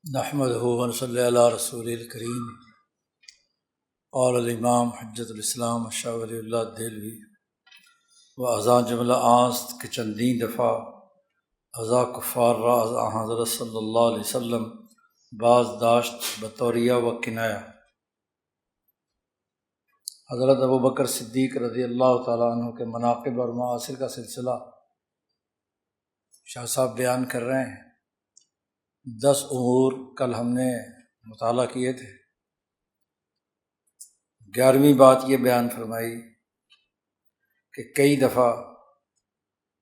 نحمدہ ونصلی علی رسول الکریم۔ قال الامام حجۃ الاسلام شاہ ولی اللہ دہلوی و ازاں جملہ آست کہ چندین دفعہ ازا کفار را از حضرت صلی اللہ علیہ وسلم باز داشت بطوریہ و کنایہ۔ حضرت ابوبکر صدیق رضی اللہ تعالیٰ عنہ کے مناقب اور معاصر کا سلسلہ شاہ صاحب بیان کر رہے ہیں۔ 10 امور کل ہم نے مطالعہ کیے تھے۔ 11ویں بات یہ بیان فرمائی کہ کئی دفعہ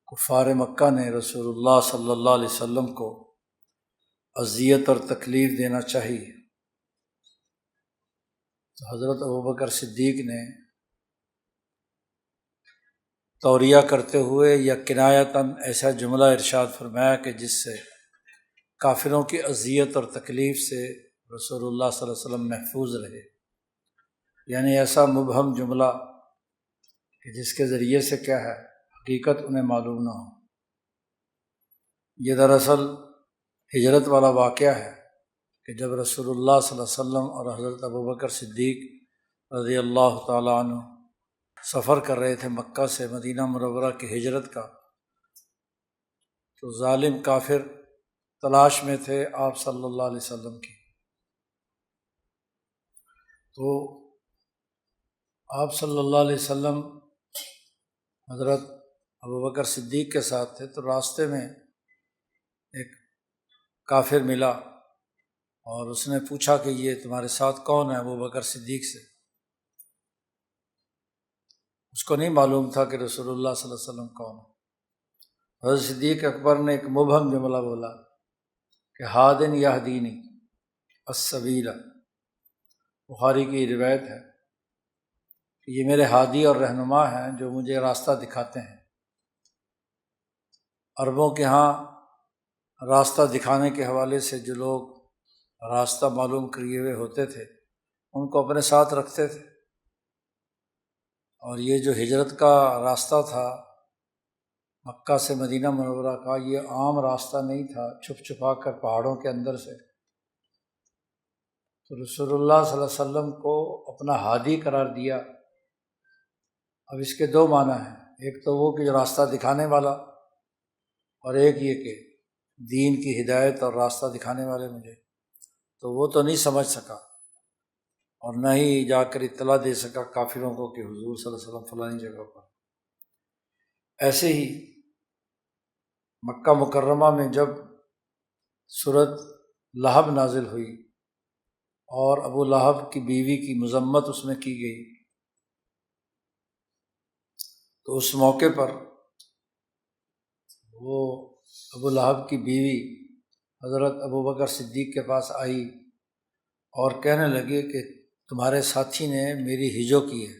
کفار مکہ نے رسول اللہ صلی اللہ علیہ وسلم کو اذیت اور تکلیف دینا چاہیے، تو حضرت ابوبکر صدیق نے توریہ کرتے ہوئے یا کنایتاً ایسا جملہ ارشاد فرمایا کہ جس سے کافروں کی اذیت اور تکلیف سے رسول اللہ صلی اللہ علیہ وسلم محفوظ رہے، یعنی ایسا مبہم جملہ کہ جس کے ذریعے سے کیا ہے حقیقت انہیں معلوم نہ ہو۔ یہ دراصل ہجرت والا واقعہ ہے کہ جب رسول اللہ صلی اللہ علیہ وسلم اور حضرت ابوبکر صدیق رضی اللہ تعالیٰ عنہ سفر کر رہے تھے مکہ سے مدینہ منورہ کی ہجرت کا، تو ظالم کافر تلاش میں تھے آپ صلی اللہ علیہ وسلم کی۔ تو آپ صلی اللہ علیہ وسلم حضرت ابوبکر صدیق کے ساتھ تھے، تو راستے میں ایک کافر ملا اور اس نے پوچھا کہ یہ تمہارے ساتھ کون ہے؟ ابوبکر صدیق سے۔ اس کو نہیں معلوم تھا کہ رسول اللہ صلی اللہ علیہ وسلم کون ہے۔ حضرت صدیق اکبر نے ایک مبہم جملہ بولا کہ ہادن یہدینی السبیل، بخاری کی روایت ہے کہ یہ میرے ہادی اور رہنما ہیں جو مجھے راستہ دکھاتے ہیں۔ عربوں کے ہاں راستہ دکھانے کے حوالے سے جو لوگ راستہ معلوم کیے ہوئے ہوتے تھے ان کو اپنے ساتھ رکھتے تھے، اور یہ جو ہجرت کا راستہ تھا مکہ سے مدینہ منورہ کا، یہ عام راستہ نہیں تھا چھپ چھپا کر پہاڑوں کے اندر سے۔ تو رسول اللہ صلی اللہ علیہ وسلم کو اپنا ہادی قرار دیا۔ اب اس کے 2 معنی ہیں، ایک تو وہ کہ جو راستہ دکھانے والا، اور ایک یہ کہ دین کی ہدایت اور راستہ دکھانے والے مجھے۔ تو وہ تو نہیں سمجھ سکا اور نہ ہی جا کر اطلاع دے سکا کافروں کو کہ حضور صلی اللہ علیہ وسلم فلانی جگہ پر۔ ایسے ہی مکہ مکرمہ میں جب سورۃ لہب نازل ہوئی اور ابو لہب کی بیوی کی مذمت اس میں کی گئی، تو اس موقع پر وہ ابو لہب کی بیوی حضرت ابوبکر صدیق کے پاس آئی اور کہنے لگی کہ تمہارے ساتھی نے میری ہجو کی ہے،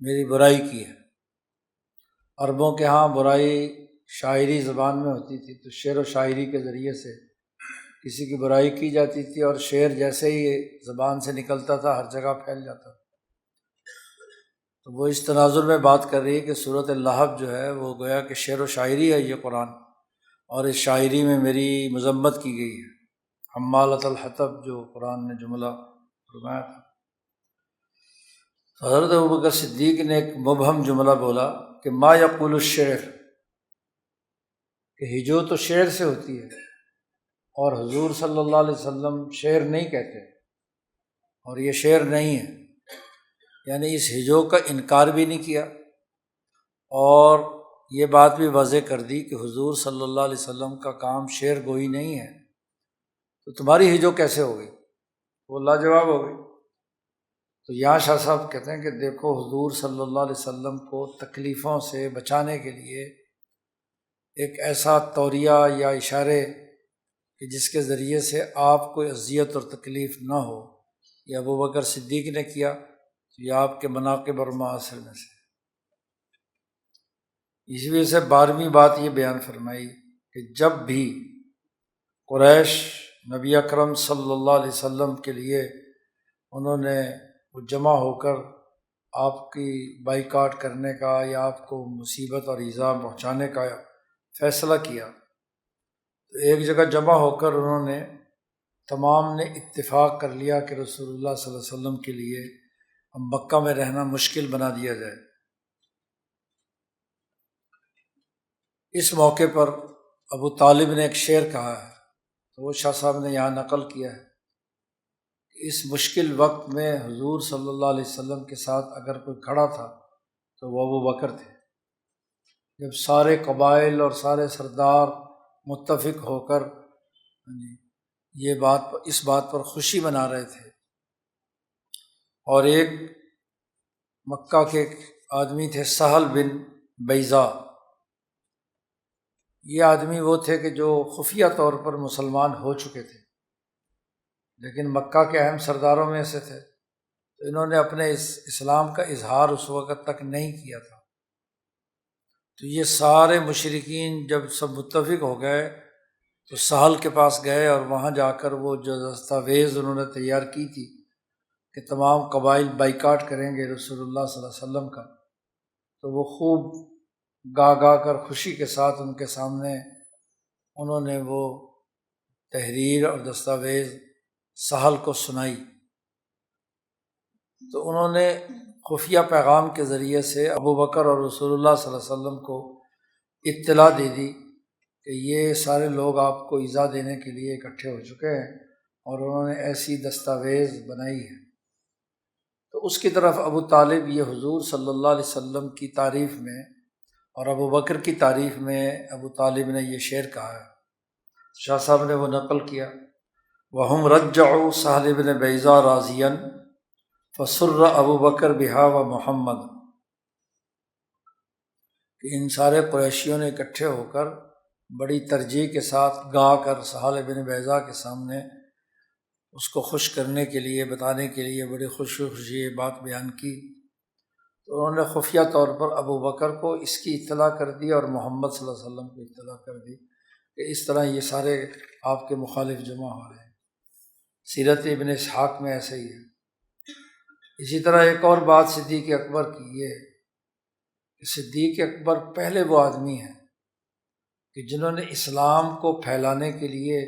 میری برائی کی ہے۔ عربوں کے ہاں برائی شاعری زبان میں ہوتی تھی، تو شعر و شاعری کے ذریعے سے کسی کی برائی کی جاتی تھی، اور شعر جیسے ہی زبان سے نکلتا تھا ہر جگہ پھیل جاتا تھا۔ تو وہ اس تناظر میں بات کر رہی ہے کہ سورۃ لہب جو ہے وہ گویا کہ شعر و شاعری ہے یہ قرآن، اور اس شاعری میں میری مذمت کی گئی ہے، حمالۃ الحطب جو قرآن نے جملہ فرمایا تھا۔ حضرت ابوبکر صدیق نے ایک مبہم جملہ بولا کہ ما یقول الشعر، کہ ہجو تو شعر سے ہوتی ہے، اور حضور صلی اللہ علیہ وسلم شعر نہیں کہتے، اور یہ شعر نہیں ہے۔ یعنی اس ہجو کا انکار بھی نہیں کیا، اور یہ بات بھی واضح کر دی کہ حضور صلی اللہ علیہ وسلم کا کام شعر گوئی نہیں ہے، تو تمہاری ہجو کیسے ہو گئی؟ وہ لاجواب ہو گئی۔ تو یہاں شاہ صاحب کہتے ہیں کہ دیکھو حضور صلی اللہ علیہ وسلم کو تکلیفوں سے بچانے کے لیے ایک ایسا توریہ یا اشارے کہ جس کے ذریعے سے آپ کو اذیت اور تکلیف نہ ہو، یہ ابوبکر صدیق نے کیا، تو یہ آپ کے مناقب اور معاصر میں سے۔ اسی وجہ سے 12ویں بات یہ بیان فرمائی کہ جب بھی قریش نبی اکرم صلی اللہ علیہ وسلم کے لیے انہوں نے جمع ہو کر آپ کی بائیکاٹ کرنے کا یا آپ کو مصیبت اور ایذا پہنچانے کا فیصلہ کیا، تو ایک جگہ جمع ہو کر انہوں نے تمام نے اتفاق کر لیا کہ رسول اللہ صلی اللہ علیہ وسلم کے لیے اب مکہ میں رہنا مشکل بنا دیا جائے۔ اس موقع پر ابو طالب نے ایک شعر کہا ہے، تو وہ شاہ صاحب نے یہاں نقل کیا ہے کہ اس مشکل وقت میں حضور صلی اللہ علیہ وسلم کے ساتھ اگر کوئی کھڑا تھا تو وہ ابو بکر تھے۔ جب سارے قبائل اور سارے سردار متفق ہو کر اس بات پر خوشی منا رہے تھے، اور ایک مکہ کے آدمی تھے سہل بن بیضا، یہ آدمی وہ تھے کہ جو خفیہ طور پر مسلمان ہو چکے تھے، لیکن مکہ کے اہم سرداروں میں سے تھے، تو انہوں نے اپنے اسلام کا اظہار اس وقت تک نہیں کیا تھا۔ تو یہ سارے مشرکین جب سب متفق ہو گئے تو سہل کے پاس گئے، اور وہاں جا کر وہ جو دستاویز انہوں نے تیار کی تھی کہ تمام قبائل بائیکاٹ کریں گے رسول اللہ صلی اللہ علیہ وسلم کا، تو وہ خوب گا کر خوشی کے ساتھ ان کے سامنے انہوں نے وہ تحریر اور دستاویز سہل کو سنائی۔ تو انہوں نے خفیہ پیغام کے ذریعے سے ابو بکر اور رسول اللہ صلی اللہ علیہ وسلم کو اطلاع دے دی کہ یہ سارے لوگ آپ کو ایذا دینے کے لیے اکٹھے ہو چکے ہیں، اور انہوں نے ایسی دستاویز بنائی ہے۔ تو اس کی طرف ابو طالب یہ حضور صلی اللہ علیہ وسلم کی تعریف میں اور ابو بکر کی تعریف میں ابو طالب نے یہ شعر کہا ہے، شاہ صاحب نے وہ نقل کیا، وَهُمْ رَجَّعُوا سَهْلِ بْنَ بَيْضَاءَ رَاضِيًا فَسُرَّ ابو بکر بِهَا وَمُحَمَّد، کہ ان سارے قریشیوں نے اکٹھے ہو کر بڑی ترجیح کے ساتھ گا کر سہل بن بیضاء کے سامنے اس کو خوش کرنے کے لیے، بتانے کے لیے بڑی خوشی یہ بات بیان کی۔ تو انہوں نے خفیہ طور پر ابو بکر کو اس کی اطلاع کر دی اور محمد صلی اللہ علیہ وسلم کو اطلاع کر دی کہ اس طرح یہ سارے آپ کے مخالف جمع ہو رہے ہیں۔ سیرت ابن اسحاق میں ایسے ہی ہے۔ اسی طرح ایک اور بات صدیق اکبر کی یہ ہے کہ صدیق اکبر پہلے وہ آدمی ہیں کہ جنہوں نے اسلام کو پھیلانے کے لیے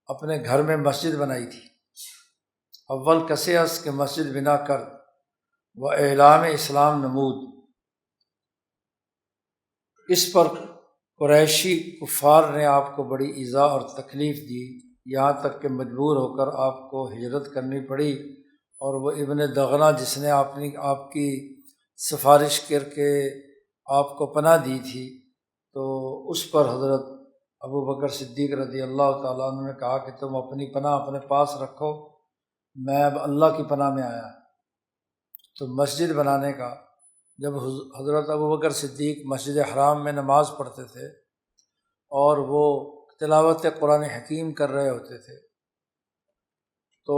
اپنے گھر میں مسجد بنائی تھی۔ اول کسے اس کے مسجد بنا کر و اعلام اسلام نمود، اس پر قریشی کفار نے آپ کو بڑی ایذا اور تکلیف دی، یہاں تک کہ مجبور ہو کر آپ کو ہجرت کرنی پڑی، اور وہ ابن دغنہ جس نے آپ کی سفارش کر کے آپ کو پناہ دی تھی، تو اس پر حضرت ابو بکر صدیق رضی اللہ تعالیٰ عنہ نے کہا کہ تم اپنی پناہ اپنے پاس رکھو، میں اب اللہ کی پناہ میں آیا۔ تو مسجد بنانے کا، جب حضرت ابو بکر صدیق مسجد حرام میں نماز پڑھتے تھے اور وہ تلاوت قرآن حکیم کر رہے ہوتے تھے، تو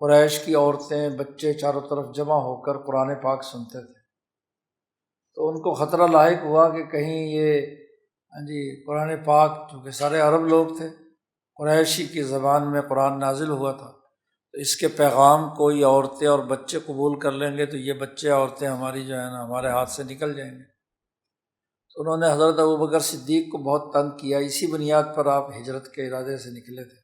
قریش کی عورتیں بچے چاروں طرف جمع ہو کر قرآن پاک سنتے تھے، تو ان کو خطرہ لاحق ہوا کہ کہیں یہ قرآن پاک، چونکہ سارے عرب لوگ تھے، قریشی کی زبان میں قرآن نازل ہوا تھا، تو اس کے پیغام کو یہ عورتیں اور بچے قبول کر لیں گے تو یہ بچے عورتیں ہماری جو ہے نا ہمارے ہاتھ سے نکل جائیں گے۔ تو انہوں نے حضرت ابو بکر صدیق کو بہت تنگ کیا، اسی بنیاد پر آپ ہجرت کے ارادے سے نکلے تھے۔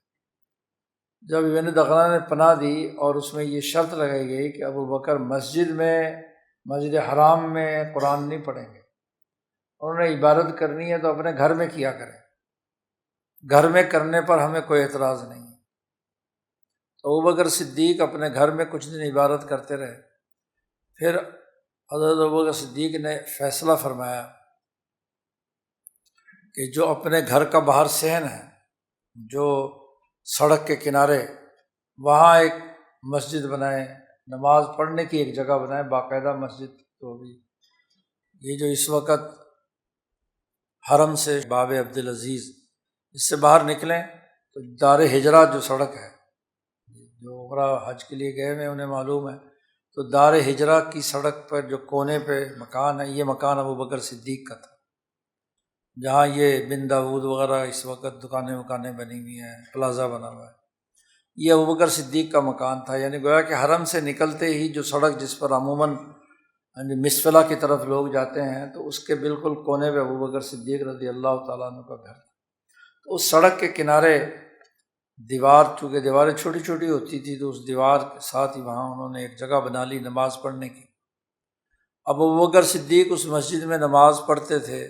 جب ابن دغنہ نے پناہ دی اور اس میں یہ شرط لگائی گئی کہ ابو بکر مسجد حرام میں قرآن نہیں پڑھیں گے، انہوں نے عبادت کرنی ہے تو اپنے گھر میں کیا کریں، گھر میں کرنے پر ہمیں کوئی اعتراض نہیں ہے۔ تو ابو بکر صدیق اپنے گھر میں کچھ دن عبادت کرتے رہے، پھر حضرت ابو بکر صدیق نے فیصلہ فرمایا کہ جو اپنے گھر کا باہر صحن ہے، جو سڑک کے کنارے، وہاں ایک مسجد بنائیں، نماز پڑھنے کی ایک جگہ بنائیں، باقاعدہ مسجد۔ تو بھی یہ جو اس وقت حرم سے باب عبدالعزیز اس سے باہر نکلیں تو دار ہجرہ جو سڑک ہے، جو عمرہ حج کے لیے گئے ہیں انہیں معلوم ہے، تو دار ہجرہ کی سڑک پر جو کونے پہ مکان ہے، یہ مکان ابو بکر صدیق کا تھا، جہاں یہ بن داود وغیرہ اس وقت دکانیں بنی ہوئی ہیں، پلازا بنا ہوا ہے، یہ ابو بکر صدیق کا مکان تھا۔ یعنی گویا کہ حرم سے نکلتے ہی جو سڑک جس پر عموماً مسفلہ کی طرف لوگ جاتے ہیں، تو اس کے بالکل کونے پہ ابو بکر صدیق رضی اللہ تعالیٰ عنہ کا گھر تھا۔ تو اس سڑک کے کنارے دیوار، چونکہ دیواریں چھوٹی چھوٹی ہوتی تھی تو اس دیوار کے ساتھ ہی وہاں انہوں نے ایک جگہ بنا لی نماز پڑھنے کی۔ اب ابوبکر صدیق اس مسجد میں نماز پڑھتے تھے،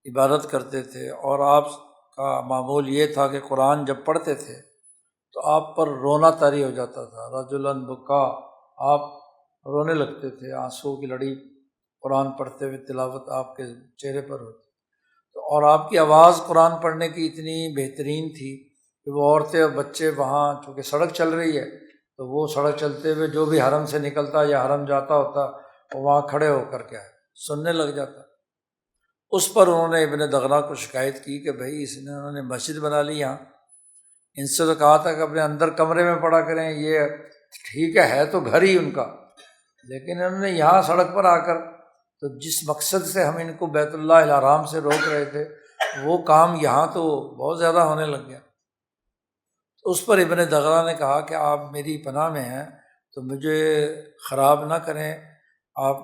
عبادت کرتے تھے، اور آپ کا معمول یہ تھا کہ قرآن جب پڑھتے تھے تو آپ پر رونا طاری ہو جاتا تھا، رجلاً بکا، آپ رونے لگتے تھے، آنسو کی لڑی قرآن پڑھتے ہوئے تلاوت آپ کے چہرے پر ہوتی تو، اور آپ کی آواز قرآن پڑھنے کی اتنی بہترین تھی کہ وہ عورتیں اور بچے وہاں، چونکہ سڑک چل رہی ہے تو وہ سڑک چلتے ہوئے جو بھی حرم سے نکلتا یا حرم جاتا ہوتا وہ وہاں کھڑے ہو کر کے سننے لگ جاتا۔ اس پر انہوں نے ابن دغنہ کو شکایت کی کہ بھائی انہوں نے مسجد بنا لی یہاں، ان سے تو کہا تھا کہ اپنے اندر کمرے میں پڑھا کریں، یہ ٹھیک ہے تو گھر ہی ان کا، لیکن انہوں نے یہاں سڑک پر آ کر، تو جس مقصد سے ہم ان کو بیت اللہ الحرام سے روک رہے تھے وہ کام یہاں تو بہت زیادہ ہونے لگ گیا۔ اس پر ابن دغنہ نے کہا کہ آپ میری پناہ میں ہیں تو مجھے خراب نہ کریں، آپ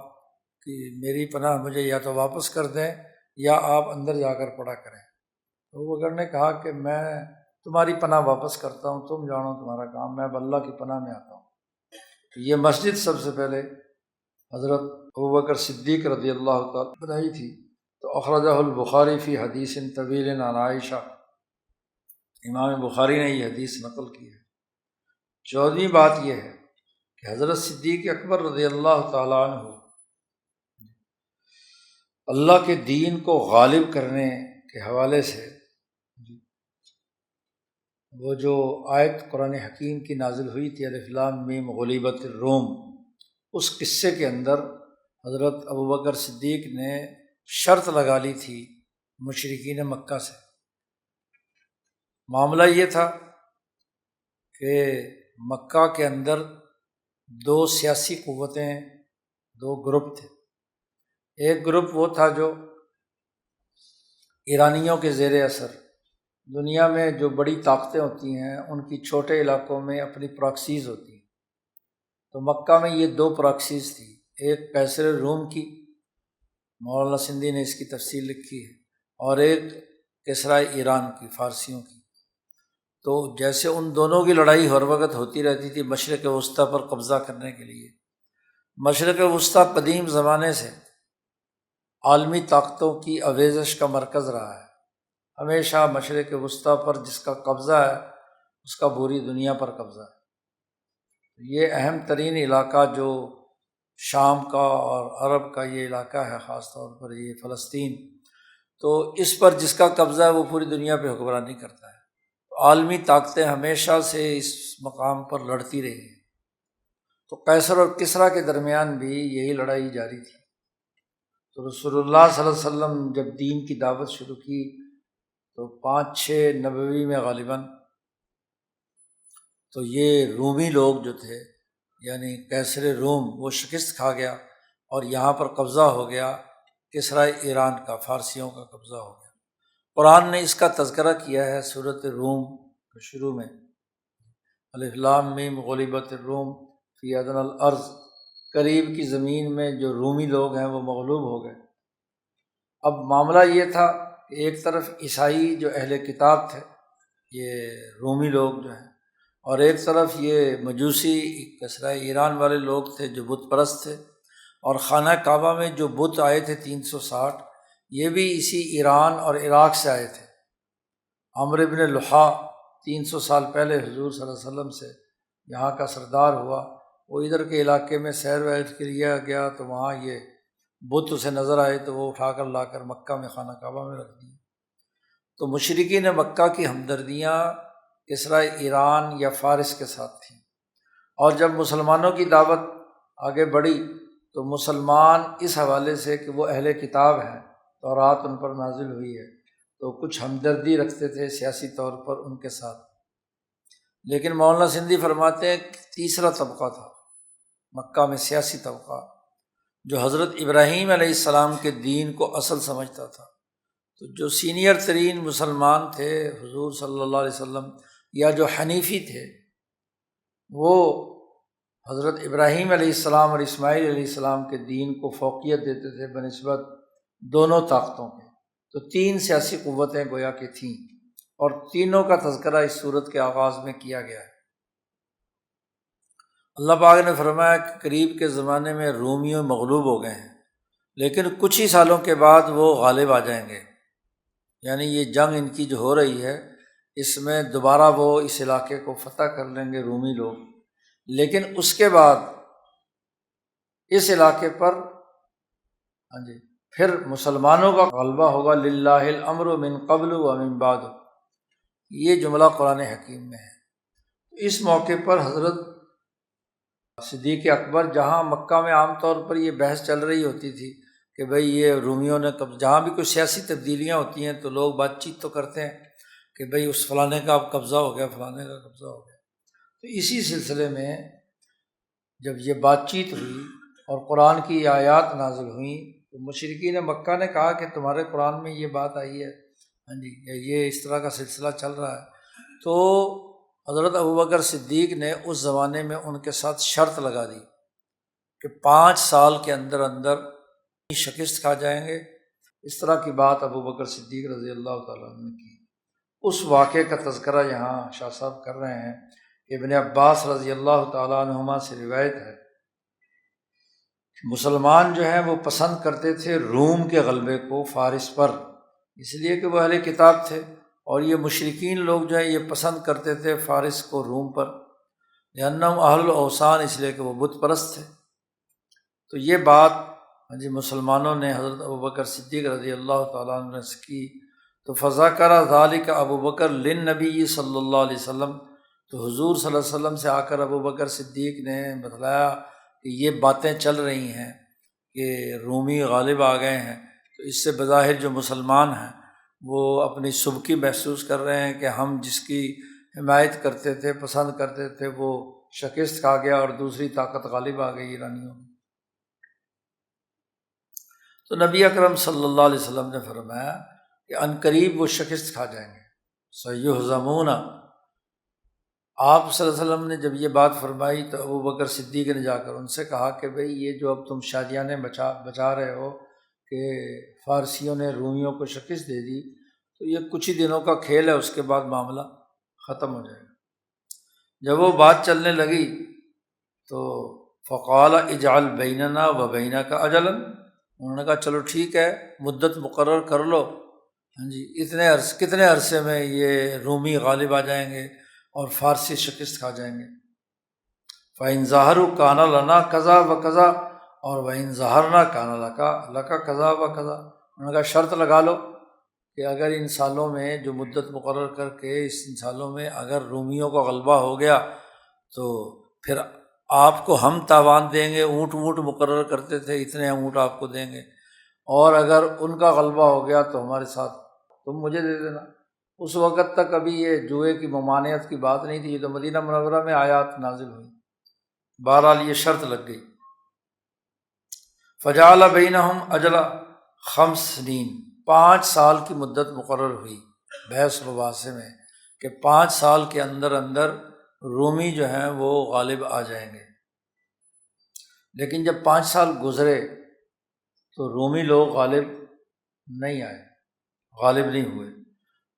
کی میری پناہ مجھے یا تو واپس کر دیں یا آپ اندر جا کر پڑھا کریں۔ تو ابوبکر نے کہا کہ میں تمہاری پناہ واپس کرتا ہوں، تم جانو تمہارا کام، میں اب اللہ کی پناہ میں آتا ہوں۔ تو یہ مسجد سب سے پہلے حضرت ابوبکر صدیق رضی اللہ تعالیٰ بنائی تھی۔ تو اخرجہ البخاری فی حدیث طویل عن عائشہ، امام بخاری نے یہ حدیث نقل کی ہے۔ 14ویں بات یہ ہے کہ حضرت صدیق اکبر رضی اللہ تعالیٰ عنہ اللہ کے دین کو غالب کرنے کے حوالے سے وہ جو آیت قرآن حکیم کی نازل ہوئی تھی الف لام میم غلبت الروم، اس قصے کے اندر حضرت ابوبکر صدیق نے شرط لگا لی تھی مشرکین مکہ سے۔ معاملہ یہ تھا کہ مکہ کے اندر دو سیاسی قوتیں، دو گروپ تھے۔ ایک گروپ وہ تھا جو ایرانیوں کے زیر اثر، دنیا میں جو بڑی طاقتیں ہوتی ہیں ان کی چھوٹے علاقوں میں اپنی پراکسیز ہوتی ہیں، تو مکہ میں یہ دو پراکسیز تھی، ایک قیصر روم کی، مولانا سندھی نے اس کی تفصیل لکھی ہے، اور ایک کسریٰ ایران کی، فارسیوں کی۔ تو جیسے ان دونوں کی لڑائی ہر وقت ہوتی رہتی تھی مشرق وسطیٰ پر قبضہ کرنے کے لیے۔ مشرق وسطیٰ قدیم زمانے سے عالمی طاقتوں کی آویزش کا مرکز رہا ہے، ہمیشہ مشرق وسطیٰ پر جس کا قبضہ ہے اس کا پوری دنیا پر قبضہ ہے۔ یہ اہم ترین علاقہ جو شام کا اور عرب کا یہ علاقہ ہے، خاص طور پر یہ فلسطین، تو اس پر جس کا قبضہ ہے وہ پوری دنیا پہ حکمرانی کرتا ہے۔ عالمی طاقتیں ہمیشہ سے اس مقام پر لڑتی رہی ہیں، تو قیصر اور کسریٰ کے درمیان بھی یہی لڑائی جاری تھی۔ تو رسول اللہ صلی اللہ علیہ وسلم جب دین کی دعوت شروع کی تو 5-6 نبوی میں غالباً تو یہ رومی لوگ جو تھے، یعنی قیصر روم، وہ شکست کھا گیا اور یہاں پر قبضہ ہو گیا کسریٰ ایران کا، فارسیوں کا قبضہ ہو گیا۔ قرآن نے اس کا تذکرہ کیا ہے سورۃ روم کے شروع میں، الف لام میم غلبت الروم فی ادنی الارض، قریب کی زمین میں جو رومی لوگ ہیں وہ مغلوب ہو گئے۔ اب معاملہ یہ تھا کہ ایک طرف عیسائی جو اہل کتاب تھے، یہ رومی لوگ جو ہیں، اور ایک طرف یہ مجوسی کسریٰ ایران والے لوگ تھے جو بت پرست تھے، اور خانہ کعبہ میں جو بت آئے تھے 360، یہ بھی اسی ایران اور عراق سے آئے تھے۔ عمرو بن لحا 300 سال پہلے حضور صلی اللہ علیہ وسلم سے یہاں کا سردار ہوا، وہ ادھر کے علاقے میں سیر ویر کے لیے گیا تو وہاں یہ بت اسے نظر آئے تو وہ اٹھا کر لا کر مکہ میں خانہ کعبہ میں رکھ دیے۔ تو مشرکین مکہ کی ہمدردیاں کسریٰ ایران یا فارس کے ساتھ تھیں، اور جب مسلمانوں کی دعوت آگے بڑھی تو مسلمان اس حوالے سے کہ وہ اہل کتاب ہیں، تورات ان پر نازل ہوئی ہے، تو کچھ ہمدردی رکھتے تھے سیاسی طور پر ان کے ساتھ۔ لیکن مولانا سندھی فرماتے ہیں کہ تیسرا طبقہ تھا مکہ میں، سیاسی طبقہ، جو حضرت ابراہیم علیہ السلام کے دین کو اصل سمجھتا تھا۔ تو جو سینئر ترین مسلمان تھے حضور صلی اللہ علیہ وسلم، یا جو حنیفی تھے، وہ حضرت ابراہیم علیہ السلام اور اسماعیل علیہ السلام کے دین کو فوقیت دیتے تھے بنسبت دونوں طاقتوں کے۔ تو 3 سیاسی قوتیں گویا کہ تھیں۔ اور تینوں کا تذکرہ اس صورت کے آغاز میں کیا گیا ہے۔ اللہ پاک نے فرمایا کہ قریب کے زمانے میں رومیوں مغلوب ہو گئے ہیں، لیکن کچھ ہی سالوں کے بعد وہ غالب آ جائیں گے، یعنی یہ جنگ ان کی جو ہو رہی ہے اس میں دوبارہ وہ اس علاقے کو فتح کر لیں گے رومی لوگ، لیکن اس کے بعد اس علاقے پر پھر مسلمانوں کا غلبہ ہوگا۔ للہ الامر من قبل و من بعد، یہ جملہ قرآن حکیم میں ہے۔ اس موقع پر حضرت صدیق اکبر، جہاں مکہ میں عام طور پر یہ بحث چل رہی ہوتی تھی کہ بھئی یہ رومیوں نے جہاں بھی کوئی سیاسی تبدیلیاں ہوتی ہیں تو لوگ بات چیت تو کرتے ہیں کہ بھئی اس فلانے کا اب قبضہ ہو گیا، فلانے کا قبضہ ہو گیا۔ تو اسی سلسلے میں جب یہ بات چیت ہوئی اور قرآن کی آیات نازل ہوئیں تو مشرکین مکہ نے کہا کہ تمہارے قرآن میں یہ بات آئی ہے، یہ اس طرح کا سلسلہ چل رہا ہے۔ تو حضرت ابوبکر صدیق نے اس زمانے میں ان کے ساتھ شرط لگا دی کہ 5 سال کے اندر اندر شکست کھا جائیں گے۔ اس طرح کی بات ابوبکر صدیق رضی اللہ تعالیٰ عنہ نے کی۔ اس واقعے کا تذکرہ یہاں شاہ صاحب کر رہے ہیں۔ ابن عباس رضی اللہ تعالیٰ عنہما سے روایت ہے، مسلمان جو ہیں وہ پسند کرتے تھے روم کے غلبے کو فارس پر، اس لیے کہ وہ اہل کتاب تھے، اور یہ مشرکین لوگ جو ہیں یہ پسند کرتے تھے فارس کو روم پر، لأنہم اہل الاوثان، اس لیے کہ وہ بت پرست تھے۔ تو یہ بات مسلمانوں نے حضرت ابوبکر صدیق رضی اللہ تعالیٰ عنہ سے کی، تو فذکر ذلک ابوبکر للنبی صلی اللہ علیہ وسلم، تو حضور صلی اللہ علیہ وسلم سے آ کر ابوبکر صدیق نے بتلایا کہ یہ باتیں چل رہی ہیں کہ رومی غالب آ گئے ہیں، تو اس سے بظاہر جو مسلمان ہیں وہ اپنی سبکی محسوس کر رہے ہیں کہ ہم جس کی حمایت کرتے تھے، پسند کرتے تھے، وہ شکست کھا گیا اور دوسری طاقت غالب آ گئی ایرانیوں میں۔ تو نبی اکرم صلی اللہ علیہ وسلم نے فرمایا کہ عنقریب وہ شکست کھا جائیں گے، سیہزمون۔ آپ صلی اللہ علیہ وسلم نے جب یہ بات فرمائی تو ابوبکر صدیق نے جا کر ان سے کہا کہ بھئی یہ جو اب تم شادیانے بچا رہے ہو کہ فارسیوں نے رومیوں کو شکست دے دی، تو یہ کچھ ہی دنوں کا کھیل ہے، اس کے بعد معاملہ ختم ہو جائے گا۔ جب وہ بات چلنے لگی تو فقال اجعل بیننا و بینک اجلا، انہوں نے کہا چلو ٹھیک ہے، مدت مقرر کر لو، کتنے عرصے میں یہ رومی غالب آ جائیں گے اور فارسی شکست کھا جائیں گے۔ فَإِن ظَهَرُوا كَانَ لَنَا كَذَا وَكَذَا، اور وَإِن ظَهَرْنَا كَانَ لَكَ كَذَا وَكَذَا۔ انہوں نے کہا شرط لگا لو کہ اگر ان سالوں میں جو مدت مقرر کر کے ان سالوں میں اگر رومیوں کا غلبہ ہو گیا تو پھر آپ کو ہم تاوان دیں گے، اونٹ مقرر کرتے تھے، اتنے اونٹ آپ کو دیں گے، اور اگر ان کا غلبہ ہو گیا تو ہمارے ساتھ تم مجھے دے دینا۔ اس وقت تک ابھی یہ جوئے کی ممانعت کی بات نہیں تھی، یہ تو مدینہ منورہ میں آیات نازل ہوئی، بہرحال یہ شرط لگ گئی۔ فجعل بینہم اجلا 5 سنین، 5 سال کی مدت مقرر ہوئی بحث مباحثے میں کہ 5 سال کے اندر اندر رومی جو ہیں وہ غالب آ جائیں گے۔ لیکن جب 5 سال گزرے تو رومی لوگ غالب نہیں آئے، غالب نہیں ہوئے،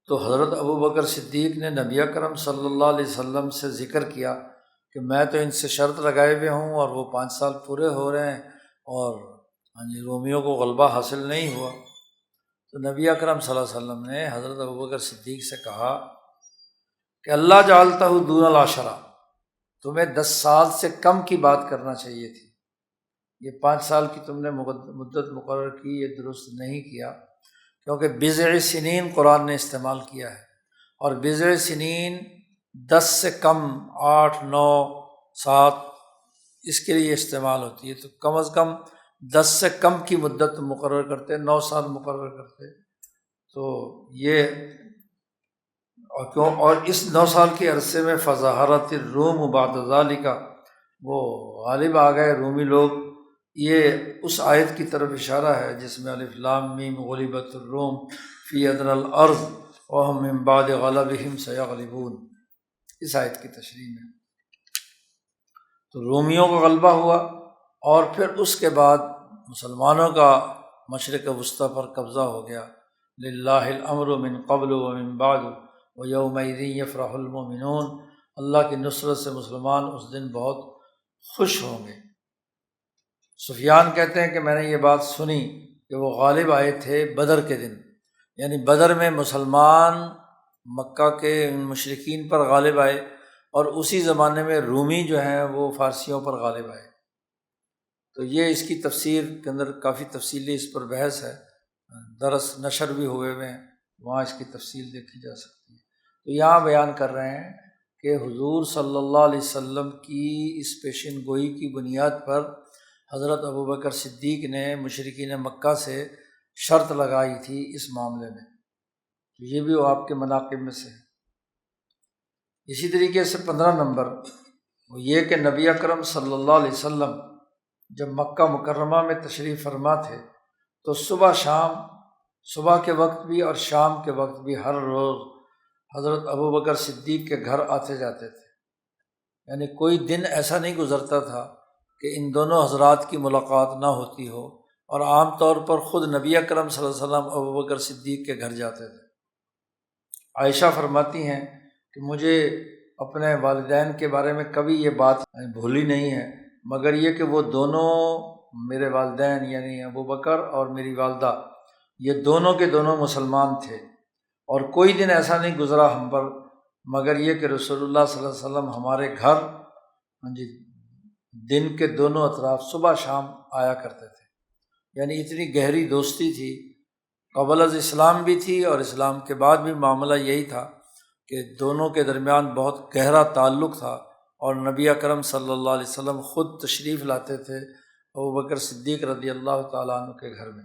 تو حضرت ابوبکر صدیق نے نبی اکرم صلی اللہ علیہ وسلم سے ذکر کیا کہ میں تو ان سے شرط لگائے ہوئے ہوں اور وہ 5 سال پورے ہو رہے ہیں اور رومیوں کو غلبہ حاصل نہیں ہوا۔ تو نبی اکرم صلی اللہ علیہ وسلم نے حضرت ابوبکر صدیق سے کہا کہ اللہ جعلتہ دون العشرہ، تمہیں 10 سال سے کم کی بات کرنا چاہیے تھی، یہ 5 سال کی تم نے مدت مقرر کی، یہ درست نہیں کیا، کیونکہ بضع سنین قرآن نے استعمال کیا ہے، اور بضع سنین 10 سے کم، 8، 9، 7 اس کے لیے استعمال ہوتی ہے، تو کم از کم 10 سے کم کی مدت مقرر کرتے، 9 سال مقرر کرتے، تو یہ اور اس 9 سال کے عرصے میں فظہرت الروم بعد ذالک، وہ غالب آ گئے رومی لوگ۔ یہ اس آیت کی طرف اشارہ ہے جس میں الف لام میم غلبت الروم فی ادنی الارض وهم من بعد غلبهم سیغلبون، اس آیت کی تشریح میں تو رومیوں کا غلبہ ہوا، اور پھر اس کے بعد مسلمانوں کا مشرق وسطیٰ پر قبضہ ہو گیا۔ للہ الامر من قبل ومن بعد وَيَوْمَئِذٍ يَفْرَحُ الْمُؤْمِنُونَ، اللہ کی نصرت سے مسلمان اس دن بہت خوش ہوں گے۔ سفیان کہتے ہیں کہ میں نے یہ بات سنی کہ وہ غالب آئے تھے بدر کے دن، یعنی بدر میں مسلمان مکہ کے مشرکین پر غالب آئے، اور اسی زمانے میں رومی جو ہیں وہ فارسیوں پر غالب آئے۔ تو یہ اس کی تفسیر کے اندر کافی تفصیلی اس پر بحث ہے، درس نشر بھی ہوئے ہیں، وہاں اس کی تفصیل دیکھی جا سکتی ہے۔ تو یہاں بیان کر رہے ہیں کہ حضور صلی اللہ علیہ وسلم کی اس پیشن گوئی کی بنیاد پر حضرت ابوبکر صدیق نے مشرکین مکہ سے شرط لگائی تھی اس معاملے میں، یہ بھی وہ آپ کے مناقب میں سے ہے۔ اسی طریقے سے 15 نمبر وہ یہ کہ نبی اکرم صلی اللہ علیہ وسلم جب مکہ مکرمہ میں تشریف فرما تھے تو صبح شام، صبح کے وقت بھی اور شام کے وقت بھی ہر روز حضرت ابوبکر صدیق کے گھر آتے جاتے تھے، یعنی کوئی دن ایسا نہیں گزرتا تھا کہ ان دونوں حضرات کی ملاقات نہ ہوتی ہو، اور عام طور پر خود نبی اکرم صلی اللہ علیہ وسلم ابوبکر صدیق کے گھر جاتے تھے۔ عائشہ فرماتی ہیں کہ مجھے اپنے والدین کے بارے میں کبھی یہ بات بھولی نہیں ہے، مگر یہ کہ وہ دونوں میرے والدین یعنی ابوبکر اور میری والدہ یہ دونوں کے دونوں مسلمان تھے، اور کوئی دن ایسا نہیں گزرا ہم پر مگر یہ کہ رسول اللہ صلی اللہ علیہ وسلم ہمارے گھر دن کے دونوں اطراف صبح شام آیا کرتے تھے، یعنی اتنی گہری دوستی تھی، قبل از اسلام بھی تھی اور اسلام کے بعد بھی معاملہ یہی تھا کہ دونوں کے درمیان بہت گہرا تعلق تھا، اور نبی اکرم صلی اللہ علیہ وسلم خود تشریف لاتے تھے ابوبکر صدیق رضی اللہ تعالیٰ عنہ کے گھر میں۔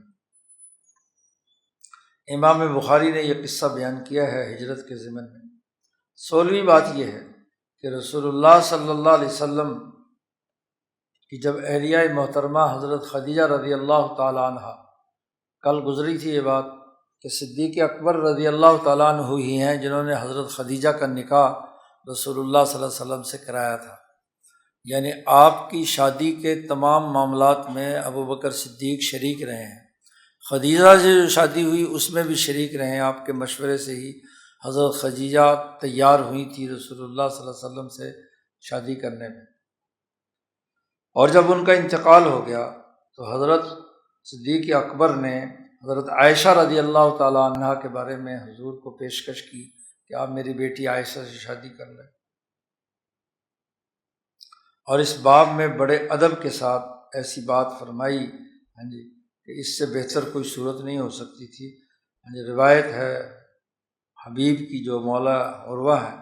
امام بخاری نے یہ قصہ بیان کیا ہے ہجرت کے ضمن میں۔ 16ویں بات یہ ہے کہ رسول اللہ صلی اللہ علیہ وسلم کی جب اہلیہ محترمہ حضرت خدیجہ رضی اللہ تعالیٰ عنہ، کل گزری تھی یہ بات کہ صدیق اکبر رضی اللہ تعالیٰ عنہ ہی ہیں جنہوں نے حضرت خدیجہ کا نکاح رسول اللہ صلی اللہ علیہ وسلم سے کرایا تھا، یعنی آپ کی شادی کے تمام معاملات میں ابوبکر صدیق شریک رہے ہیں۔ خدیجہ سے جو شادی ہوئی اس میں بھی شریک رہے ہیں، آپ کے مشورے سے ہی حضرت خدیجہ تیار ہوئی تھی رسول اللہ صلی اللہ علیہ وسلم سے شادی کرنے میں۔ اور جب ان کا انتقال ہو گیا تو حضرت صدیق اکبر نے حضرت عائشہ رضی اللہ تعالیٰ عنہ کے بارے میں حضور کو پیشکش کی کہ آپ میری بیٹی عائشہ سے شادی کر لیں، اور اس باب میں بڑے ادب کے ساتھ ایسی بات فرمائی کہ اس سے بہتر کوئی صورت نہیں ہو سکتی تھی۔ روایت ہے حبیب کی جو مولا عروہ ہے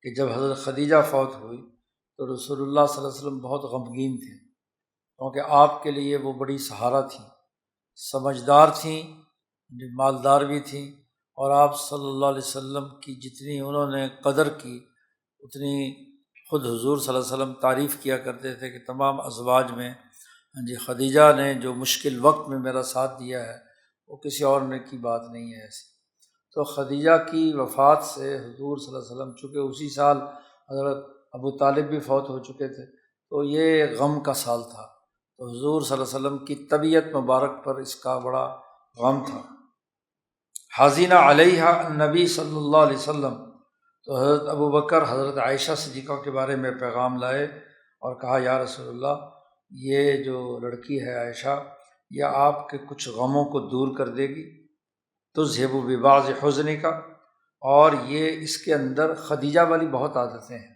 کہ جب حضرت خدیجہ فوت ہوئی تو رسول اللہ صلی اللہ علیہ وسلم بہت غمگین تھے، کیونکہ آپ کے لیے وہ بڑی سہارا تھیں، سمجھدار تھیں، مالدار بھی تھیں، اور آپ صلی اللہ علیہ وسلم کی جتنی انہوں نے قدر کی اتنی خود حضور صلی اللہ علیہ وسلم تعریف کیا کرتے تھے کہ تمام ازواج میں خدیجہ نے جو مشکل وقت میں میرا ساتھ دیا ہے وہ کسی اور نے کی بات نہیں ہے ایسی۔ تو خدیجہ کی وفات سے حضور صلی اللہ علیہ وسلم، چونکہ اسی سال حضرت ابو طالب بھی فوت ہو چکے تھے، تو یہ غم کا سال تھا، تو حضور صلی اللہ علیہ وسلم کی طبیعت مبارک پر اس کا بڑا غم تھا۔ حزین علیہ النبی صلی اللہ علیہ وسلم، تو حضرت ابوبکر حضرت عائشہ صدیقہ کے بارے میں پیغام لائے اور کہا یا رسول اللہ، یہ جو لڑکی ہے عائشہ یہ آپ کے کچھ غموں کو دور کر دے گی، تذہب ببعض حزنک، اور یہ اس کے اندر خدیجہ والی بہت عادتیں ہیں،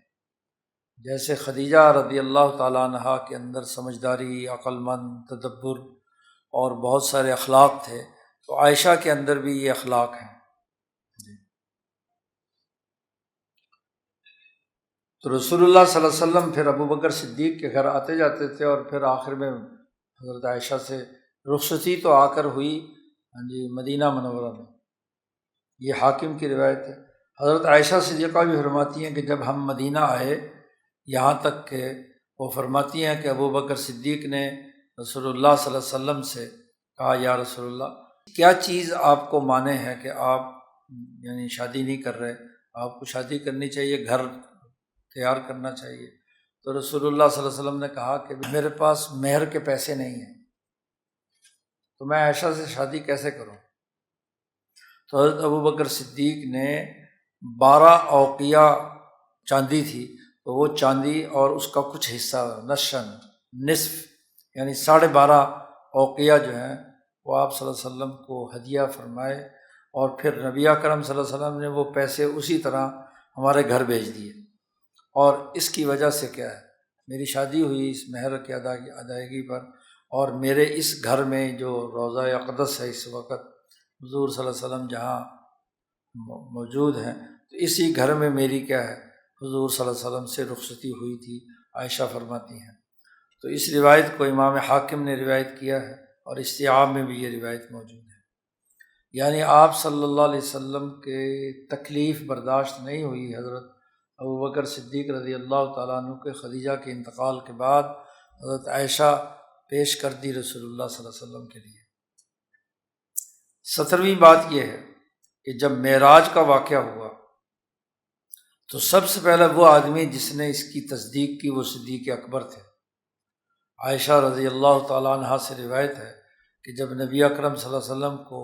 جیسے خدیجہ رضی اللہ تعالیٰ عنہ کے اندر سمجھداری، عقل مند، تدبر اور بہت سارے اخلاق تھے، تو عائشہ کے اندر بھی یہ اخلاق ہیں۔ تو رسول اللہ صلی اللہ علیہ وسلم پھر ابوبکر صدیق کے گھر آتے جاتے تھے، اور پھر آخر میں حضرت عائشہ سے رخصتی تو آ کر ہوئی مدینہ منورہ میں، یہ حاکم کی روایت ہے۔ حضرت عائشہ صدیقہ بھی فرماتی ہیں کہ جب ہم مدینہ آئے یہاں تک کہ وہ فرماتی ہیں کہ ابوبکر صدیق نے رسول اللہ صلی اللہ علیہ وسلم سے کہا یا رسول اللہ، کیا چیز آپ کو مانے ہے کہ آپ شادی نہیں کر رہے، آپ کو شادی کرنی چاہیے، گھر تیار کرنا چاہیے؟ تو رسول اللہ صلی اللہ علیہ وسلم نے کہا کہ میرے پاس مہر کے پیسے نہیں ہیں، تو میں عائشہ سے شادی کیسے کروں؟ تو حضرت ابوبکر صدیق نے 12 اوقیہ چاندی تھی، تو وہ چاندی اور اس کا کچھ حصہ نصف یعنی 12.5 اوقیہ جو ہیں وہ آپ صلی اللہ علیہ وسلم کو ہدیہ فرمائے، اور پھر نبی اکرم صلی اللہ علیہ وسلم نے وہ پیسے اسی طرح ہمارے گھر بھیج دیے۔ اور اس کی وجہ سے کیا ہے، میری شادی ہوئی اس مہر کی ادائیگی پر، اور میرے اس گھر میں جو روضہ اقدس ہے اس وقت حضور صلی اللہ علیہ وسلم جہاں موجود ہیں، تو اسی گھر میں میری کیا ہے حضور صلی اللہ علیہ وسلم سے رخصتی ہوئی تھی، عائشہ فرماتی ہیں۔ تو اس روایت کو امام حاکم نے روایت کیا ہے، اور استیعاب میں بھی یہ روایت موجود ہے، یعنی آپ صلی اللہ علیہ وسلم کے تکلیف برداشت نہیں ہوئی حضرت ابوبکر صدیق رضی اللہ تعالیٰ عنہ کے خدیجہ کے انتقال کے بعد حضرت عائشہ پیش کر دی رسول اللہ صلی اللہ علیہ وسلم کے لیے۔ 17ویں بات یہ ہے کہ جب معراج کا واقعہ ہوا تو سب سے پہلے وہ آدمی جس نے اس کی تصدیق کی وہ صدیق اکبر تھے۔ عائشہ رضی اللہ تعالیٰ عنہ سے روایت ہے کہ جب نبی اکرم صلی اللہ علیہ وسلم کو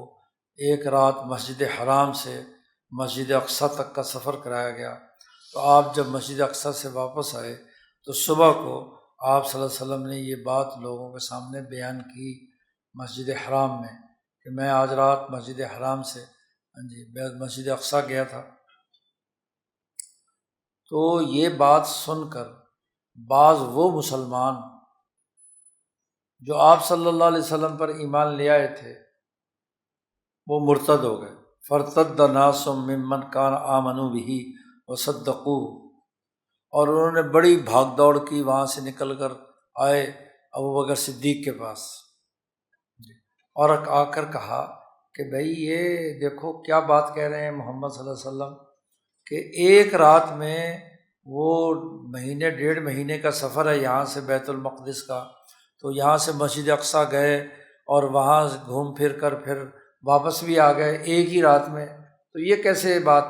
ایک رات مسجد حرام سے مسجد اقصیٰ تک کا سفر کرایا گیا، تو آپ جب مسجد اقصیٰ سے واپس آئے تو صبح کو آپ صلی اللہ علیہ وسلم نے یہ بات لوگوں کے سامنے بیان کی مسجد حرام میں کہ میں آج رات مسجد حرام سے مسجد اقصیٰ گیا تھا۔ تو یہ بات سن کر بعض وہ مسلمان جو آپ صلی اللہ علیہ وسلم پر ایمان لے آئے تھے وہ مرتد ہو گئے۔ فرتد ناس ممن کان آمنوا بہ وصدقوہ، اور انہوں نے بڑی بھاگ دوڑ کی، وہاں سے نکل کر آئے ابوبکر صدیق کے پاس، اور آ کر کہا کہ بھئی یہ دیکھو کیا بات کہہ رہے ہیں محمد صلی اللہ علیہ وسلم کہ ایک رات میں وہ مہینے 1.5 مہینے کا سفر ہے یہاں سے بیت المقدس کا، تو یہاں سے مسجد اقصیٰ گئے اور وہاں گھوم پھر کر پھر واپس بھی آ گئے ایک ہی رات میں، تو یہ کیسے بات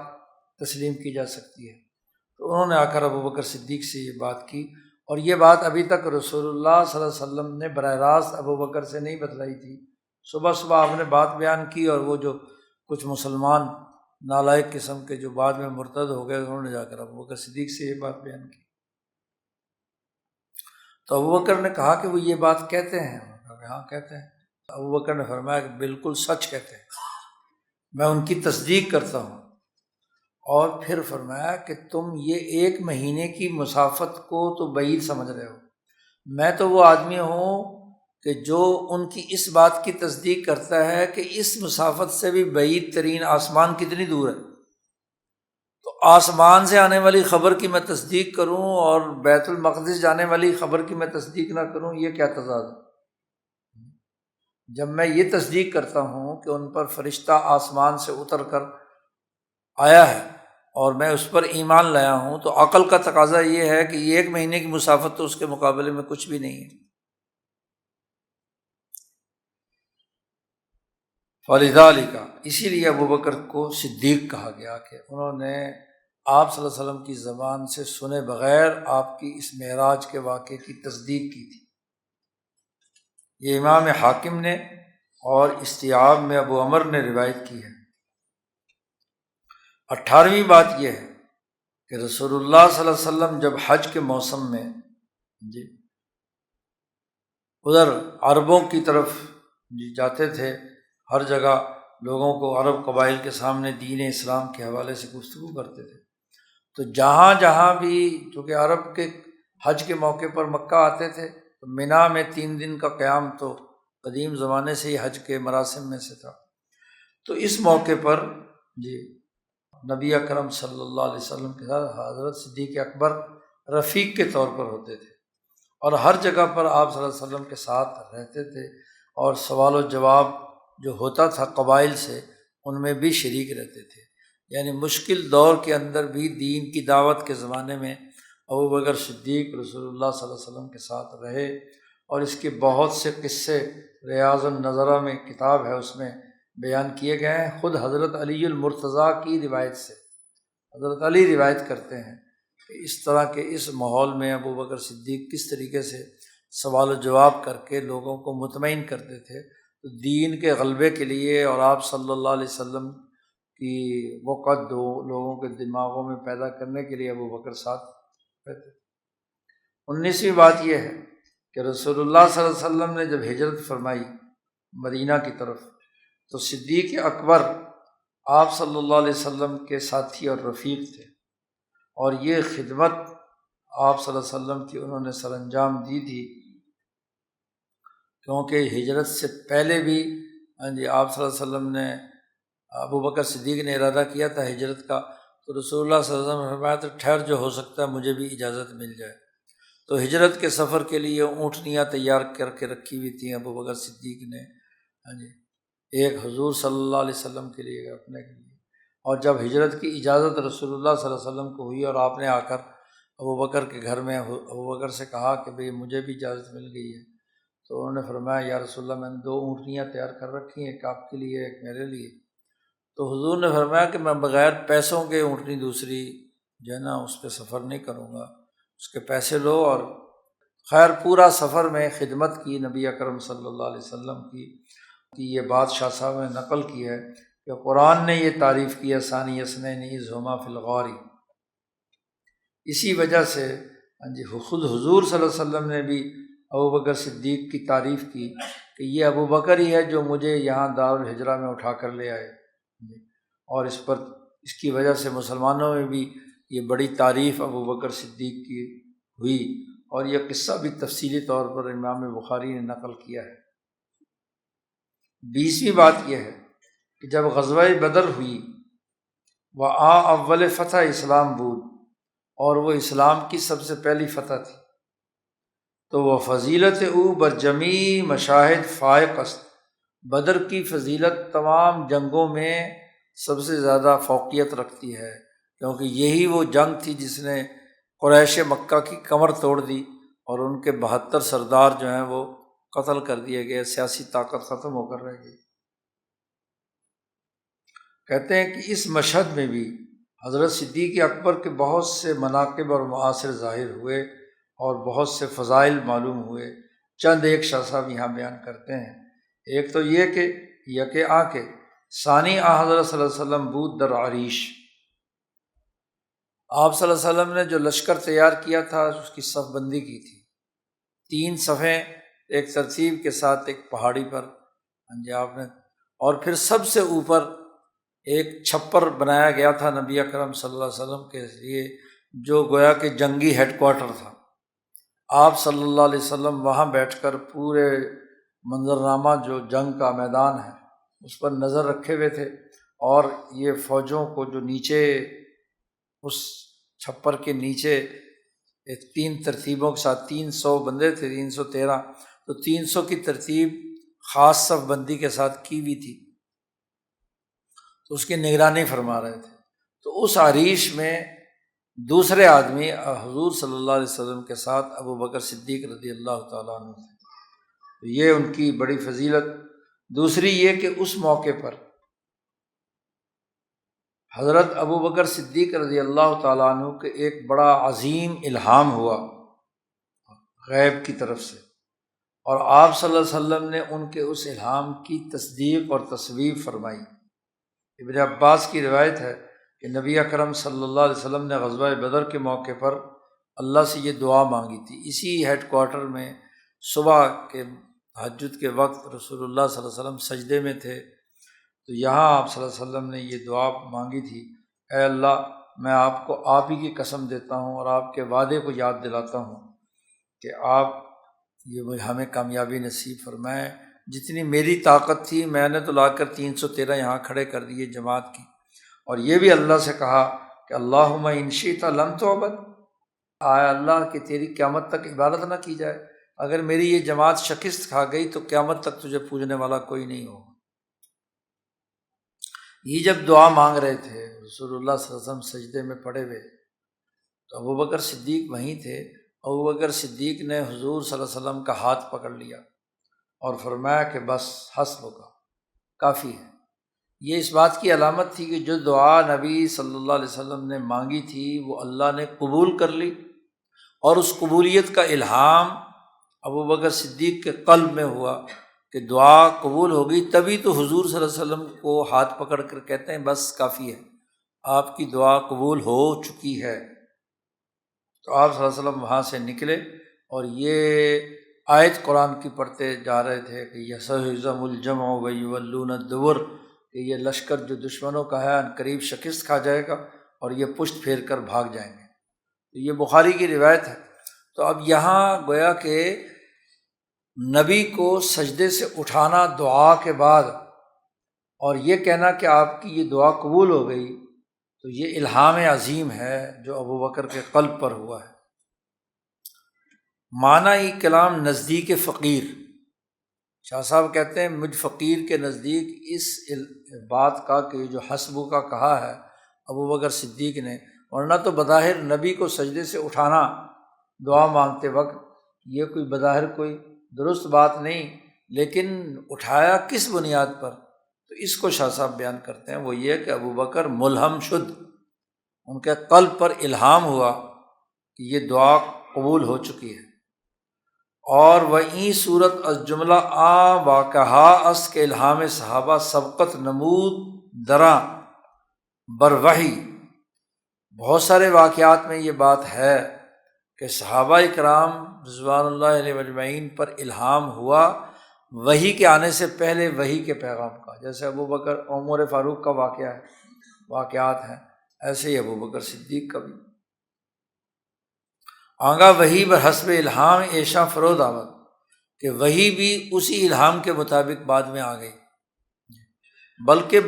تسلیم کی جا سکتی ہے؟ تو انہوں نے آ کر ابوبکر صدیق سے یہ بات کی، اور یہ بات ابھی تک رسول اللہ صلی اللہ علیہ وسلم نے براہ راست ابوبکر سے نہیں بتلائی تھی۔ صبح صبح آپ نے بات بیان کی، اور وہ جو کچھ مسلمان نالائق قسم کے جو بعد میں مرتد ہو گئے انہوں نے جا کر ابوبکر صدیق سے یہ بات بیان کی۔ تو ابوبکر نے کہا کہ وہ یہ بات کہتے ہیں؟ ہاں کہتے ہیں۔ ابوبکر نے فرمایا کہ بالکل سچ کہتے ہیں، میں ان کی تصدیق کرتا ہوں۔ اور پھر فرمایا کہ تم یہ 1 مہینے کی مسافت کو تو بعید سمجھ رہے ہو، میں تو وہ آدمی ہوں کہ جو ان کی اس بات کی تصدیق کرتا ہے کہ اس مسافت سے بھی بعید ترین آسمان کتنی دور ہے، تو آسمان سے آنے والی خبر کی میں تصدیق کروں اور بیت المقدس جانے والی خبر کی میں تصدیق نہ کروں، یہ کیا تضاد ہے؟ جب میں یہ تصدیق کرتا ہوں کہ ان پر فرشتہ آسمان سے اتر کر آیا ہے اور میں اس پر ایمان لایا ہوں، تو عقل کا تقاضا یہ ہے کہ یہ 1 مہینے کی مسافت تو اس کے مقابلے میں کچھ بھی نہیں ہے۔ فلذالک، اسی لیے ابوبکر کو صدیق کہا گیا کہ انہوں نے آپ صلی اللہ علیہ وسلم کی زبان سے سنے بغیر آپ کی اس معراج کے واقعے کی تصدیق کی تھی۔ یہ امام حاکم نے اور استیعاب میں ابو عمر نے روایت کی ہے۔ 18ویں بات یہ ہے کہ رسول اللہ صلی اللہ علیہ وسلم جب حج کے موسم میں ادھر عربوں کی طرف جاتے تھے، ہر جگہ لوگوں کو عرب قبائل کے سامنے دین اسلام کے حوالے سے گفتگو کرتے تھے، تو جہاں جہاں بھی چونکہ عرب کے حج کے موقع پر مکہ آتے تھے تو مینا میں 3 دن کا قیام تو قدیم زمانے سے ہی حج کے مراسم میں سے تھا، تو اس موقع پر نبی اکرم صلی اللہ علیہ وسلم کے ساتھ حضرت صدیق اکبر رفیق کے طور پر ہوتے تھے، اور ہر جگہ پر آپ صلی اللہ علیہ وسلم کے ساتھ رہتے تھے، اور سوال و جواب جو ہوتا تھا قبائل سے ان میں بھی شریک رہتے تھے۔ یعنی مشکل دور کے اندر بھی دین کی دعوت کے زمانے میں ابوبکر صدیق رسول اللہ صلی اللہ علیہ وسلم کے ساتھ رہے، اور اس کے بہت سے قصے ریاض النظرہ میں کتاب ہے اس میں بیان کیے گئے ہیں۔ خود حضرت علی المرتضیٰ کی روایت سے حضرت علی روایت کرتے ہیں کہ اس طرح کے اس ماحول میں ابوبکر صدیق کس طریقے سے سوال و جواب کر کے لوگوں کو مطمئن کرتے تھے، تو دین کے غلبے کے لیے اور آپ صلی اللہ علیہ وسلم کی وقت دو لوگوں کے دماغوں میں پیدا کرنے کے لیے ابو بکر ساتھ رہتے۔ 19ویں بات یہ ہے کہ رسول اللہ صلی اللہ علیہ وسلم نے جب ہجرت فرمائی مدینہ کی طرف تو صدیق اکبر آپ صلی اللہ علیہ وسلم کے ساتھی اور رفیق تھے، اور یہ خدمت آپ صلی اللہ علیہ وسلم کی انہوں نے سر انجام دی تھی، کیونکہ ہجرت سے پہلے بھی آپ صلی اللہ علیہ وسلم نے ابو بکر صدیق نے ارادہ کیا تھا ہجرت کا، تو رسول اللہ صلی اللہ علیہ وسلم نے فرمایا تو ٹھہر، جو ہو سکتا ہے مجھے بھی اجازت مل جائے۔ تو ہجرت کے سفر کے لیے اونٹنیاں تیار کر کے رکھی ہوئی تھیں ابو بکر صدیق نے، ایک حضور صلی اللہ علیہ وسلم کے لیے، اپنے کے لیے۔ اور جب ہجرت کی اجازت رسول اللہ صلی اللہ علیہ وسلم کو ہوئی اور آپ نے آ کر ابو بکر کے گھر میں ابو بکر سے کہا کہ بھئی مجھے بھی اجازت مل گئی ہے، تو انہوں نے فرمایا یا رسول اللہ میں نے 2 اونٹنیاں تیار کر رکھی ہیں، ایک آپ کے لیے ایک میرے لیے۔ تو حضور نے فرمایا کہ میں بغیر پیسوں کے اونٹنی دوسری جو ہے نا اس پہ سفر نہیں کروں گا، اس کے پیسے لو۔ اور خیر پورا سفر میں خدمت کی نبی اکرم صلی اللہ علیہ وسلم کی یہ بات شاہ صاحب نے نقل کی ہے کہ قرآن نے یہ تعریف کی ہے ثانی اثنین اذ ہما فی الغار۔ اسی وجہ سے خود حضور صلی اللہ علیہ وسلم نے بھی ابو بکر صدیق کی تعریف کی کہ یہ ابو بکر ہی ہے جو مجھے یہاں دارالہجرہ میں اٹھا کر لے آئے، اور اس کی وجہ سے مسلمانوں میں بھی یہ بڑی تعریف ابو بکر صدیق کی ہوئی، اور یہ قصہ بھی تفصیلی طور پر امام بخاری نے نقل کیا ہے۔ 20ویں بات یہ ہے کہ جب غزوہ بدر ہوئی اول فتح اسلام بود، اور وہ اسلام کی سب سے پہلی فتح تھی، تو وہ فضیلت او برجمی مشاہد فائق است، بدر کی فضیلت تمام جنگوں میں سب سے زیادہ فوقیت رکھتی ہے، کیونکہ یہی وہ جنگ تھی جس نے قریش مکہ کی کمر توڑ دی، اور ان کے 72 سردار جو ہیں وہ قتل کر دیے گئے، سیاسی طاقت ختم ہو کر رہ گئی۔ کہتے ہیں کہ اس مشہد میں بھی حضرت صدیق اکبر کے بہت سے مناقب اور معاصر ظاہر ہوئے، اور بہت سے فضائل معلوم ہوئے۔ چند ایک شاہ صاحب یہاں بیان کرتے ہیں۔ ایک تو یہ کہ یکے آنکھ ثانی حضرت صلی اللہ علیہ وسلم بود در عریش، آپ صلی اللہ علیہ وسلم نے جو لشکر تیار کیا تھا اس کی صف بندی کی تھی، 3 صفیں ایک ترتیب کے ساتھ ایک پہاڑی پر آپ نے، اور پھر سب سے اوپر ایک چھپر بنایا گیا تھا نبی اکرم صلی اللہ علیہ وسلم کے لیے، جو گویا کہ جنگی ہیڈ کوارٹر تھا۔ آپ صلی اللہ علیہ وسلم وہاں بیٹھ کر پورے منظرنامہ جو جنگ کا میدان ہے اس پر نظر رکھے ہوئے تھے، اور یہ فوجوں کو جو نیچے اس چھپر کے نیچے 3 ترتیبوں کے ساتھ 300 بندے تھے، 313، تو 300 کی ترتیب خاص صف بندی کے ساتھ کی ہوئی تھی، تو اس کی نگرانی فرما رہے تھے۔ تو اس عریش میں دوسرے آدمی حضور صلی اللہ علیہ وسلم کے ساتھ ابو بکر صدیق رضی اللہ تعالیٰ عنہ تھے، تو یہ ان کی بڑی فضیلت۔ دوسری یہ کہ اس موقع پر حضرت ابو بکر صدیق رضی اللہ تعالیٰ عنہ کے ایک بڑا عظیم الہام ہوا غیب کی طرف سے، اور آپ صلی اللہ علیہ وسلم نے ان کے اس الہام کی تصدیق اور تصویب فرمائی۔ ابن عباس کی روایت ہے کہ نبی اکرم صلی اللہ علیہ وسلم نے غزوہ بدر کے موقع پر اللہ سے یہ دعا مانگی تھی، اسی ہیڈ کوارٹر میں صبح کے تہجد کے وقت رسول اللہ صلی اللہ علیہ وسلم سجدے میں تھے، تو یہاں آپ صلی اللہ علیہ وسلم نے یہ دعا مانگی تھی، اے اللہ میں آپ کو آپ ہی کی قسم دیتا ہوں اور آپ کے وعدے کو یاد دلاتا ہوں کہ آپ یہ ہمیں کامیابی نصیب فرمائیں۔ جتنی میری طاقت تھی میں نے تو لا کر 313 یہاں کھڑے کر دیے جماعت کی، اور یہ بھی اللہ سے کہا کہ اللہم ان شئت لم تعبد، آیا اللہ کہ تیری قیامت تک عبادت نہ کی جائے، اگر میری یہ جماعت شکست کھا گئی تو قیامت تک تجھے پوجنے والا کوئی نہیں ہوگا۔ یہ جب دعا مانگ رہے تھے رسول اللہ صلی اللہ علیہ وسلم سجدے میں پڑے ہوئے، تو ابو بکر صدیق وہیں تھے۔ ابو بکر صدیق نے حضور صلی اللہ علیہ وسلم کا ہاتھ پکڑ لیا اور فرمایا کہ بس حسبک، کافی ہے۔ یہ اس بات کی علامت تھی کہ جو دعا نبی صلی اللہ علیہ وسلم نے مانگی تھی وہ اللہ نے قبول کر لی، اور اس قبولیت کا الہام ابو بکر صدیق کے قلب میں ہوا، کہ دعا قبول ہوگی تبھی تو حضور صلی اللہ علیہ وسلم کو ہاتھ پکڑ کر کہتے ہیں بس کافی ہے، آپ کی دعا قبول ہو چکی ہے۔ تو آپ صلی اللہ علیہ وسلم وہاں سے نکلے اور یہ آیت قرآن کی پڑھتے جا رہے تھے کہ یسہزم الجمع ویولون الدبر، کہ یہ لشکر جو دشمنوں کا ہے ان قریب شکست کھا جائے گا اور یہ پشت پھیر کر بھاگ جائیں گے۔ تو یہ بخاری کی روایت ہے۔ تو اب یہاں گویا کہ نبی کو سجدے سے اٹھانا دعا کے بعد اور یہ کہنا کہ آپ کی یہ دعا قبول ہو گئی، تو یہ الہام عظیم ہے جو ابو بکر کے قلب پر ہوا ہے۔ معنی کلام نزدیک فقیر، شاہ صاحب کہتے ہیں مجھ فقیر کے نزدیک اس بات کا کہ جو حسبو کا کہا ہے ابو بکر صدیق نے، ورنہ تو بظاہر نبی کو سجدے سے اٹھانا دعا مانگتے وقت یہ کوئی بظاہر کوئی درست بات نہیں، لیکن اٹھایا کس بنیاد پر؟ تو اس کو شاہ صاحب بیان کرتے ہیں، وہ یہ کہ ابو بکر ملہم شد، ان کے قلب پر الہام ہوا کہ یہ دعا قبول ہو چکی ہے۔ اور وہیں صورت از جملہ واقعہ اس کے الہام صحابہ سبقت نمود دراں بر وحی، بہت سارے واقعات میں یہ بات ہے کہ صحابہ کرام رضوان اللہ علیہ اجمعین پر الہام ہوا وحی کے آنے سے پہلے وحی کے پیغام کا، جیسے ابو بکر عمر فاروق کا واقعہ ہے، واقعات ہیں، ایسے ہی ابو بکر صدیق کا بھی۔ آنگا وحی بحسب الہام ایشا فرود آمد، کہ وحی بھی اسی الہام کے مطابق بعد میں آ گئی، بلکہ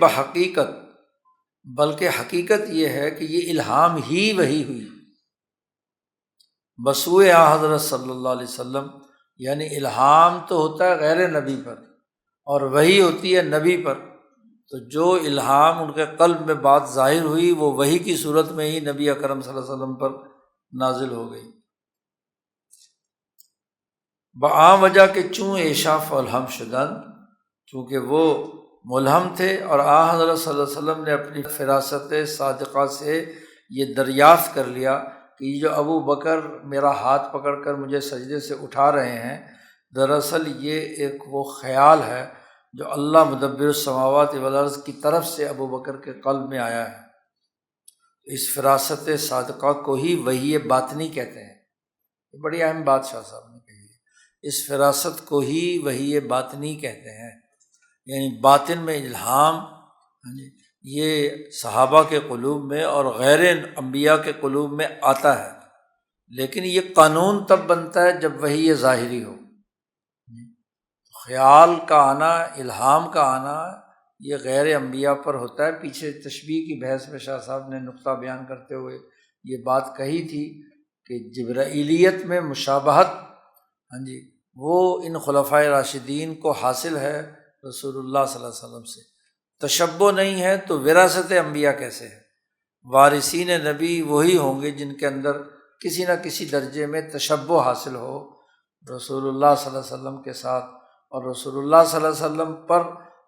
حقیقت یہ ہے کہ یہ الہام ہی وحی ہوئی بسوئے حضرت صلی اللہ علیہ وسلم، یعنی الہام تو ہوتا ہے غیر نبی پر اور وحی ہوتی ہے نبی پر، تو جو الہام ان کے قلب میں بات ظاہر ہوئی وہ وحی کی صورت میں ہی نبی اکرم صلی اللہ علیہ وسلم پر نازل ہو گئی۔ بعام وجہ کہ چوں ایشاف الہم شدن، چونکہ وہ ملہم تھے اور حضرت صلی اللہ علیہ وسلم نے اپنی فراست صادقہ سے یہ دریافت کر لیا کہ یہ جو ابو بکر میرا ہاتھ پکڑ کر مجھے سجدے سے اٹھا رہے ہیں، دراصل یہ ایک وہ خیال ہے جو اللہ مدبر السماوات والارض کی طرف سے ابو بکر کے قلب میں آیا ہے۔ اس فراست صادقہ کو ہی وحی باطنی کہتے ہیں، یہ بڑی اہم بات شاہ صاحب نے کہی ہے، اس فراست کو ہی وحی باطنی کہتے ہیں، یعنی باطن میں الہام یہ صحابہ کے قلوب میں اور غیر انبیاء کے قلوب میں آتا ہے، لیکن یہ قانون تب بنتا ہے جب وحی ظاہری ہو۔ خیال کا آنا، الہام کا آنا یہ غیر انبیاء پر ہوتا ہے۔ پیچھے تشبیہ کی بحث میں شاہ صاحب نے نقطہ بیان کرتے ہوئے یہ بات کہی تھی کہ جبرائیلیت میں مشابہت وہ ان خلفائے راشدین کو حاصل ہے رسول اللہ صلی اللہ علیہ وسلم سے، تشبہ نہیں ہے تو وراثت انبیاء کیسے ہے؟ وارثین نبی وہی ہوں گے جن کے اندر کسی نہ کسی درجے میں تشبہ حاصل ہو رسول اللہ صلی اللہ علیہ وسلم کے ساتھ، اور رسول اللہ صلی اللہ علیہ وسلم پر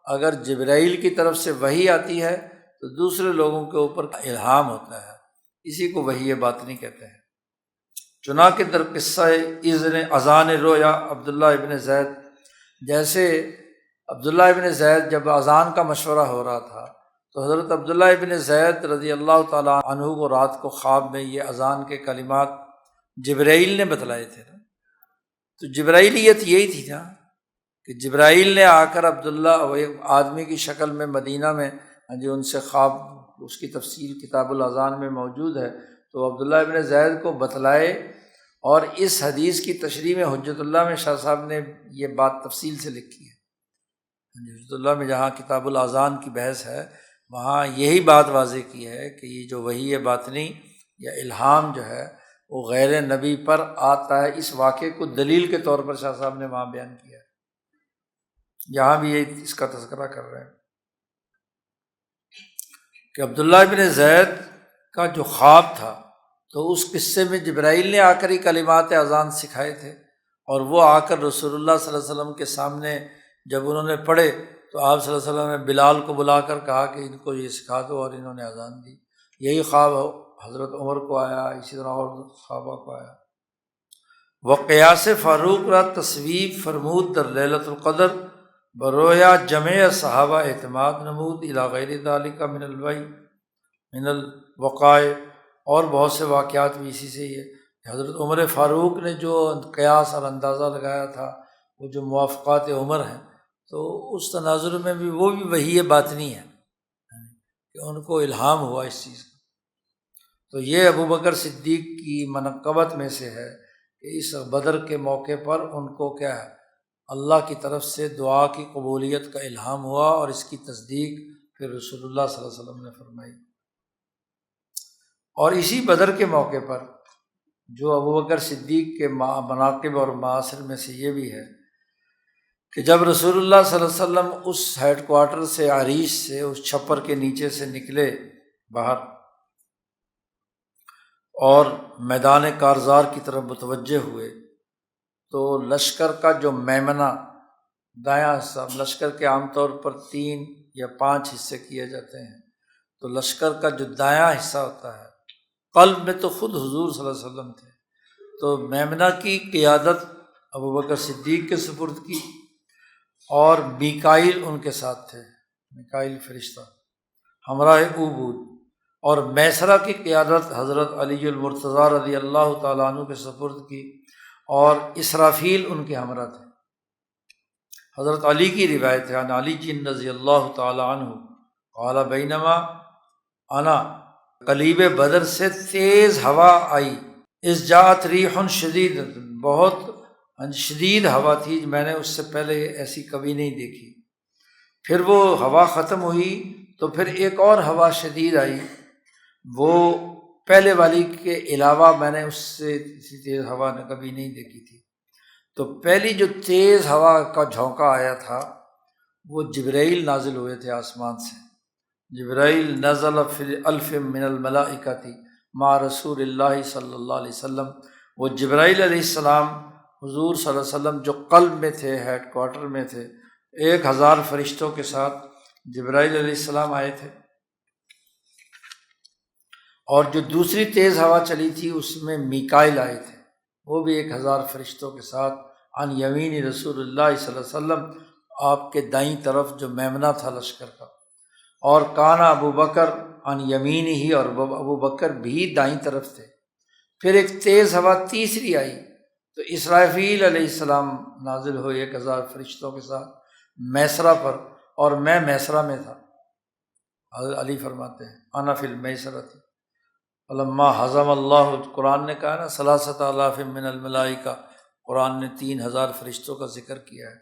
اگر جبرائیل کی طرف سے وحی آتی ہے تو دوسرے لوگوں کے اوپر الہام ہوتا ہے، اسی کو وحی باطنی کہتے ہیں۔ چنانکہ در قصہ اذان رویا عبداللہ ابن زید، جیسے عبداللہ ابن زید جب اذان کا مشورہ ہو رہا تھا تو حضرت عبداللہ ابن زید رضی اللہ تعالیٰ عنہ کو رات کو خواب میں یہ اذان کے کلمات جبرائیل نے بتلائے تھے، تو جبرائیلیت یہی تھی نا کہ جبرائیل نے آ کر عبداللہ وہ ایک آدمی کی شکل میں مدینہ میں ان سے خواب، اس کی تفصیل کتاب الاذان میں موجود ہے، تو عبداللہ ابن زید کو بتلائے، اور اس حدیث کی تشریح میں حجت اللہ میں شاہ صاحب نے یہ بات تفصیل سے لکھی ہے۔ حجت اللہ میں جہاں کتاب الاذان کی بحث ہے وہاں یہی بات واضح کی ہے کہ یہ جو وحی باطنی یا الہام جو ہے وہ غیر نبی پر آتا ہے۔ اس واقعے کو دلیل کے طور پر شاہ صاحب نے وہاں بیان کیا ہے، یہاں بھی یہ اس کا تذکرہ کر رہے ہیں کہ عبداللہ ابن زید کا جو خواب تھا تو اس قصے میں جبرائیل نے آ کر ہی کلمات اذان سکھائے تھے، اور وہ آ کر رسول اللہ صلی اللہ علیہ وسلم کے سامنے جب انہوں نے پڑھے تو آپ صلی اللہ علیہ وسلم نے بلال کو بلا کر کہا کہ ان کو یہ سکھا دو، اور انہوں نے اذان دی۔ یہی خواب حضرت عمر کو آیا، اسی طرح اور صحابہ کو آیا۔ وہ قیاس فاروق را تصویب فرمود در لیلۃ القدر برویا جمع صحابہ اعتماد نمود الی غیر ذالک من الوقائع، اور بہت سے واقعات بھی اسی سے ہی ہے کہ حضرت عمر فاروق نے جو قیاس اور اندازہ لگایا تھا، وہ جو موافقات عمر ہیں، تو اس تناظر میں بھی وہ بھی وحی باطنی ہے کہ ان کو الہام ہوا اس چیز کا۔ تو یہ ابو بکر صدیق کی منقبت میں سے ہے کہ اس بدر کے موقع پر ان کو کیا ہے، اللہ کی طرف سے دعا کی قبولیت کا الہام ہوا، اور اس کی تصدیق پھر رسول اللہ صلی اللہ علیہ وسلم نے فرمائی۔ اور اسی بدر کے موقع پر جو ابو بکر صدیق کے مناقب اور معاصر میں سے یہ بھی ہے کہ جب رسول اللہ صلی اللہ علیہ وسلم اس ہیڈ کوارٹر سے، عریش سے، اس چھپر کے نیچے سے نکلے باہر اور میدان کارزار کی طرف متوجہ ہوئے، تو لشکر کا جو میمنہ دایاں حصہ، لشکر کے عام طور پر 3 یا 5 حصے کیے جاتے ہیں، تو لشکر کا جو دایاں حصہ ہوتا ہے، قلب میں تو خود حضور صلی اللہ علیہ وسلم تھے، تو میمنہ کی قیادت ابو بکر صدیق کے سپرد کی، اور میکائیل ان کے ساتھ تھے، میکائیل فرشتہ ہمراہ اوبود، اور میسرہ کی قیادت حضرت علی المرتضیٰ رضی اللہ تعالیٰ عنہ کے سپرد کی، اور اسرافیل ان کے ہمراہ تھے۔ حضرت علی کی روایت ہے، عن علی جن رضی اللہ تعالیٰ عنہ قال بینما انا، قلیب بدر سے تیز ہوا آئی، اس جاءت ریح شدید، بہت شدید ہوا تھی، میں نے اس سے پہلے ایسی کبھی نہیں دیکھی۔ پھر وہ ہوا ختم ہوئی تو پھر ایک اور ہوا شدید آئی، وہ پہلے والی کے علاوہ میں نے اس سے اسی تیز ہوا نے کبھی نہیں دیکھی تھی۔ تو پہلی جو تیز ہوا کا جھونکا آیا تھا، وہ جبرائیل نازل ہوئے تھے آسمان سے۔ جبرائیل نزل فی الف من الملائکۃ مع رسول اللہ صلی اللہ علیہ وسلم، وہ جبرائیل علیہ السلام حضور صلی اللہ علیہ وسلم جو قلب میں تھے، ہیڈ کوارٹر میں تھے، 1000 فرشتوں کے ساتھ جبرائیل علیہ السلام آئے تھے۔ اور جو دوسری تیز ہوا چلی تھی اس میں میکائیل آئے تھے، وہ بھی 1000 فرشتوں کے ساتھ، عن یمین رسول اللہ صلی اللہ علیہ وسلم، آپ کے دائیں طرف جو میمنہ تھا لشکر کا، اور کانا ابو بکر عن یمین ہی، اور ابو بکر بھی دائیں طرف تھے۔ پھر ایک تیز ہوا تیسری آئی تو اسرافیل علیہ السلام نازل ہوئے 1000 فرشتوں کے ساتھ میسرہ پر، اور میں میسرہ میں تھا۔ حضرت علی فرماتے ہیں انا فی المیسرۃ فلما حزم اللہ، قرآن نے کہا نا 3,000 من الملائکہ، قرآن نے 3000 فرشتوں کا ذکر کیا ہے،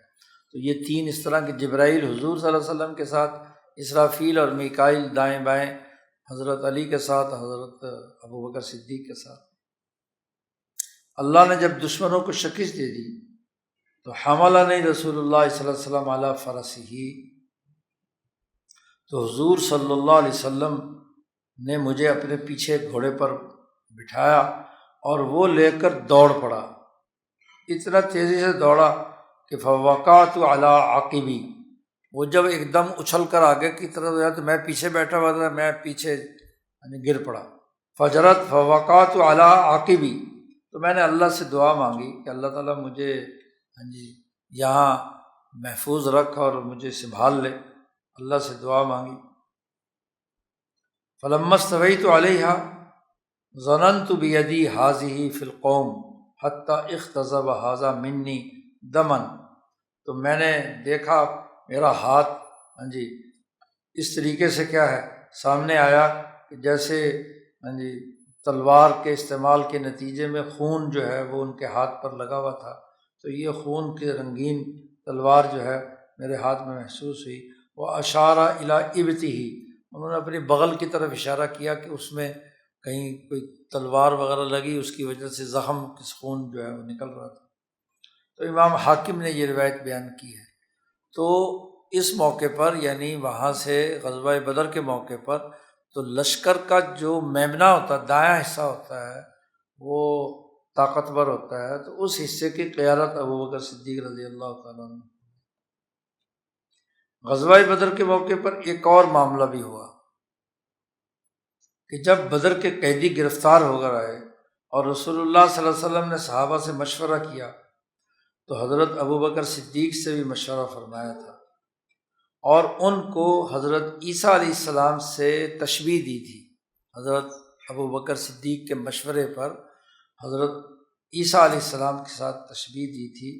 تو یہ 3 اس طرح کے جبرائیل حضور صلی اللہ علیہ وسلم کے ساتھ، اسرافیل اور میکائیل دائیں بائیں، حضرت علی کے ساتھ، حضرت ابو بکر صدیق کے ساتھ۔ اللہ نے جب دشمنوں کو شکست دے دی تو حملنی رسول اللہ صلی اللہ علیہ وسلم علی فرسہ، تو حضور صلی اللہ علیہ وسلم نے مجھے اپنے پیچھے گھوڑے پر بٹھایا، اور وہ لے کر دوڑ پڑا، اتنا تیزی سے دوڑا کہ فوقعت علی عقبی، وہ جب ایک دم اچھل کر آگے کی طرف گیا تو میں پیچھے بیٹھا ہوا تھا، میں پیچھے گر پڑا۔ فجرت فوقعت علی عقبی، تو میں نے اللہ سے دعا مانگی کہ اللہ تعالیٰ مجھے یہاں محفوظ رکھ اور مجھے سنبھال لے، اللہ سے دعا مانگی۔ فلما استویت علیہا ظننت بیدی ہذہ فی القوم حتی اختضب ھذا منی دما، تو میں نے دیکھا میرا ہاتھ اس طریقے سے کیا ہے سامنے آیا کہ جیسے تلوار کے استعمال کے نتیجے میں خون جو ہے وہ ان کے ہاتھ پر لگا ہوا تھا، تو یہ خون کے رنگین تلوار جو ہے میرے ہاتھ میں محسوس ہوئی۔ وہ اشارہ الی ابطہ، انہوں نے اپنی بغل کی طرف اشارہ کیا کہ اس میں کہیں کوئی تلوار وغیرہ لگی، اس کی وجہ سے زخم کس خون جو ہے وہ نکل رہا تھا۔ تو امام حاکم نے یہ روایت بیان کی ہے۔ تو اس موقع پر یعنی وہاں سے غزوہ بدر کے موقع پر تو لشکر کا جو میمنہ ہوتا ہے، دایاں حصہ ہوتا ہے، وہ طاقتور ہوتا ہے، تو اس حصے کی قیادت ابو بکر صدیق رضی اللہ تعالیٰ عنہ۔ غزوہ بدر کے موقع پر ایک اور معاملہ بھی ہوا کہ جب بدر کے قیدی گرفتار ہو کر آئے اور رسول اللہ صلی اللہ علیہ وسلم نے صحابہ سے مشورہ کیا، تو حضرت ابو بکر صدیق سے بھی مشورہ فرمایا تھا اور ان کو حضرت عیسیٰ علیہ السلام سے تشبیہ دی تھی۔ حضرت ابو بکر صدیق کے مشورے پر حضرت عیسیٰ علیہ السلام کے ساتھ تشبیہ دی تھی،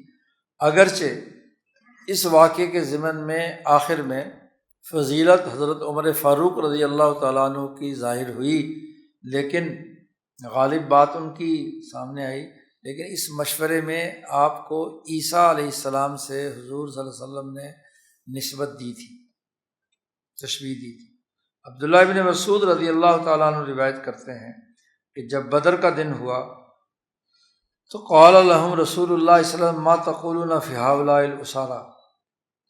اگرچہ اس واقعے کے ضمن میں آخر میں فضیلت حضرت عمر فاروق رضی اللہ تعالیٰ عنہ کی ظاہر ہوئی، لیکن غالب بات ان کی سامنے آئی، لیکن اس مشورے میں آپ کو عیسیٰ علیہ السلام سے حضور صلی اللہ علیہ وسلم نے نسبت دی تھی، تشبیہ دی تھی۔ عبداللہ ابن مسعود رضی اللہ تعالیٰ عنہ روایت کرتے ہیں کہ جب بدر کا دن ہوا تو قال لهم رسول اللہ صلی اللہ علیہ وسلم ما تقولون فی هؤلاء الاسارى،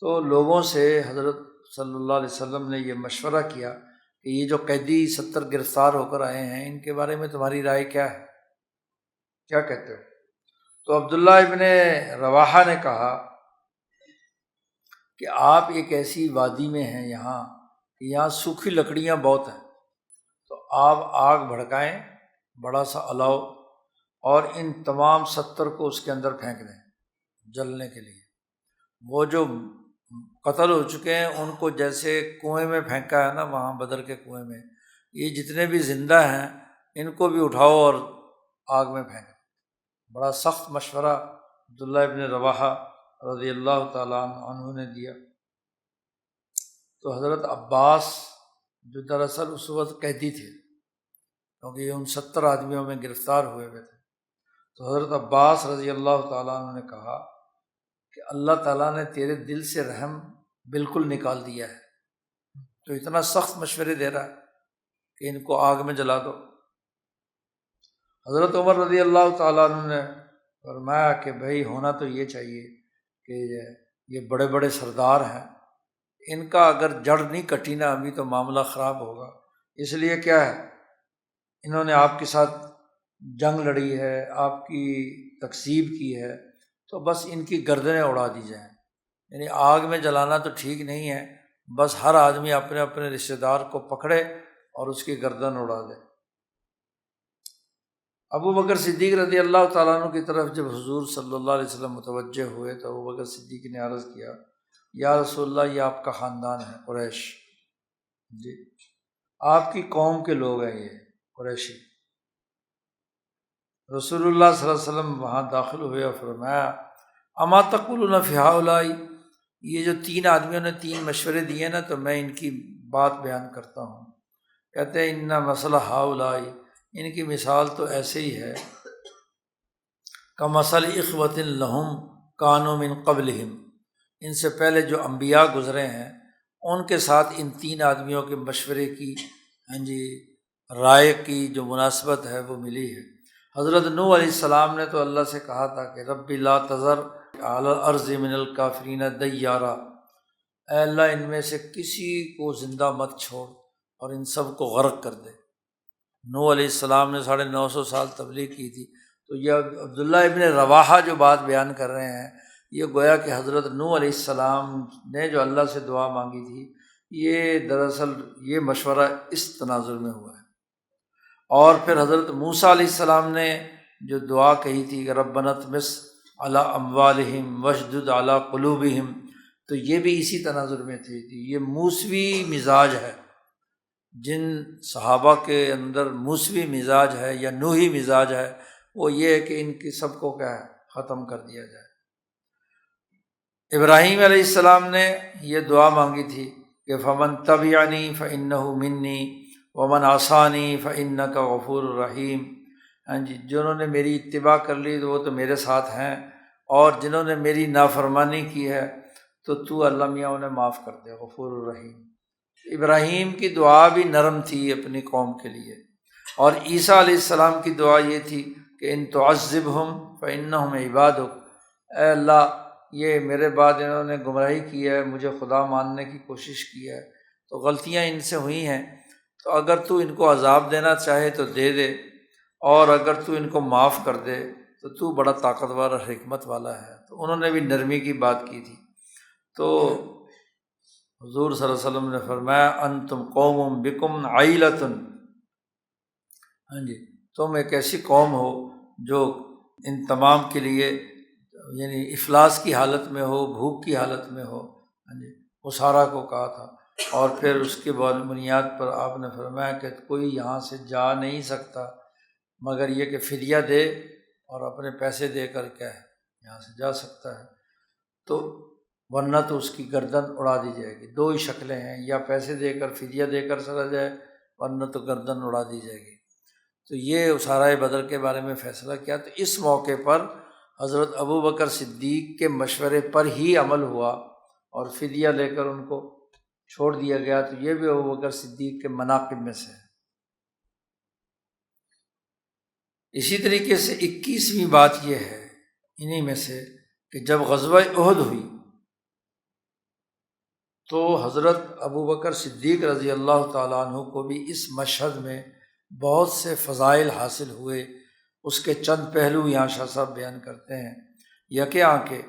تو لوگوں سے حضرت صلی اللہ علیہ وسلم نے یہ مشورہ کیا کہ یہ جو قیدی 70 گرفتار ہو کر آئے ہیں، ان کے بارے میں تمہاری رائے کیا ہے، کیا کہتے ہو؟ تو عبداللہ ابن رواحہ نے کہا کہ آپ ایک ایسی وادی میں ہیں یہاں کہ یہاں سوکھی لکڑیاں بہت ہیں، تو آپ آگ بھڑکائیں بڑا سا الاؤ اور ان تمام 70 کو اس کے اندر پھینک دیں جلنے کے لیے۔ وہ جو قتل ہو چکے ہیں ان کو جیسے کنویں میں پھینکا ہے نا، وہاں بدر کے کنویں میں، یہ جتنے بھی زندہ ہیں ان کو بھی اٹھاؤ اور آگ میں پھینک دیں۔ بڑا سخت مشورہ عبداللہ ابن رواحہ رضی اللہ تعالیٰ عنہ نے دیا۔ تو حضرت عباس جو دراصل اس وقت قیدی تھے، کیونکہ یہ ان 70 آدمیوں میں گرفتار ہوئے تھے، تو حضرت عباس رضی اللہ تعالیٰ عنہ نے کہا کہ اللہ تعالیٰ نے تیرے دل سے رحم بالکل نکال دیا ہے، تو اتنا سخت مشورے دے رہا ہے کہ ان کو آگ میں جلا دو۔ حضرت عمر رضی اللہ تعالیٰ عنہ نے فرمایا کہ بھائی ہونا تو یہ چاہیے کہ یہ بڑے بڑے سردار ہیں، ان کا اگر جڑ نہیں کٹی نا ابھی تو معاملہ خراب ہوگا، اس لیے کیا ہے انہوں نے آپ کے ساتھ جنگ لڑی ہے، آپ کی تکذیب کی ہے، تو بس ان کی گردنیں اڑا دی جائیں۔ یعنی آگ میں جلانا تو ٹھیک نہیں ہے، بس ہر آدمی اپنے اپنے رشتہ دار کو پکڑے اور اس کی گردن اڑا دے۔ ابو بکر صدیق رضی اللہ تعالیٰ عنہ کی طرف جب حضور صلی اللہ علیہ وسلم متوجہ ہوئے تو ابو بکر صدیق نے عرض کیا، یا رسول اللہ یہ آپ کا خاندان ہے قریش، جی آپ کی قوم کے لوگ ہیں یہ قریشی۔ رسول اللہ صلی اللہ علیہ وسلم وہاں داخل ہوئے اور فرمایا، اما تقولون فی ہؤلاء، یہ جو 3 آدمیوں نے 3 مشورے دیے نا تو میں ان کی بات بیان کرتا ہوں۔ کہتے ہیں ان مثل ہؤلاء، ان کی مثال تو ایسے ہی ہے کمثل اخوۃ لہم کانوا من قبلہم، ان سے پہلے جو انبیاء گزرے ہیں ان کے ساتھ ان 3 آدمیوں کے مشورے کی رائے کی جو مناسبت ہے وہ ملی ہے۔ حضرت نوح علیہ السلام نے تو اللہ سے کہا تھا کہ رب لا تذر علی الارض من الکافرین دیارا، اے اللہ ان میں سے کسی کو زندہ مت چھوڑ اور ان سب کو غرق کر دے۔ نوح علیہ السلام نے 950 سال تبلیغ کی تھی، تو یہ عبداللہ ابن رواحہ جو بات بیان کر رہے ہیں یہ گویا کہ حضرت نوح علیہ السلام نے جو اللہ سے دعا مانگی تھی، یہ دراصل یہ مشورہ اس تناظر میں ہوا ہے۔ اور پھر حضرت موسیٰ علیہ السلام نے جو دعا کہی تھی کہ ربنا اطمس علی اموالہم واشدد علی قلوبہم، تو یہ بھی اسی تناظر میں تھی۔ یہ موسوی مزاج ہے، جن صحابہ کے اندر موسوی مزاج ہے یا نوحی مزاج ہے، وہ یہ ہے کہ ان کی سب کو کیا ہے ختم کر دیا جائے۔ ابراہیم علیہ السلام نے یہ دعا مانگی تھی کہ فمن تبعنی فإنہ منی ومن عصانی فإنک غفور رحیم، جنہوں نے میری اتباع کر لی تو وہ تو میرے ساتھ ہیں، اور جنہوں نے میری نافرمانی کی ہے تو اللہ میاں انہیں معاف کر دے، غفور الرحیم۔ ابراہیم کی دعا بھی نرم تھی اپنی قوم کے لیے، اور عیسیٰ علیہ السلام کی دعا یہ تھی کہ ان تعذبہم فإنہم عبادک، اے اللہ یہ میرے بعد انہوں نے گمراہی کی ہے، مجھے خدا ماننے کی کوشش کی ہے، تو غلطیاں ان سے ہوئی ہیں، تو اگر تو ان کو عذاب دینا چاہے تو دے دے، اور اگر تو ان کو معاف کر دے تو بڑا طاقتور اور حکمت والا ہے۔ تو انہوں نے بھی نرمی کی بات کی تھی۔ تو حضور صلی اللہ علیہ وسلم نے فرمایا انتم قوم بکم عیلۃ، تم ایک ایسی قوم ہو جو ان تمام کے لیے یعنی افلاس کی حالت میں ہو، بھوک کی حالت میں ہو، اسارا کو کہا تھا، اور پھر اس کے بعد بنیاد پر آپ نے فرمایا کہ کوئی یہاں سے جا نہیں سکتا مگر یہ کہ فدیہ دے اور اپنے پیسے دے کر کیا ہے یہاں سے جا سکتا ہے، تو ورنہ تو اس کی گردن اڑا دی جائے گی۔ دو ہی شکلیں ہیں، یا پیسے دے کر فدیہ دے کر چلا جائے، ورنہ تو گردن اڑا دی جائے گی۔ تو یہ اسارۂ بدر کے بارے میں فیصلہ کیا، تو اس موقع پر حضرت ابوبکر صدیق کے مشورے پر ہی عمل ہوا اور فدیہ لے کر ان کو چھوڑ دیا گیا۔ تو یہ بھی ابوبکر صدیق کے مناقب میں سے ہے۔ اسی طریقے سے 21ویں بات یہ ہے انہی میں سے کہ جب غزوہ احد ہوئی تو حضرت ابوبکر صدیق رضی اللہ تعالیٰ عنہ کو بھی اس مشہد میں بہت سے فضائل حاصل ہوئے۔ اس کے چند پہلو یہاں شاہ صاحب بیان کرتے ہیں۔ یکے کہ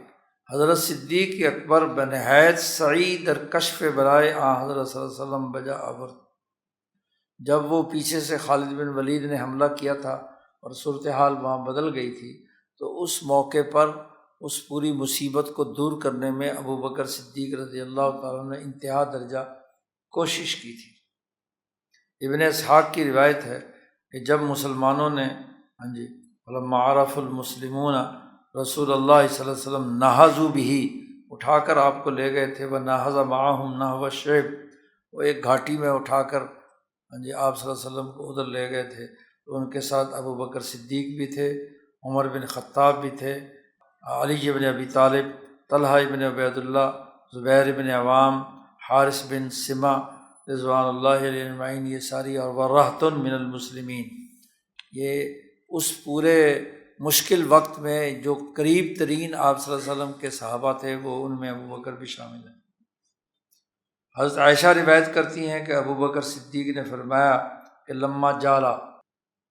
حضرت صدیق اکبر بنہایت سعید در کشف برائے حضرت صلی اللہ علیہ وسلم بجا آورد، جب وہ پیچھے سے خالد بن ولید نے حملہ کیا تھا اور صورتحال وہاں بدل گئی تھی، تو اس موقع پر اس پوری مصیبت کو دور کرنے میں ابوبکر صدیق رضی اللہ تعالیٰ نے انتہا درجہ کوشش کی تھی۔ ابن اسحاق کی روایت ہے کہ جب مسلمانوں نے فلما عرف المسلمون رسول اللہ صلی اللہ علیہ وسلم نہضوا بہ، اٹھا کر آپ کو لے گئے تھے، ونہض معہم نحو الشعب، وہ ایک گھاٹی میں اٹھا کر آپ صلی اللہ علیہ وسلم کو ادھر لے گئے تھے، تو ان کے ساتھ ابوبکر صدیق بھی تھے، عمر بن خطاب بھی تھے، علی بن ابی طالب، طلحہ بن عبید اللہ، زبیر بن عوام، حارث بن سما رضوان اللہ علیہ اجمعین، یہ ساری، اور ورہۃ من المسلمین، یہ اس پورے مشکل وقت میں جو قریب ترین آپ صلی اللہ علیہ وسلم کے صحابہ تھے، وہ ان میں ابوبکر بھی شامل ہیں۔ حضرت عائشہ روایت کرتی ہیں کہ ابوبکر صدیق نے فرمایا کہ لما جالا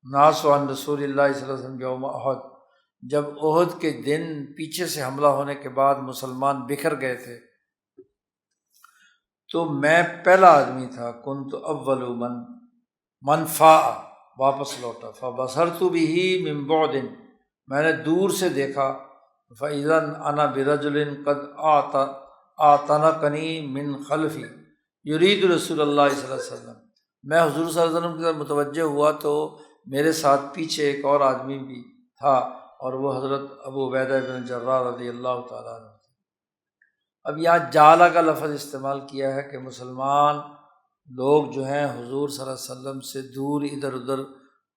ناس عن رسول اللہ صلی اللہ علیہ وسلم یوم احد، جب احد کے دن پیچھے سے حملہ ہونے کے بعد مسلمان بکھر گئے تھے، تو میں پہلا آدمی تھا، کنت اول من فاء، واپس لوٹا، فبصرت به من بعد، میں نے دور سے دیکھا، فاذا انا برجل قد اعتنقني من خلفی یرید رسول اللہ صلی اللہ علیہ وسلم، میں حضور صلی اللہ علیہ وسلم کی طرف متوجہ ہوا تو میرے ساتھ پیچھے ایک اور آدمی بھی تھا، اور وہ حضرت ابو عبیدہ بن جراح رضی اللہ تعالیٰ عنہ۔ اب یہاں جالا کا لفظ استعمال کیا ہے کہ مسلمان لوگ جو ہیں حضور صلی اللہ علیہ وسلم سے دور ادھر ادھر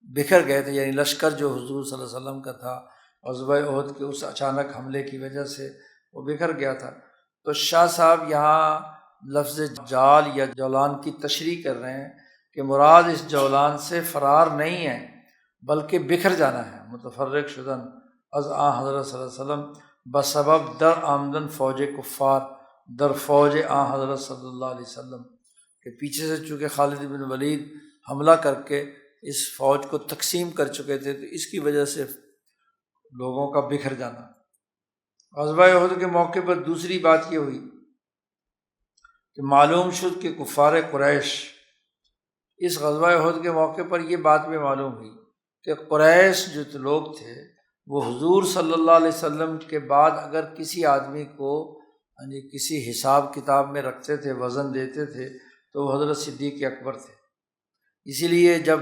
بکھر گئے تھے، یعنی لشکر جو حضور صلی اللہ علیہ وسلم کا تھا غزوہ احد کے اس اچانک حملے کی وجہ سے وہ بکھر گیا تھا۔ تو شاہ صاحب یہاں لفظ جال یا جولان کی تشریح کر رہے ہیں کہ مراد اس جولان سے فرار نہیں ہے بلکہ بکھر جانا ہے، متفرق شدن از حضرت صلی اللہ علیہ وسلم بسبب در آمدن فوج کفار، در فوج حضرت صلی اللہ علیہ وسلم، کہ پیچھے سے چونکہ خالد بن ولید حملہ کر کے اس فوج کو تقسیم کر چکے تھے، تو اس کی وجہ سے لوگوں کا بکھر جانا۔ غزوہ احد کے موقع پر دوسری بات یہ ہوئی کہ معلوم شد کہ کفار قریش، اس غزوہ احد کے موقع پر یہ بات بھی معلوم ہوئی کہ قریش جو لوگ تھے وہ حضور صلی اللہ علیہ وسلم کے بعد اگر کسی آدمی کو کسی حساب کتاب میں رکھتے تھے، وزن دیتے تھے، تو وہ حضرت صدیق اکبر تھے۔ اسی لیے جب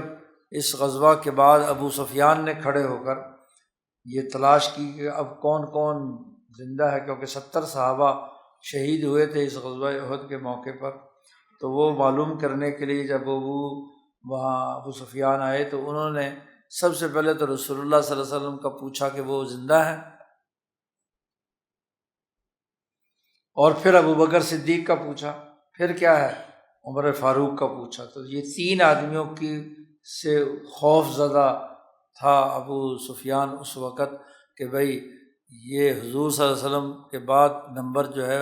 اس غزوہ کے بعد ابو سفیان نے کھڑے ہو کر یہ تلاش کی کہ اب کون کون زندہ ہے، کیونکہ 70 صحابہ شہید ہوئے تھے اس غزوہ احد کے موقع پر، تو وہ معلوم کرنے کے لیے جب وہاں ابو سفیان آئے تو انہوں نے سب سے پہلے تو رسول اللہ صلی اللہ علیہ وسلم کا پوچھا کہ وہ زندہ ہیں، اور پھر ابو بکر صدیق کا پوچھا، پھر کیا ہے عمر فاروق کا پوچھا۔ تو یہ 3 آدمیوں کی سے خوف زدہ تھا ابو سفیان اس وقت کہ بھئی یہ حضور صلی اللہ علیہ وسلم کے بعد نمبر جو ہے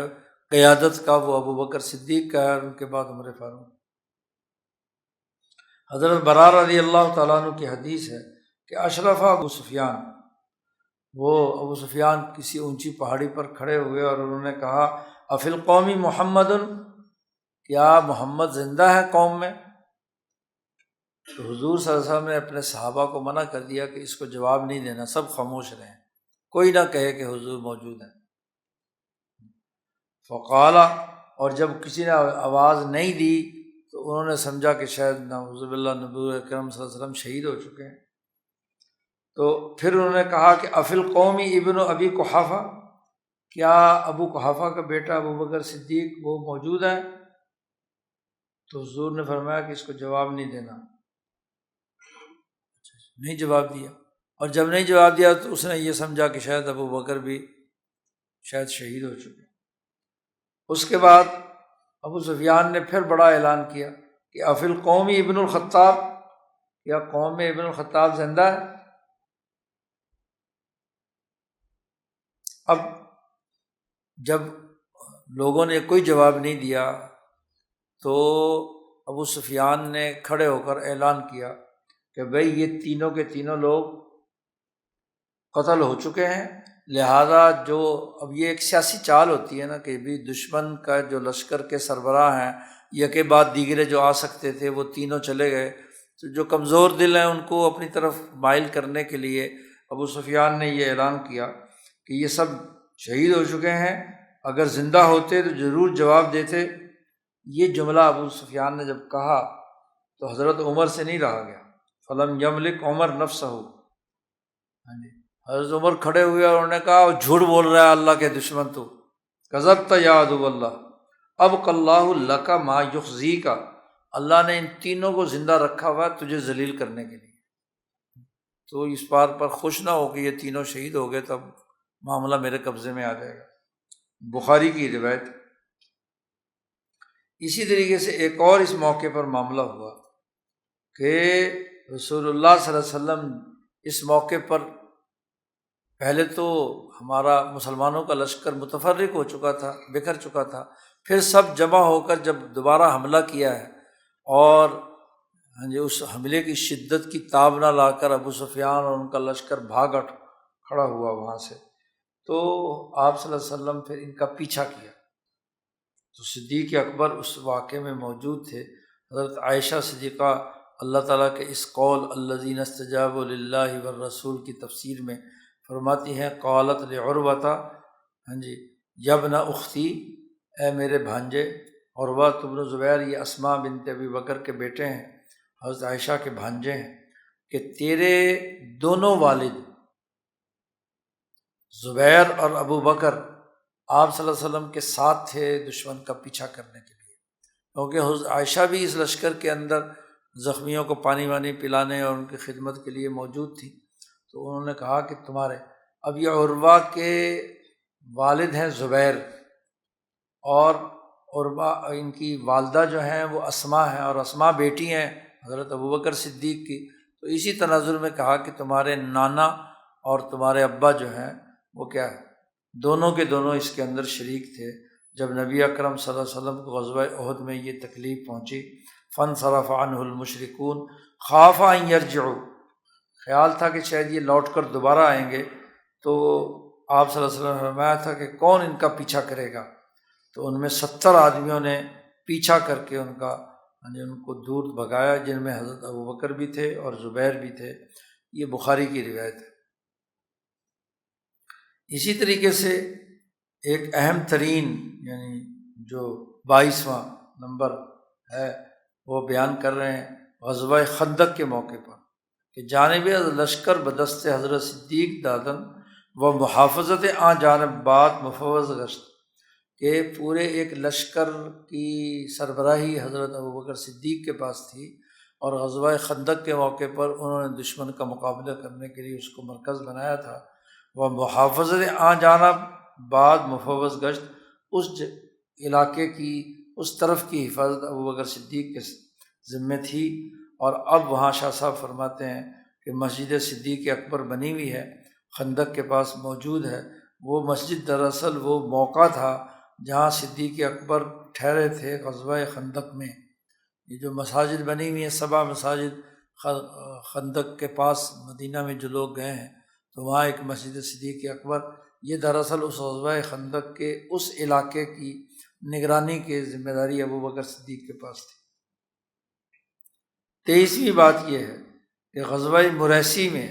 قیادت کا وہ ابو بکر صدیق کا ہے، اور ان کے بعد عمر فاروق۔ حضرت برار رضی اللہ تعالیٰ عنہ کی حدیث ہے کہ اشرف ابو سفیان، وہ ابو سفیان کسی اونچی پہاڑی پر کھڑے ہوئے اور انہوں نے کہا افی القوم محمد، کیا محمد زندہ ہے قوم میں؟ تو حضور صلی اللہ علیہ وسلم نے اپنے صحابہ کو منع کر دیا کہ اس کو جواب نہیں دینا، سب خاموش رہیں، کوئی نہ کہے کہ حضور موجود ہیں۔ فقال، اور جب کسی نے آواز نہیں دی تو انہوں نے سمجھا کہ شاید نعوذ باللہ نبی اکرم صلی اللہ علیہ وسلم شہید ہو چکے ہیں۔ تو پھر انہوں نے کہا کہ افی القوم ابن ابی قحافہ، کیا ابو قحافہ کا بیٹا ابو بکر صدیق وہ موجود ہے؟ تو حضور نے فرمایا کہ اس کو جواب نہیں دینا، نہیں جواب دیا۔ اور جب نہیں جواب دیا تو اس نے یہ سمجھا کہ شاید ابو بکر بھی شاید شہید ہو چکے۔ اس کے بعد ابو سفیان نے پھر بڑا اعلان کیا کہ افی القوم ابن الخطاب، کیا قوم میں ابن الخطاب زندہ ہے؟ اب جب لوگوں نے کوئی جواب نہیں دیا تو ابو سفیان نے کھڑے ہو کر اعلان کیا کہ بھئی یہ تینوں کے تینوں لوگ قتل ہو چکے ہیں، لہذا جو اب یہ ایک سیاسی چال ہوتی ہے نا کہ بھی دشمن کا جو لشکر کے سربراہ ہیں یکے بعد دیگرے جو آ سکتے تھے وہ تینوں چلے گئے، تو جو کمزور دل ہیں ان کو اپنی طرف مائل کرنے کے لیے ابو سفیان نے یہ اعلان کیا کہ یہ سب شہید ہو چکے ہیں، اگر زندہ ہوتے تو ضرور جواب دیتے۔ یہ جملہ ابو سفیان نے جب کہا تو حضرت عمر سے نہیں رہا گیا، فلم یملک عمر نفسہ، حضرت عمر کھڑے ہوئے اور انہوں نے کہا وہ جھوٹ بول رہا ہے اللہ کے دشمن، تو کذبت یا عدو اللہ، ابق اللہ لک ما یخزیک، اللہ نے ان تینوں کو زندہ رکھا ہوا ہے تجھے ذلیل کرنے کے لیے، تو اس بات پر خوش نہ ہو کہ یہ تینوں شہید ہو گئے تب معاملہ میرے قبضے میں آ جائے گا۔ بخاری کی روایت۔ اسی طریقے سے ایک اور اس موقع پر معاملہ ہوا کہ رسول اللہ صلی اللہ علیہ وسلم اس موقع پر پہلے تو ہمارا مسلمانوں کا لشکر متفرق ہو چکا تھا، بکھر چکا تھا، پھر سب جمع ہو کر جب دوبارہ حملہ کیا ہے اور اس حملے کی شدت کی تاب نہ لا کر ابو سفیان اور ان کا لشکر بھاگ کھڑا ہوا وہاں سے، تو آپ صلی اللہ علیہ وسلم پھر ان کا پیچھا کیا، تو صدیق اکبر اس واقعے میں موجود تھے۔ حضرت عائشہ صدیقہ اللہ تعالیٰ کے اس قول الذین استجابوا للہ والرسول کی تفسیر میں فرماتی ہیں قالت لعروۃ، یا ابن اختی، اے میرے بھانجے، عروہ بن زبیر یہ اسماء بنت ابی بکر کے بیٹے ہیں، حضرت عائشہ کے بھانجے ہیں، کہ تیرے دونوں والد زبیر اور ابو بکر آپ صلی اللہ علیہ وسلم کے ساتھ تھے دشمن کا پیچھا کرنے کے لیے، کیونکہ حضرت عائشہ بھی اس لشکر کے اندر زخمیوں کو پانی وانی پلانے اور ان کی خدمت کے لیے موجود تھی، تو انہوں نے کہا کہ تمہارے اب یہ عروہ کے والد ہیں زبیر، اور عروہ ان کی والدہ جو ہیں وہ اسماء ہیں، اور اسماء بیٹی ہیں حضرت ابوبکر صدیق کی، تو اسی تناظر میں کہا کہ تمہارے نانا اور تمہارے ابا جو ہیں وہ کیا ہے، دونوں کے دونوں اس کے اندر شریک تھے۔ جب نبی اکرم صلی اللہ علیہ وسلم کو غزوہ احد میں یہ تکلیف پہنچی، فانصرف عنہ المشرکون خاف ان یرجعوا، خیال تھا کہ شاید یہ لوٹ کر دوبارہ آئیں گے، تو آپ صلی اللہ علیہ وسلم نے فرمایا تھا کہ کون ان کا پیچھا کرے گا، تو ان میں 70 آدمیوں نے پیچھا کر کے ان کو دور بھگایا، جن میں حضرت ابوبکر بھی تھے اور زبیر بھی تھے۔ یہ بخاری کی روایت ہے۔ اسی طریقے سے ایک اہم ترین جو 22واں نمبر ہے وہ بیان کر رہے ہیں غزوہ خندق کے موقع پر، کہ جانب لشکر بدست حضرت صدیق دادن و محافظت آن جانب بعد مفوض گشت، کہ پورے ایک لشکر کی سربراہی حضرت ابوبکر صدیق کے پاس تھی، اور غزوہ خندق کے موقع پر انہوں نے دشمن کا مقابلہ کرنے کے لیے اس کو مرکز بنایا تھا۔ وہ محافظت آن جانب بعد مفوض گشت، اس علاقے کی اس طرف کی حفاظت ابوبکر صدیق کے ذمہ تھی، اور اب وہاں شاہ صاحب فرماتے ہیں کہ مسجد صدیق اکبر بنی ہوئی ہے، خندق کے پاس موجود ہے۔ وہ مسجد دراصل وہ موقع تھا جہاں صدیق اکبر ٹھہرے تھے غزوہ خندق میں۔ یہ جو مساجد بنی ہوئی ہیں 7 مساجد خندق کے پاس مدینہ میں جو لوگ گئے ہیں، تو وہاں ایک مسجد صدیق اکبر، یہ دراصل اس غزوہ خندق کے اس علاقے کی نگرانی کی ذمہ داری ابوبکر صدیق کے پاس تھی۔ 23ویں بات یہ ہے کہ غزوہ مریسی میں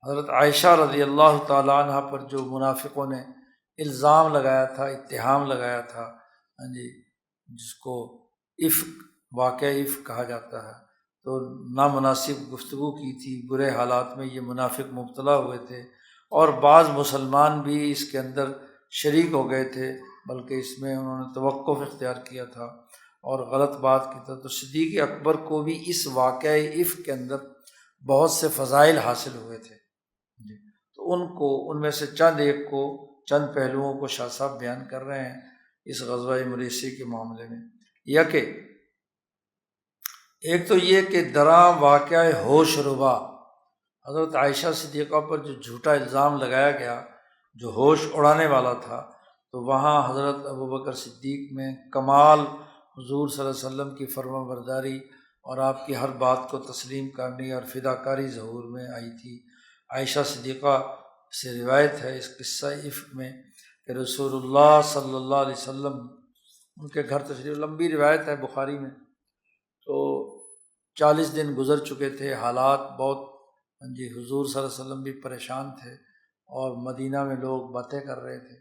حضرت عائشہ رضی اللہ تعالیٰ عنہ پر جو منافقوں نے الزام لگایا تھا، اتہام لگایا تھا جس کو افک، واقعہ افک کہا جاتا ہے، تو نامناسب گفتگو کی تھی، برے حالات میں یہ منافق مبتلا ہوئے تھے، اور بعض مسلمان بھی اس کے اندر شریک ہو گئے تھے، بلکہ اس میں انہوں نے توقف اختیار کیا تھا اور غلط بات کی تھی۔ تو صدیق اکبر کو بھی اس واقعہ افک کے اندر بہت سے فضائل حاصل ہوئے تھے جی۔ تو ان میں سے چند پہلوؤں کو شاہ صاحب بیان کر رہے ہیں اس غزوہ مریسی کے معاملے میں۔ یا کہ ایک تو یہ کہ درا واقعہ ہوش ربا، حضرت عائشہ صدیقہ پر جو جھوٹا الزام لگایا گیا، جو ہوش اڑانے والا تھا، تو وہاں حضرت ابوبکر صدیق میں کمال حضور صلی اللہ علیہ وسلم کی فرما برداری اور آپ کی ہر بات کو تسلیم کرنی اور فداکاری ظہور میں آئی تھی۔ عائشہ صدیقہ سے روایت ہے اس قصہ افک میں کہ رسول اللہ صلی اللہ علیہ وسلم ان کے گھر تشریف، لمبی روایت ہے بخاری میں، تو 40 دن گزر چکے تھے، حالات بہت حضور صلی اللہ علیہ وسلم بھی پریشان تھے اور مدینہ میں لوگ باتیں کر رہے تھے۔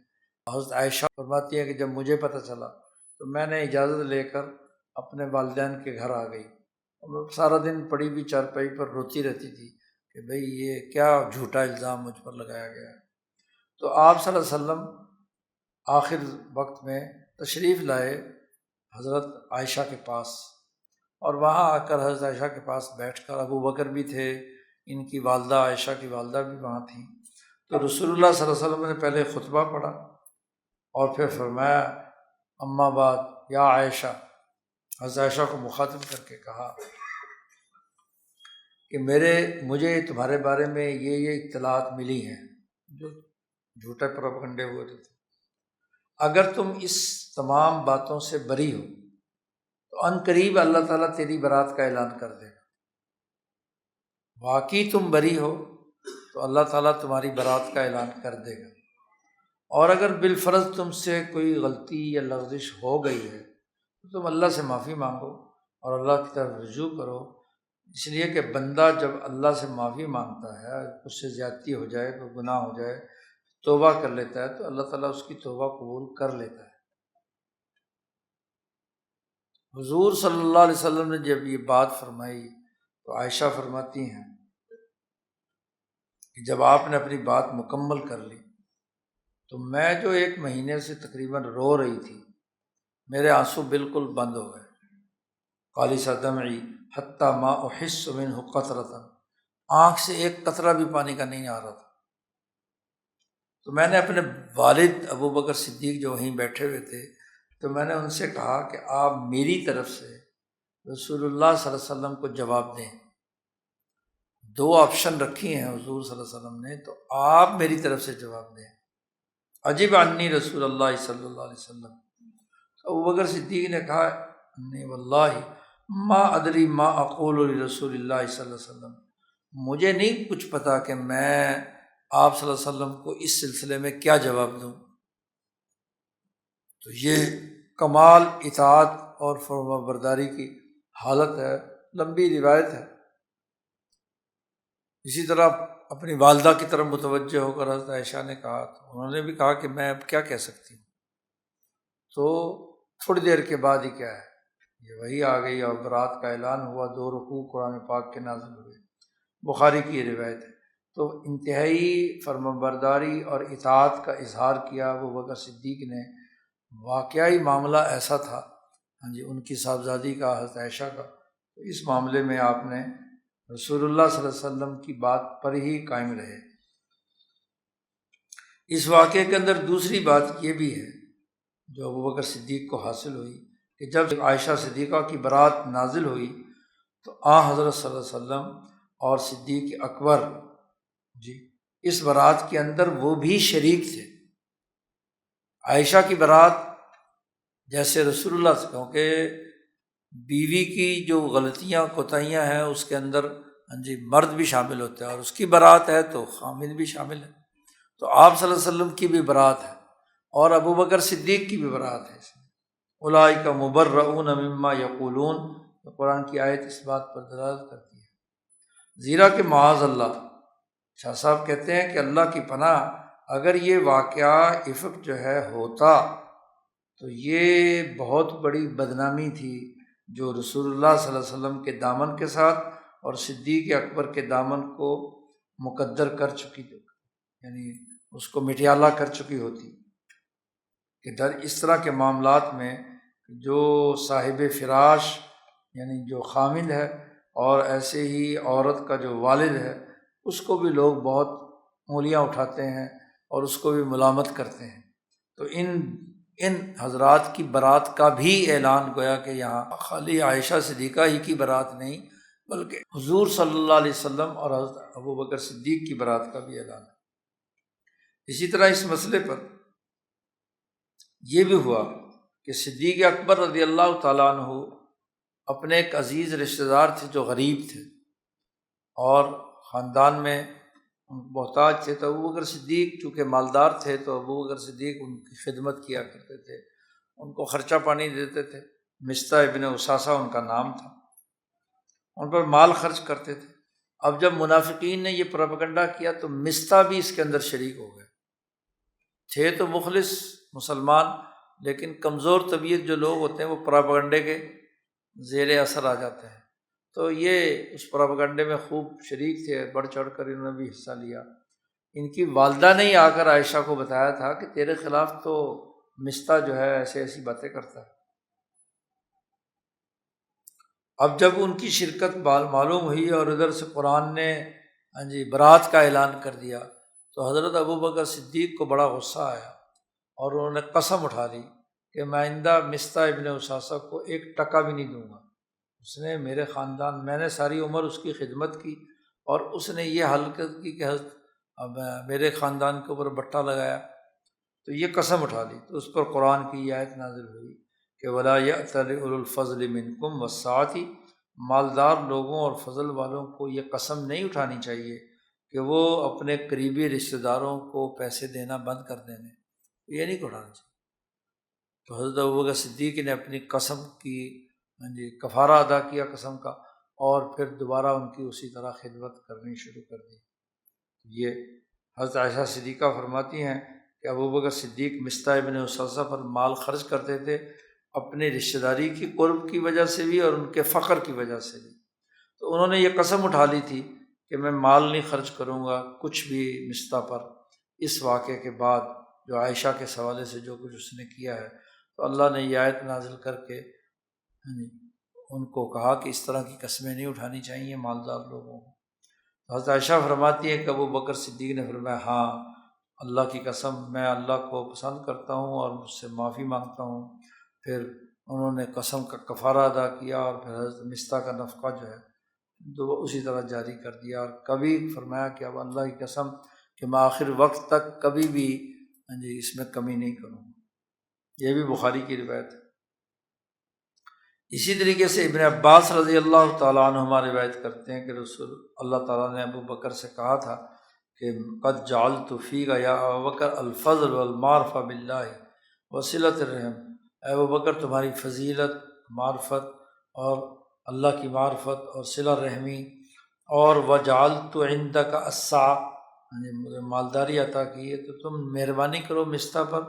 حضرت عائشہ فرماتی ہے کہ جب مجھے پتہ چلا تو میں نے اجازت لے کر اپنے والدین کے گھر آ گئی، اور سارا دن پڑی بھی چارپائی پر روتی رہتی تھی کہ بھئی یہ کیا جھوٹا الزام مجھ پر لگایا گیا ہے۔ تو آپ صلی اللہ علیہ وسلم آخر وقت میں تشریف لائے حضرت عائشہ کے پاس، اور وہاں آ کر حضرت عائشہ کے پاس بیٹھ کر، ابو بکر بھی تھے، ان کی والدہ عائشہ کی والدہ بھی وہاں تھیں، تو رسول اللہ صلی اللہ علیہ وسلم نے پہلے خطبہ پڑھا اور پھر فرمایا اما بعد یا عائشہ، حضرت عائشہ کو مخاطب کر کے کہا کہ مجھے تمہارے بارے میں یہ اطلاعات ملی ہیں، جو جھوٹے پروپگنڈے ہوئے تھے، اگر تم اس تمام باتوں سے بری ہو تو ان قریب اللہ تعالیٰ تیری برات کا اعلان کر دے گا۔ واقعی تم بری ہو تو اللہ تعالیٰ تمہاری برات کا اعلان کر دے گا، اور اگر بالفرض تم سے کوئی غلطی یا لغزش ہو گئی ہے تو تم اللہ سے معافی مانگو اور اللہ کی طرف رجوع کرو، اس لیے کہ بندہ جب اللہ سے معافی مانگتا ہے، اس سے زیادتی ہو جائے، کوئی گناہ ہو جائے، توبہ کر لیتا ہے تو اللہ تعالیٰ اس کی توبہ قبول کر لیتا ہے۔ حضور صلی اللہ علیہ وسلم نے جب یہ بات فرمائی تو عائشہ فرماتی ہیں کہ جب آپ نے اپنی بات مکمل کر لی تو میں جو 1 مہینے سے تقریباً رو رہی تھی، میرے آنسو بالکل بند ہو گئے۔ خالص دمعی حتی ما احس منہ قطرۃ، آنکھ سے ایک قطرہ بھی پانی کا نہیں آ رہا تھا۔ تو میں نے اپنے والد ابو بکر صدیق جو وہیں بیٹھے ہوئے تھے، تو میں نے ان سے کہا کہ آپ میری طرف سے رسول اللہ صلی اللہ علیہ وسلم کو جواب دیں۔ 2 آپشن رکھی ہیں حضور صلی اللہ علیہ وسلم نے، تو آپ میری طرف سے جواب دیں۔ عجب عنی رسول اللہ صلی اللہ علیہ وسلم، ابو بکر صدیق نے کہا انی واللہ ما ادری ما اقول لرسول اللہ صلی اللہ علیہ وسلم، مجھے نہیں کچھ پتا کہ میں آپ صلی اللہ علیہ وسلم کو اس سلسلے میں کیا جواب دوں۔ تو یہ کمال اطاعت اور فرما برداری کی حالت ہے، لمبی روایت ہے۔ اسی طرح اپنی والدہ کی طرف متوجہ ہو کر حضرت عائشہ نے کہا، تو انہوں نے بھی کہا کہ میں اب کیا کہہ سکتی ہوں۔ تو تھوڑی دیر کے بعد ہی کیا ہے، یہ وہی آ گئی اور برات کا اعلان ہوا، 2 رکوع قرآن پاک کے نازل ہوئے، بخاری کی یہ روایت ہے۔ تو انتہائی فرمانبرداری اور اطاعت کا اظہار کیا ابو بکر صدیق نے۔ واقعی معاملہ ایسا تھا ان کی صاحبزادی کا، حضرت عائشہ کا، تو اس معاملے میں آپ نے رسول اللہ صلی اللہ علیہ وسلم کی بات پر ہی قائم رہے۔ اس واقعے کے اندر دوسری بات یہ بھی ہے جو ابو بکر صدیق کو حاصل ہوئی کہ جب عائشہ صدیقہ کی برات نازل ہوئی تو حضرت صلی اللہ علیہ وسلم اور صدیق اکبر اس برات کے اندر وہ بھی شریک تھے۔ عائشہ کی برات جیسے رسول اللہ سے، کیونکہ بیوی کی جو غلطیاں کوتاہیاں ہیں اس کے اندر مرد بھی شامل ہوتا ہے، اور اس کی برات ہے تو خامد بھی شامل ہے، تو آپ صلی اللہ علیہ وسلم کی بھی برات ہے اور ابو بکر صدیق کی بھی برات ہے۔ اولئک مبرؤون مما یقولون، قرآن کی آیت اس بات پر دلالت کرتی ہے، زیرا کہ معاذ اللہ، شاہ صاحب کہتے ہیں کہ اللہ کی پناہ، اگر یہ واقعہ افق جو ہے ہوتا تو یہ بہت بڑی بدنامی تھی جو رسول اللہ صلی اللہ علیہ وسلم کے دامن کے ساتھ اور صدیق اکبر کے دامن کو مقدر کر چکی تھی، یعنی اس کو مٹیالہ کر چکی ہوتی کہ در اس طرح کے معاملات میں جو صاحب فراش یعنی جو خامد ہے اور ایسے ہی عورت کا جو والد ہے اس کو بھی لوگ بہت انگلیاں اٹھاتے ہیں اور اس کو بھی ملامت کرتے ہیں۔ تو ان حضرات کی برات کا بھی اعلان گویا کہ یہاں خالی عائشہ صدیقہ ہی کی برات نہیں بلکہ حضور صلی اللہ علیہ وسلم اور حضرت ابوبکر صدیق کی برات کا بھی اعلان ہے۔ اسی طرح اس مسئلے پر یہ بھی ہوا کہ صدیق اکبر رضی اللہ تعالیٰ عنہ اپنے ایک عزیز رشتہ دار تھے جو غریب تھے اور خاندان میں محتاج تھے، تو ابوبکر صدیق چونکہ مالدار تھے تو ابوبکر صدیق ان کی خدمت کیا کرتے تھے، ان کو خرچہ پانی دیتے تھے۔ مصطح ابن اساسہ ان کا نام تھا، ان پر مال خرچ کرتے تھے۔ اب جب منافقین نے یہ پروپیگنڈا کیا تو مصطح بھی اس کے اندر شریک ہو گئے، تھے تو مخلص مسلمان لیکن کمزور طبیعت جو لوگ ہوتے ہیں وہ پروپیگنڈے کے زیر اثر آ جاتے ہیں، تو یہ اس پروپیگنڈے میں خوب شریک تھے، بڑھ چڑھ کر انہوں نے بھی حصہ لیا۔ ان کی والدہ نے ہی آ کر عائشہ کو بتایا تھا کہ تیرے خلاف تو مصطح جو ہے ایسے ایسی باتیں کرتا ہے۔ اب جب ان کی شرکت معلوم ہوئی اور ادھر سے قرآن نے برات کا اعلان کر دیا تو حضرت ابوبکر صدیق کو بڑا غصہ آیا اور انہوں نے قسم اٹھا لی کہ میں آئندہ مصطح ابن اساسہ کو ایک ٹکا بھی نہیں دوں گا۔ اس نے میرے خاندان، میں نے ساری عمر اس کی خدمت کی اور اس نے یہ حرکت کی کہ اب میرے خاندان کے اوپر بٹا لگایا، تو یہ قسم اٹھا لی۔ تو اس پر قرآن کی یہ آیت نازل ہوئی کہ وَلَا يَأْتَلِ أُولُو الْفَضْلِ مِنْكُمْ وَالسَّعَةِ، مالدار لوگوں اور فضل والوں کو یہ قسم نہیں اٹھانی چاہیے کہ وہ اپنے قریبی رشتہ داروں کو پیسے دینا بند کر دیں، یہ نہیں اٹھانا چاہیے۔ تو حضرت ابوبکر صدیق نے اپنی قسم کی کفارہ ادا کیا قسم کا، اور پھر دوبارہ ان کی اسی طرح خدمت کرنی شروع کر دی۔ یہ حضرت عائشہ صدیقہ فرماتی ہیں کہ ابوبکر صدیق مصطح ابن اساسہ پر مال خرچ کرتے تھے، اپنے رشتہ داری کی قرب کی وجہ سے بھی اور ان کے فقر کی وجہ سے بھی۔ تو انہوں نے یہ قسم اٹھا لی تھی کہ میں مال نہیں خرچ کروں گا کچھ بھی مصطح پر۔ اس واقعے کے بعد جو عائشہ کے حوالے سے جو کچھ اس نے کیا ہے، تو اللہ نے یہ آیت نازل کر کے ان کو کہا کہ اس طرح کی قسمیں نہیں اٹھانی چاہیے مالدار لوگوں کو۔ حضرت عائشہ فرماتی ہے کہ ابوبکر صدیق نے فرمایا ہاں اللہ کی قسم میں اللہ کو پسند کرتا ہوں اور مجھ سے معافی مانگتا ہوں۔ پھر انہوں نے قسم کا کفارہ ادا کیا اور پھر حضرت مصطح کا نفقہ جو ہے اسی طرح جاری کر دیا، اور کبھی فرمایا کہ اب اللہ کی قسم کہ میں آخر وقت تک کبھی بھی اس میں کمی نہیں کروں۔ یہ بھی بخاری کی روایت ہے۔ اسی طریقے سے ابن عباس رضی اللہ تعالیٰ عنہما روایت کرتے ہیں کہ رسول اللہ تعالیٰ نے ابو بکر سے کہا تھا کہ قد جعلت فیک یا ابو بکر الفضل والمعرفہ باللہ وصلۃ الرحم، اے ابو بکر تمہاری فضیلت، معرفت اور اللہ کی معرفت اور صلہ رحمی، اور وجعلت عندک السعہ، مجھے مالداری عطا کی ہے، تو تم مہربانی کرو مصطح پر،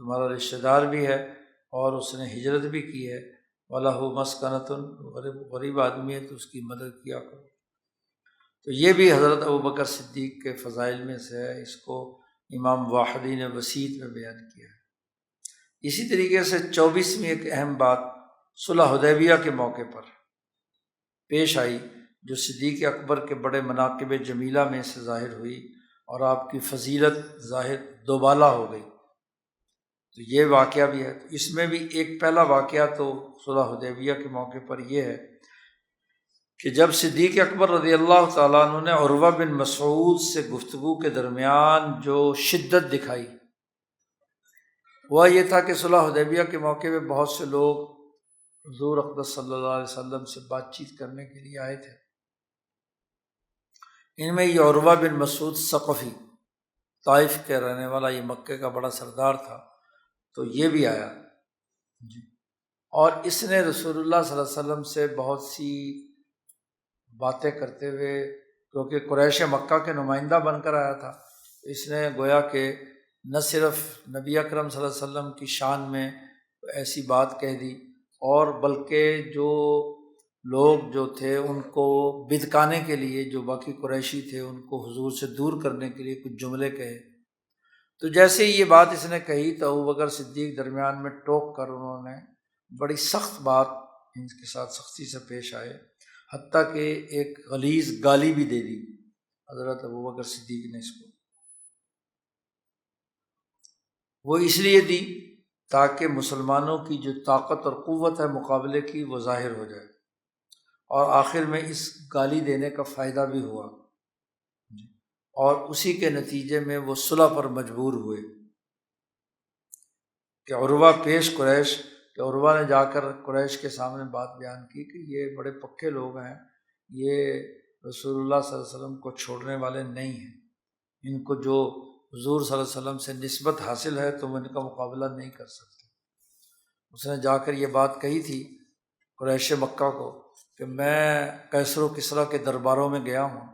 تمہارا رشتہ دار بھی ہے اور اس نے ہجرت بھی کی ہے، وَلَهُ مَسْكَنَةٌ، غریب آدمی ہے تو اس کی مدد کیا کرو۔ تو یہ بھی حضرت ابوبکر صدیق کے فضائل میں سے ہے، اس کو امام واحدی نے وسیط میں بیان کیا ہے۔ اسی طریقے سے 24ویں ایک اہم بات صلح حدیبیہ کے موقع پر پیش آئی، جو صدیق اکبر کے بڑے مناقب جمیلہ میں سے ظاہر ہوئی اور آپ کی فضیلت ظاہر دوبالا ہو گئی۔ تو یہ واقعہ بھی ہے۔ تو اس میں بھی ایک پہلا واقعہ تو صلح حدیبیہ کے موقع پر یہ ہے کہ جب صدیق اکبر رضی اللہ تعالیٰ عنہ نے عروہ بن مسعود سے گفتگو کے درمیان جو شدت دکھائی وہ یہ تھا کہ صلح حدیبیہ کے موقع پہ بہت سے لوگ حضور اقدس صلی اللہ علیہ وسلم سے بات چیت کرنے کے لیے آئے تھے۔ ان میں یہ عروہ بن مسعود ثقفی، طائف کے رہنے والا، یہ مکے کا بڑا سردار تھا، تو یہ بھی آیا اور اس نے رسول اللہ صلی اللہ علیہ وسلم سے بہت سی باتیں کرتے ہوئے، کیونکہ قریش مکہ کے نمائندہ بن کر آیا تھا، اس نے گویا کہ نہ صرف نبی اکرم صلی اللہ علیہ وسلم کی شان میں ایسی بات کہہ دی، اور بلکہ جو لوگ جو تھے ان کو بدکانے کے لیے، جو باقی قریشی تھے ان کو حضور سے دور کرنے کے لیے کچھ جملے کہے۔ تو جیسے یہ بات اس نے کہی تو ابوبکر صدیق درمیان میں ٹوک کر انہوں نے بڑی سخت بات ان کے ساتھ سختی سے پیش آئے، حتیٰ کہ ایک غلیظ گالی بھی دے دی حضرت ابوبکر صدیق نے اس کو۔ وہ اس لیے دی تاکہ مسلمانوں کی جو طاقت اور قوت ہے مقابلے کی وہ ظاہر ہو جائے، اور آخر میں اس گالی دینے کا فائدہ بھی ہوا، اور اسی کے نتیجے میں وہ صلح پر مجبور ہوئے کہ عروہ پیش قریش، کہ عروہ نے جا کر قریش کے سامنے بات بیان کی کہ یہ بڑے پکے لوگ ہیں، یہ رسول اللہ صلی اللہ علیہ وسلم کو چھوڑنے والے نہیں ہیں، ان کو جو حضور صلی اللہ علیہ وسلم سے نسبت حاصل ہے تم ان کا مقابلہ نہیں کر سکتے۔ اس نے جا کر یہ بات کہی تھی قریش مکہ کو کہ میں کیسر و کسریٰ کے درباروں میں گیا ہوں،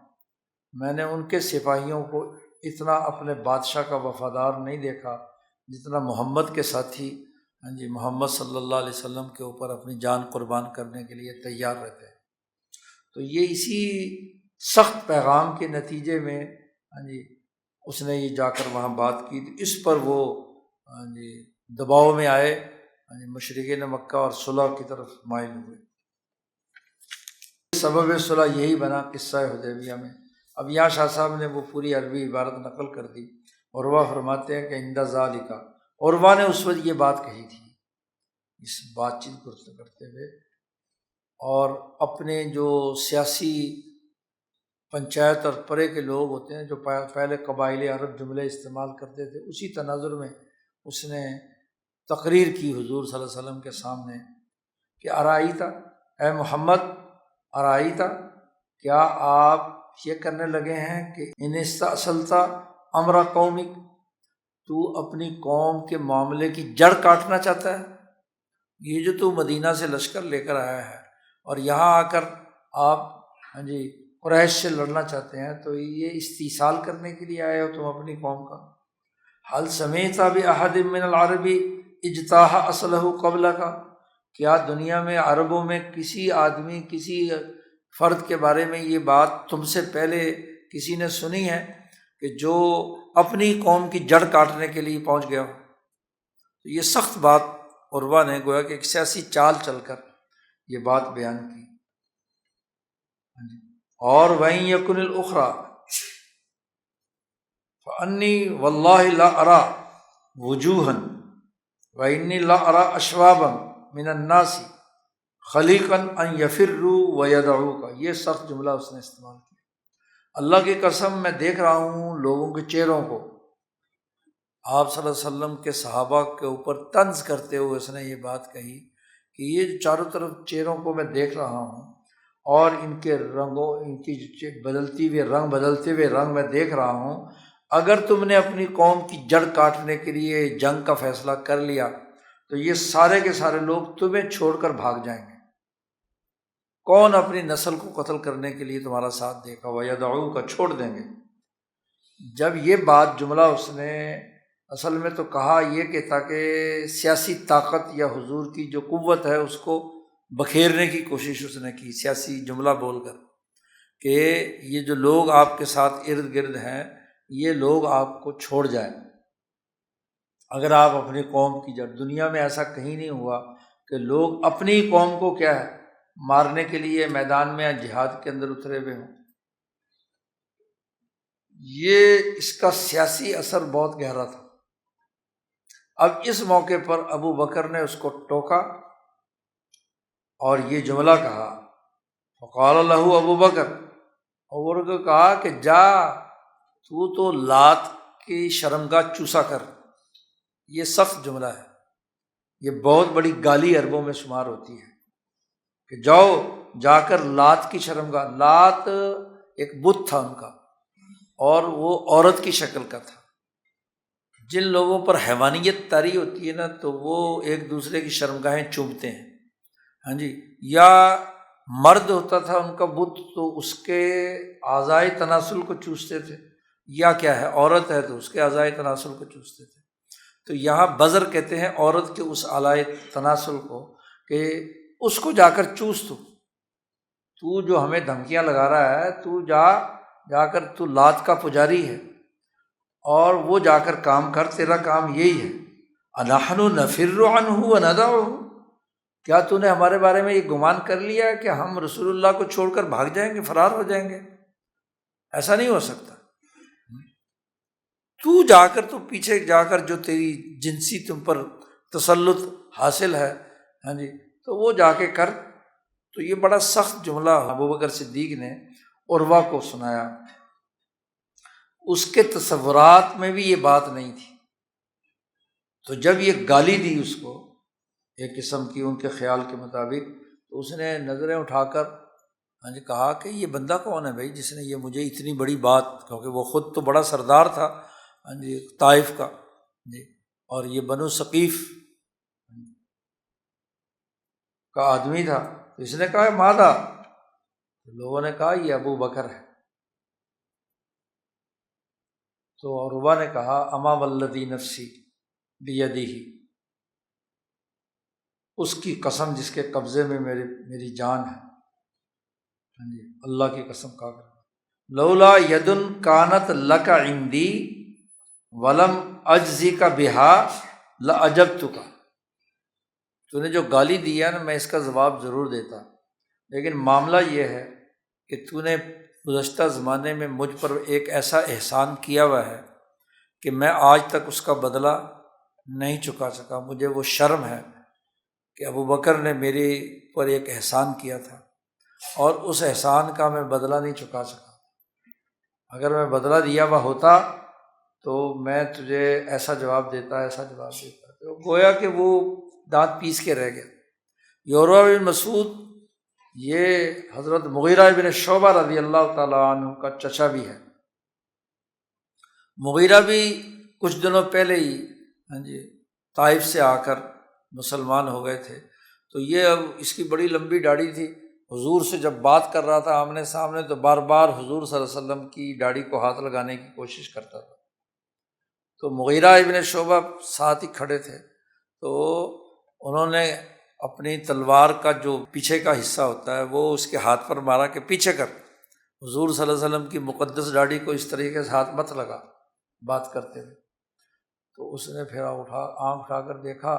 میں نے ان کے سپاہیوں کو اتنا اپنے بادشاہ کا وفادار نہیں دیکھا جتنا محمد کے ساتھی محمد صلی اللہ علیہ وسلم کے اوپر اپنی جان قربان کرنے کے لیے تیار رہتے ہیں۔ تو یہ اسی سخت پیغام کے نتیجے میں اس نے یہ جا کر وہاں بات کی، اس پر وہ دباؤ میں آئے مشرکین مکہ اور صلح کی طرف مائل ہوئے۔ سبب صلح یہی بنا قصہ حدیبیہ میں۔ اب یہاں شاہ صاحب نے وہ پوری عربی عبارت نقل کر دی۔ عروہ فرماتے ہیں کہ عند ذالک، عروہ نے اس وقت یہ بات کہی تھی اس بات چیت کو کرتے ہوئے، اور اپنے جو سیاسی پنچایت اور پرے کے لوگ ہوتے ہیں جو پہلے قبائل عرب جملے استعمال کرتے تھے، اسی تناظر میں اس نے تقریر کی حضور صلی اللہ علیہ وسلم کے سامنے کہ ارائیتا، اے محمد ارائیتا، کیا آپ یہ کرنے لگے ہیں کہ ان استاصلتا امر قومک، تو اپنی قوم کے معاملے کی جڑ کاٹنا چاہتا ہے؟ یہ جو تو مدینہ سے لشکر لے کر آیا ہے اور یہاں آ کر آپ قریش سے لڑنا چاہتے ہیں، تو یہ استیصال کرنے کے لیے آئے ہو تم اپنی قوم کا؟ حل سمیت بأحد من العرب اجتاح اصلہ قبل کا، کیا دنیا میں عربوں میں کسی آدمی، کسی فرد کے بارے میں یہ بات تم سے پہلے کسی نے سنی ہے کہ جو اپنی قوم کی جڑ کاٹنے کے لیے پہنچ گیا ہو؟ تو یہ سخت بات عروہ نے گویا کہ ایک سیاسی چال چل کر یہ بات بیان کی۔ اور وَإِن يَكُنِ الْأُخْرَى فَأَنِّي وَاللَّهِ لَا أَرَى وُجُوهًا وَإِنِّي لَا أَرَى أَشْوَابًا مِنَ النَّاسِ خَلِيقًا أَن يَفِرُّوا وَيَدْعُوكَ، یہ سخت جملہ اس نے استعمال کیا۔ اللہ کی قسم میں دیکھ رہا ہوں لوگوں کے چہروں کو، آپ صلی اللہ علیہ وسلم کے صحابہ کے اوپر طنز کرتے ہوئے اس نے یہ بات کہی کہ یہ جو چاروں طرف چہروں کو میں دیکھ رہا ہوں اور ان کے رنگوں، ان کی بدلتے ہوئے رنگ میں دیکھ رہا ہوں، اگر تم نے اپنی قوم کی جڑ کاٹنے کے لیے جنگ کا فیصلہ کر لیا تو یہ سارے کے سارے لوگ تمہیں چھوڑ کر بھاگ جائیں گے۔ کون اپنی نسل کو قتل کرنے کے لیے تمہارا ساتھ دے گا؟ وَيَدْعُوكَ، چھوڑ دیں گے۔ جب یہ بات جملہ اس نے اصل میں تو کہا یہ کہ تاکہ سیاسی طاقت یا حضور کی جو قوت ہے اس کو بکھیرنے کی کوشش اس نے کی، سیاسی جملہ بول کر کہ یہ جو لوگ آپ کے ساتھ ارد گرد ہیں یہ لوگ آپ کو چھوڑ جائیں اگر آپ اپنی قوم کی جڑ۔ دنیا میں ایسا کہیں نہیں ہوا کہ لوگ اپنی قوم کو کیا ہے مارنے کے لیے میدان میں یا جہاد کے اندر اترے ہوئے ہوں۔ یہ اس کا سیاسی اثر بہت گہرا تھا۔ اب اس موقع پر ابو بکر نے اس کو ٹوکا اور یہ جملہ کہا، فقال له ابو بکر، ابو بکر کو کہا کہ جا تو لات کی شرمگاہ چوسا کر۔ یہ سخت جملہ ہے، یہ بہت بڑی گالی عربوں میں شمار ہوتی ہے کہ جاؤ جا کر لات کی شرمگاہ۔ لات ایک بت تھا ان کا اور وہ عورت کی شکل کا تھا۔ جن لوگوں پر حیوانیت طاری ہوتی ہے نا تو وہ ایک دوسرے کی شرمگاہیں چومتے ہیں، یا مرد ہوتا تھا ان کا بت تو اس کے اعضائے تناسل کو چوستے تھے، یا کیا ہے عورت ہے تو اس کے اعضائے تناسل کو چوستے تھے۔ تو یہاں بزر کہتے ہیں عورت کے اس آلائے تناسل کو، کہ اس کو جا کر چوس، تو جو ہمیں دھمکیاں لگا رہا ہے، تو جا کر تو لات کا پجاری ہے، اور وہ جا کر کام کر، تیرا کام یہی ہے۔ انحن نفر عنہ وندعہ، کیا تو نے ہمارے بارے میں یہ گمان کر لیا ہے کہ ہم رسول اللہ کو چھوڑ کر بھاگ جائیں گے، فرار ہو جائیں گے؟ ایسا نہیں ہو سکتا۔ تو جا کر، تو پیچھے جا کر جو تیری جنسی تم پر تسلط حاصل ہے، ہاں جی، تو وہ جا کے کر۔ تو یہ بڑا سخت جملہ ابوبکر صدیق نے عروہ کو سنایا۔ اس کے تصورات میں بھی یہ بات نہیں تھی، تو جب یہ گالی دی اس کو ایک قسم کی ان کے خیال کے مطابق، تو اس نے نظریں اٹھا کر ہاں جی کہا کہ یہ بندہ کون ہے بھائی جس نے یہ مجھے اتنی بڑی بات، کیونکہ وہ خود تو بڑا سردار تھا ہاں جی طائف کا جی، اور یہ بنو ثقیف کا آدمی تھا، تو اس نے کہا ماذا، لوگوں نے کہا یہ ابو بکر ہے۔ تو عروہ نے کہا اما والذی نفسی بیدہ، اس کی قسم جس کے قبضے میں میری جان ہے، ہاں جی اللہ کی قسم کھا کر، لولا ید کانت لک عندی ولم اجزک بہا لاجبتک، تو نے جو گالی دی ہے نا، میں اس کا جواب ضرور دیتا، لیکن معاملہ یہ ہے کہ تو نے گزشتہ زمانے میں مجھ پر ایک ایسا احسان کیا ہوا ہے کہ میں آج تک اس کا بدلہ نہیں چکا سکا۔ مجھے وہ شرم ہے کہ ابو بکر نے میرے پر ایک احسان کیا تھا، اور اس احسان کا میں بدلہ نہیں چکا سکا۔ اگر میں بدلہ دیا ہوا ہوتا تو میں تجھے ایسا جواب دیتا۔ تو گویا کہ وہ دانت پیس کے رہ گیا۔ عروہ بن مسعود یہ حضرت مغیرہ بن شعبہ رضی اللہ تعالیٰ عنہ کا چچا بھی ہے۔ مغیرہ بھی کچھ دنوں پہلے ہی ہاں جی طائف سے آ کر مسلمان ہو گئے تھے، تو یہ اب اس کی بڑی لمبی داڑھی تھی، حضور سے جب بات کر رہا تھا آمنے سامنے تو بار بار حضور صلی اللہ علیہ وسلم کی داڑھی کو ہاتھ لگانے کی کوشش کرتا تھا۔ تو مغیرہ ابن شعبہ ساتھ ہی کھڑے تھے، تو انہوں نے اپنی تلوار کا جو پیچھے کا حصہ ہوتا ہے وہ اس کے ہاتھ پر مارا کہ پیچھے کر، حضور صلی اللہ علیہ وسلم کی مقدس داڑھی کو اس طریقے سے ہاتھ مت لگا بات کرتے ہوئے۔ تو اس نے پھر آنکھ اٹھا کر دیکھا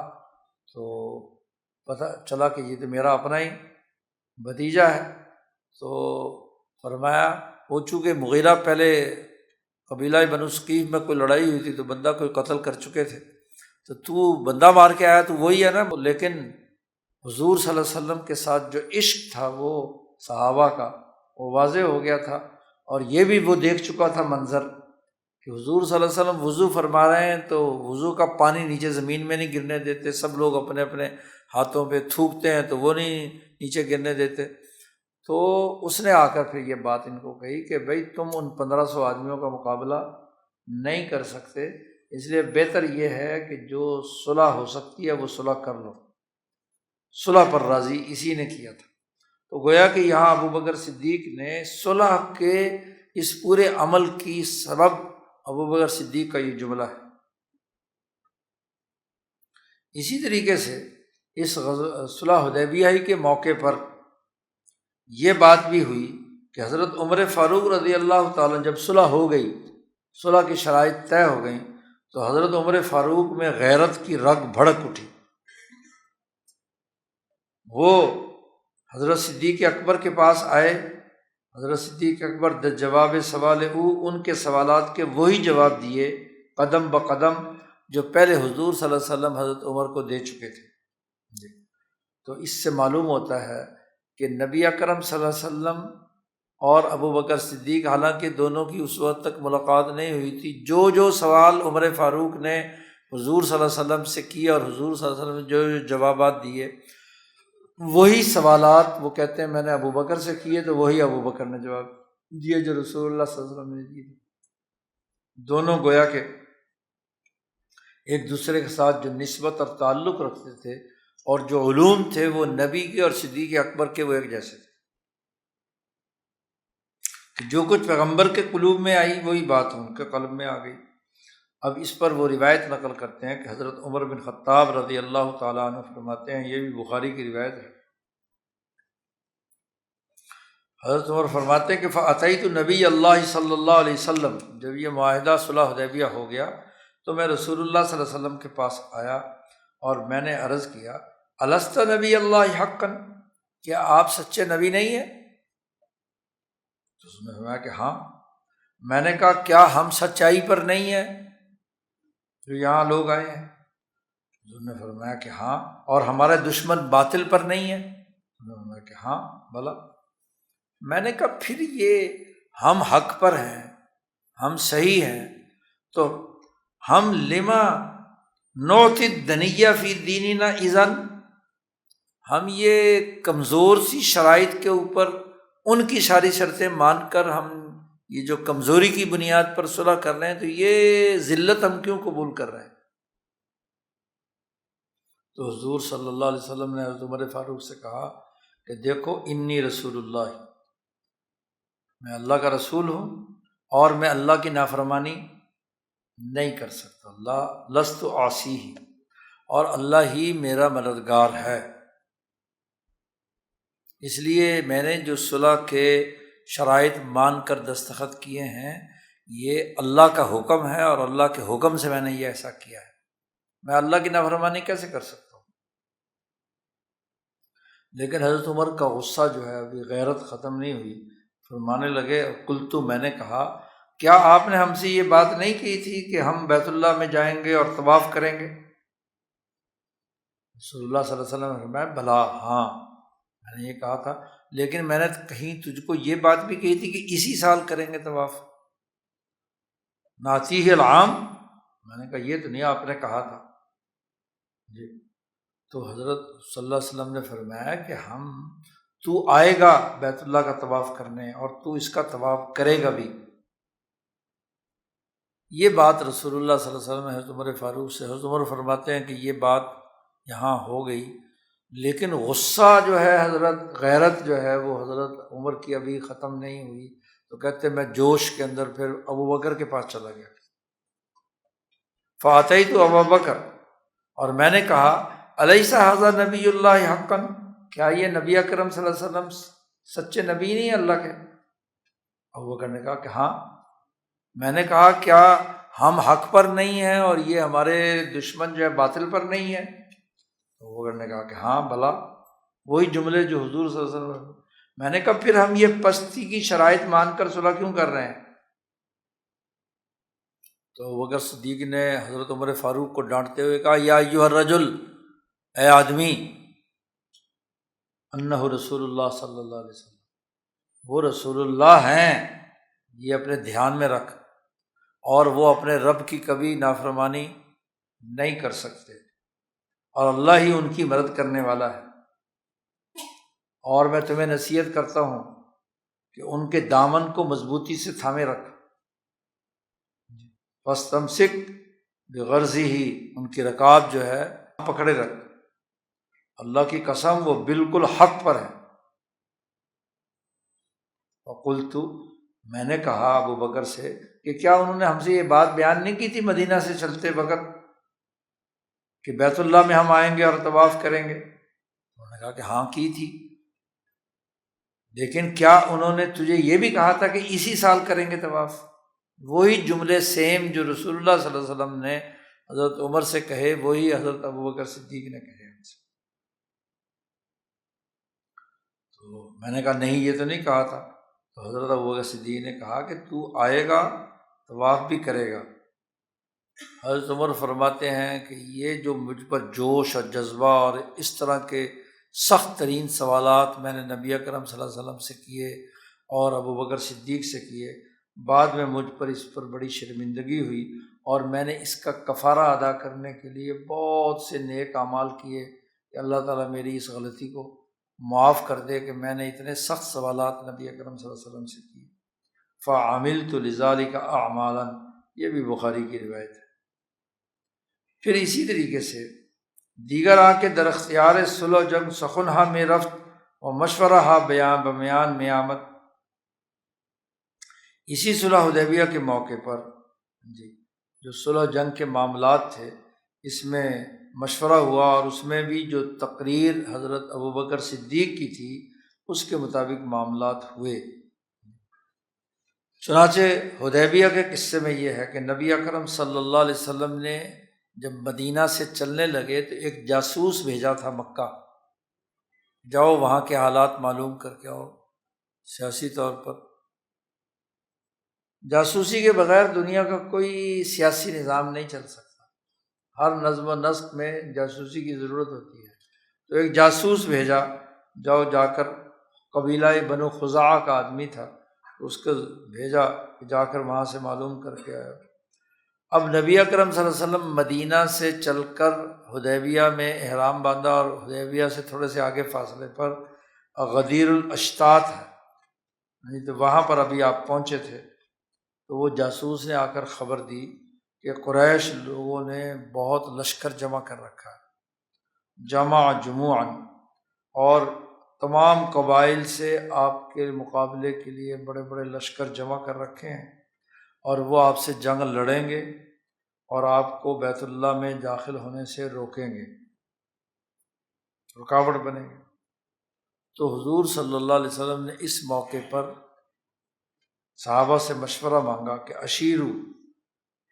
تو پتہ چلا کہ یہ تو میرا اپنا ہی بھتیجا ہے۔ تو فرمایا، وہ چونکہ مغیرہ پہلے قبیلہ بنو ثقیف میں کوئی لڑائی ہوئی تھی تو بندہ کوئی قتل کر چکے تھے، تو بندہ مار کے آیا تو وہی ہے نا، لیکن حضور صلی اللہ علیہ وسلم کے ساتھ جو عشق تھا وہ صحابہ کا وہ واضح ہو گیا تھا، اور یہ بھی وہ دیکھ چکا تھا منظر کہ حضور صلی اللہ علیہ وسلم وضو فرما رہے ہیں تو وضو کا پانی نیچے زمین میں نہیں گرنے دیتے، سب لوگ اپنے اپنے ہاتھوں پہ تھوکتے ہیں تو وہ نہیں نیچے گرنے دیتے۔ تو اس نے آ کر پھر یہ بات ان کو کہی کہ بھائی تم ان 1500 آدمیوں کا مقابلہ نہیں کر سکتے، اس لیے بہتر یہ ہے کہ جو صلح ہو سکتی ہے وہ صلح کر لو۔ صلح پر راضی اسی نے کیا تھا۔ تو گویا کہ یہاں ابوبکر صدیق نے صلح کے اس پورے عمل کی سبب ابوبکر صدیق کا یہ جملہ ہے۔ اسی طریقے سے اس صلح حدیبیہ ہی کے موقع پر یہ بات بھی ہوئی کہ حضرت عمر فاروق رضی اللہ تعالیٰ جب صلح ہو گئی، صلح کی شرائط طے ہو گئیں، تو حضرت عمر فاروق میں غیرت کی رگ بھڑک اٹھی۔ وہ حضرت صدیق اکبر کے پاس آئے، حضرت صدیق اکبر جواب سوال ان کے سوالات کے وہی جواب دیے قدم بقدم جو پہلے حضور صلی اللہ علیہ وسلم حضرت عمر کو دے چکے تھے۔ تو اس سے معلوم ہوتا ہے کہ نبی اکرم صلی اللہ علیہ وسلم اور ابوبکر صدیق، حالانکہ دونوں کی اس وقت تک ملاقات نہیں ہوئی تھی، جو سوال عمر فاروق نے حضور صلی اللہ علیہ وسلم سے کیا اور حضور صلی اللہ علیہ وسلم نے جو جوابات دیے، وہی سوالات وہ کہتے ہیں میں نے ابوبکر سے کیے تو وہی ابوبکر نے جواب دیے جو رسول اللہ صلی اللہ علیہ وسلم نے دیے۔ دونوں گویا کہ ایک دوسرے کے ساتھ جو نسبت اور تعلق رکھتے تھے اور جو علوم تھے وہ نبی کے اور صدیق اکبر کے وہ ایک جیسے تھے، کہ جو کچھ پیغمبر کے قلوب میں آئی وہی بات ان کے قلب میں آ گئی۔ اب اس پر وہ روایت نقل کرتے ہیں کہ حضرت عمر بن خطاب رضی اللہ تعالیٰ عنہ فرماتے ہیں، یہ بھی بخاری کی روایت ہے، حضرت عمر فرماتے ہیں کہ فَأَتَيْتُ نبی اللہ صلی اللہ علیہ وسلم، جب یہ معاہدہ صلح حدیبیہ ہو گیا تو میں رسول اللہ صلی اللہ علیہ وسلم کے پاس آیا اور میں نے عرض کیا، الست نبی اللہ حقا، کیا آپ سچے نبی نہیں ہیں؟ تو اس نے فرمایا کہ ہاں۔ میں نے کہا کیا ہم سچائی پر نہیں ہیں جو یہاں لوگ آئے ہیں؟ حضور نے فرمایا کہ ہاں۔ اور ہمارے دشمن باطل پر نہیں ہیں؟ انہوں نے فرمایا کہ ہاں بھلا۔ میں نے کہا پھر یہ ہم حق پر ہیں، ہم صحیح ہیں، تو ہم لما نعطی الدنیہ فی دیننا اذن، ہم یہ کمزور سی شرائط کے اوپر ان کی ساری شرطیں مان کر ہم یہ جو کمزوری کی بنیاد پر صلح کر رہے ہیں، تو یہ ذلت ہم کیوں قبول کر رہے ہیں؟ تو حضور صلی اللہ علیہ وسلم نے حضرت عمر فاروق سے کہا کہ دیکھو انی رسول اللہ، میں اللہ کا رسول ہوں اور میں اللہ کی نافرمانی نہیں کر سکتا، اللہ لست عاصیہ، اور اللہ ہی میرا مددگار ہے۔ اس لیے میں نے جو صلح کے شرائط مان کر دستخط کیے ہیں، یہ اللہ کا حکم ہے اور اللہ کے حکم سے میں نے یہ ایسا کیا ہے، میں اللہ کی نافرمانی کیسے کر سکتا ہوں؟ لیکن حضرت عمر کا غصہ جو ہے ابھی غیرت ختم نہیں ہوئی، فرمانے لگے قلت، میں نے کہا کیا آپ نے ہم سے یہ بات نہیں کی تھی کہ ہم بیت اللہ میں جائیں گے اور طواف کریں گے؟ رسول اللہ صلی اللہ علیہ وسلم نے فرمایا بھلا ہاں میں نے یہ کہا تھا، لیکن میں نے کہیں تجھ کو یہ بات بھی کہی تھی کہ اسی سال کریں گے طواف، ناتیہ العام، میں نے کہا یہ تو نہیں آپ نے کہا تھا جی۔ تو حضرت صلی اللہ علیہ وسلم نے فرمایا کہ تو آئے گا بیت اللہ کا طواف کرنے اور تو اس کا طواف کرے گا بھی۔ یہ بات رسول اللہ صلی اللہ علیہ وسلم نے حضرت عمر فاروق سے، حضرت عمر فرماتے ہیں کہ یہ بات یہاں ہو گئی، لیکن غصہ جو ہے حضرت، غیرت جو ہے وہ حضرت عمر کی ابھی ختم نہیں ہوئی، تو کہتے میں جوش کے اندر پھر ابو بکر کے پاس چلا گیا، فاتیت ابو بکر، اور میں نے کہا الیس ھذا نبی اللہ حقا، کیا یہ نبی اکرم صلی اللہ علیہ وسلم سچے نبی نہیں اللہ کے؟ ابو بکر نے کہا کہ ہاں۔ میں نے کہا کیا ہم حق پر نہیں ہیں اور یہ ہمارے دشمن جو ہے باطل پر نہیں ہے؟ ابو بکر نے کہا کہ ہاں بھلا، وہی جملے جو حضور صلی اللہ علیہ وسلم۔ میں نے کہا پھر ہم یہ پستی کی شرائط مان کر صلح کیوں کر رہے ہیں؟ تو ابو بکر صدیق نے حضرت عمر فاروق کو ڈانٹتے ہوئے کہا یا ایھا الرجل، اے آدمی، انہ رسول اللہ صلی اللہ علیہ وسلم، وہ رسول اللہ ہیں، یہ اپنے دھیان میں رکھ، اور وہ اپنے رب کی کبھی نافرمانی نہیں کر سکتے، اور اللہ ہی ان کی مدد کرنے والا ہے۔ اور میں تمہیں نصیحت کرتا ہوں کہ ان کے دامن کو مضبوطی سے تھامے رکھ، فاستمسک بغرضہ، ان کی رکاب جو ہے پکڑے رکھ، اللہ کی قسم وہ بالکل حق پر ہے۔ وقلت، میں نے کہا ابو بکر سے کہ کیا انہوں نے ہم سے یہ بات بیان نہیں کی تھی مدینہ سے چلتے وقت کہ بیت اللہ میں ہم آئیں گے اور طواف کریں گے؟ انہوں نے کہا کہ ہاں کی تھی، لیکن کیا انہوں نے تجھے یہ بھی کہا تھا کہ اسی سال کریں گے طواف؟ وہی جملے سیم جو رسول اللہ صلی اللہ علیہ وسلم نے حضرت عمر سے کہے، وہی حضرت ابو بکر صدیق نے کہے ہم سے۔ تو میں نے کہا نہیں یہ تو نہیں کہا تھا۔ تو حضرت ابو بکر صدیق نے کہا کہ تو آئے گا طواف بھی کرے گا۔ حضرت عمر فرماتے ہیں کہ یہ جو مجھ پر جوش اور جذبہ اور اس طرح کے سخت ترین سوالات میں نے نبی اکرم صلی اللہ علیہ وسلم سے کیے اور ابو بکر صدیق سے کیے، بعد میں مجھ پر اس پر بڑی شرمندگی ہوئی، اور میں نے اس کا کفارہ ادا کرنے کے لیے بہت سے نیک اعمال کیے کہ اللہ تعالیٰ میری اس غلطی کو معاف کر دے کہ میں نے اتنے سخت سوالات نبی اکرم صلی اللہ علیہ وسلم سے کیے۔ فعملت لذلک اعمالا، یہ بھی بخاری کی روایت ہے۔ پھر اسی طریقے سے دیگر آ کے در اختیار صلح و جنگ سخنہا میں رفت و مشورہ بیان بمیان میں آمد، اسی صلح حدیبیہ کے موقع پر جو صلح جنگ کے معاملات تھے اس میں مشورہ ہوا، اور اس میں بھی جو تقریر حضرت ابوبکر صدیق کی تھی اس کے مطابق معاملات ہوئے۔ چنانچہ حدیبیہ کے قصے میں یہ ہے کہ نبی اکرم صلی اللہ علیہ وسلم نے جب مدینہ سے چلنے لگے تو ایک جاسوس بھیجا تھا مکہ، جاؤ وہاں کے حالات معلوم کر کے آؤ۔ سیاسی طور پر جاسوسی کے بغیر دنیا کا کوئی سیاسی نظام نہیں چل سکتا، ہر نظم و نسق میں جاسوسی کی ضرورت ہوتی ہے۔ تو ایک جاسوس بھیجا، جاؤ جا کر، قبیلہ بنو خزاعہ کا آدمی تھا، اس کو بھیجا کہ جا کر وہاں سے معلوم کر کے آیا۔ اب نبی اکرم صلی اللہ علیہ وسلم مدینہ سے چل کر حدیبیہ میں احرام باندھا، اور حدیبیہ سے تھوڑے سے آگے فاصلے پر غدیر الاشتات ہے، تو وہاں پر ابھی آپ پہنچے تھے۔ تو وہ جاسوس نے آ کر خبر دی کہ قریش لوگوں نے بہت لشکر جمع کر رکھا ہے، جمع جموعاً، اور تمام قبائل سے آپ کے مقابلے کے لیے بڑے بڑے لشکر جمع کر رکھے ہیں، اور وہ آپ سے جنگ لڑیں گے اور آپ کو بیت اللہ میں داخل ہونے سے روکیں گے، رکاوٹ بنیں گے۔ تو حضور صلی اللہ علیہ وسلم نے اس موقع پر صحابہ سے مشورہ مانگا کہ اشیرو،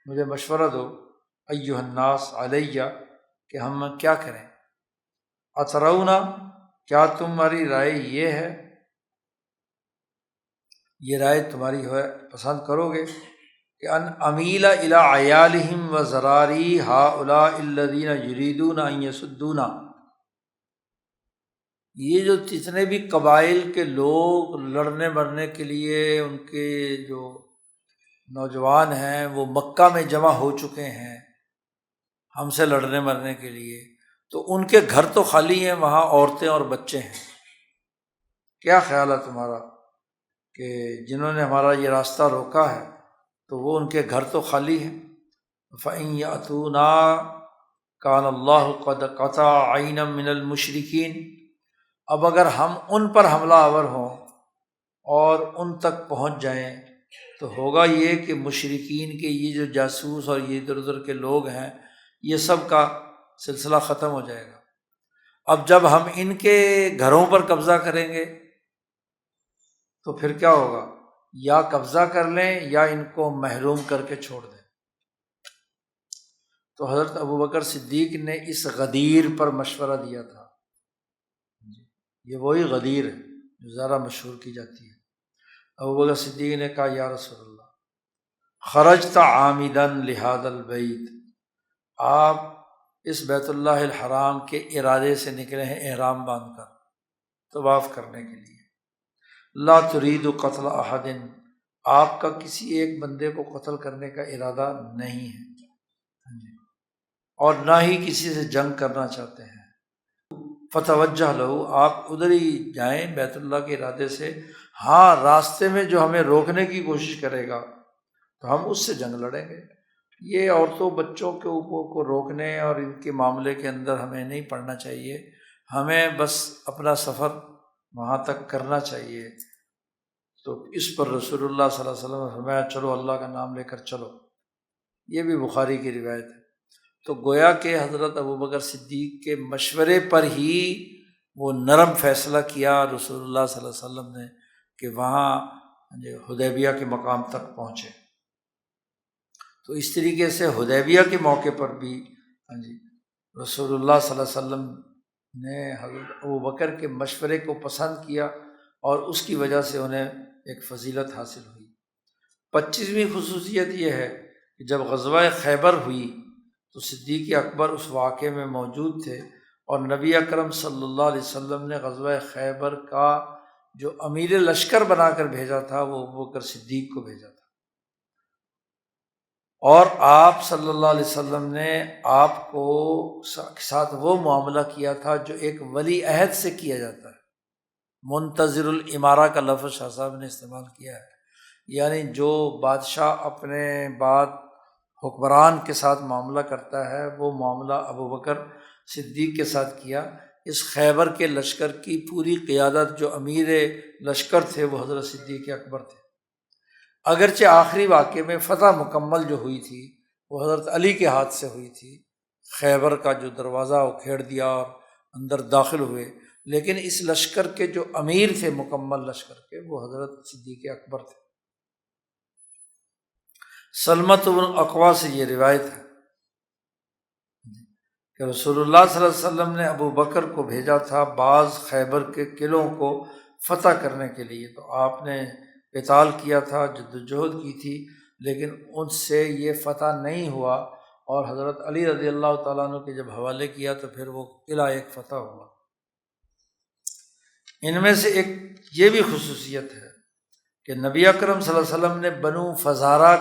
مجھے مشورہ دو، ایھا الناس علیہ، کہ ہم کیا کریں؟ اترونا، کیا تمہاری رائے یہ ہے، یہ رائے تمہاری ہے، پسند کرو گے کہ ان امیل الی عیالہم و ذراری ہؤلاء الذین یریدون ان یصدونا، یہ جو جتنے بھی قبائل کے لوگ لڑنے مرنے کے لیے ان کے جو نوجوان ہیں وہ مکہ میں جمع ہو چکے ہیں ہم سے لڑنے مرنے کے لیے، تو ان کے گھر تو خالی ہیں، وہاں عورتیں اور بچے ہیں، کیا خیال ہے تمہارا کہ جنہوں نے ہمارا یہ راستہ روکا ہے تو وہ ان کے گھر تو خالی ہیں؟ فَإِن يَأْتُونَا كَانَ اللَّهُ قَدْ قَطَعَ عَيْنًا مِّنَ الْمُشْرِكِينَ، اب اگر ہم ان پر حملہ آور ہوں اور ان تک پہنچ جائیں تو ہوگا یہ کہ مشرکین کے یہ جو جاسوس اور یہ ادھر ادھر کے لوگ ہیں یہ سب کا سلسلہ ختم ہو جائے گا۔ اب جب ہم ان کے گھروں پر قبضہ کریں گے تو پھر کیا ہوگا، یا قبضہ کر لیں یا ان کو محروم کر کے چھوڑ دیں۔ تو حضرت ابوبکر صدیق نے اس غدیر پر مشورہ دیا تھا، یہ وہی غدیر ہے جو زیادہ مشہور کی جاتی ہے۔ ابوبکر صدیق نے کہا یا رسول اللہ، خرجت عامدا لہذا البیت، آپ اس بیت اللہ الحرام کے ارادے سے نکلے ہیں احرام باندھ کر طواف کرنے کے لیے، لا ترید قتل احد، آپ کا کسی ایک بندے کو قتل کرنے کا ارادہ نہیں ہے اور نہ ہی کسی سے جنگ کرنا چاہتے ہیں، فتوجہ لہو، آپ ادھر ہی جائیں بیت اللہ کے ارادے سے، ہاں راستے میں جو ہمیں روکنے کی کوشش کرے گا تو ہم اس سے جنگ لڑیں گے۔ یہ عورتوں بچوں کے اوپر کو روکنے اور ان کے معاملے کے اندر ہمیں نہیں پڑنا چاہیے، ہمیں بس اپنا سفر وہاں تک کرنا چاہیے۔ تو اس پر رسول اللہ صلی اللہ علیہ وسلم نے فرمایا چلو اللہ کا نام لے کر چلو، یہ بھی بخاری کی روایت ہے۔ تو گویا کہ حضرت ابوبکر صدیق کے مشورے پر ہی وہ نرم فیصلہ کیا رسول اللہ صلی اللہ علیہ وسلم نے کہ وہاں حدیبیہ کے مقام تک پہنچے۔ تو اس طریقے سے حدیبیہ کے موقع پر بھی رسول اللہ صلی اللہ علیہ وسلم نے حضرت ابوبکر کے مشورے کو پسند کیا اور اس کی وجہ سے انہیں ایک فضیلت حاصل ہوئی۔ 25ویں خصوصیت یہ ہے کہ جب غزوہ خیبر ہوئی تو صدیق اکبر اس واقعے میں موجود تھے، اور نبی اکرم صلی اللہ علیہ وسلم نے غزوہ خیبر کا جو امیر لشکر بنا کر بھیجا تھا وہ ابوبکر صدیق کو بھیجا تھا، اور آپ صلی اللہ علیہ وسلم نے آپ کو ساتھ وہ معاملہ کیا تھا جو ایک ولی عہد سے کیا جاتا ہے۔ منتظر الامارہ کا لفظ شاہ صاحب نے استعمال کیا ہے، یعنی جو بادشاہ اپنے بعد حکمران کے ساتھ معاملہ کرتا ہے وہ معاملہ ابوبکر صدیق کے ساتھ کیا۔ اس خیبر کے لشکر کی پوری قیادت جو امیر لشکر تھے وہ حضرت صدیق اکبر تھے، اگرچہ آخری واقعے میں فتح مکمل جو ہوئی تھی وہ حضرت علی کے ہاتھ سے ہوئی تھی، خیبر کا جو دروازہ وہ کھیڑ دیا اور اندر داخل ہوئے، لیکن اس لشکر کے جو امیر تھے مکمل لشکر کے وہ حضرت صدیق اکبر تھے۔ سلمۃ بن اقوا سے یہ روایت ہے کہ رسول اللہ صلی اللہ علیہ وسلم نے ابو بکر کو بھیجا تھا بعض خیبر کے قلعوں کو فتح کرنے کے لیے، تو آپ نے قتال کیا تھا، جدوجہد کی تھی، لیکن ان سے یہ فتح نہیں ہوا، اور حضرت علی رضی اللہ تعالیٰ عنہ کے جب حوالے کیا تو پھر وہ قلعہ ایک فتح ہوا۔ ان میں سے ایک یہ بھی خصوصیت ہے کہ نبی اکرم صلی اللہ علیہ وسلم نے بنو فزارہ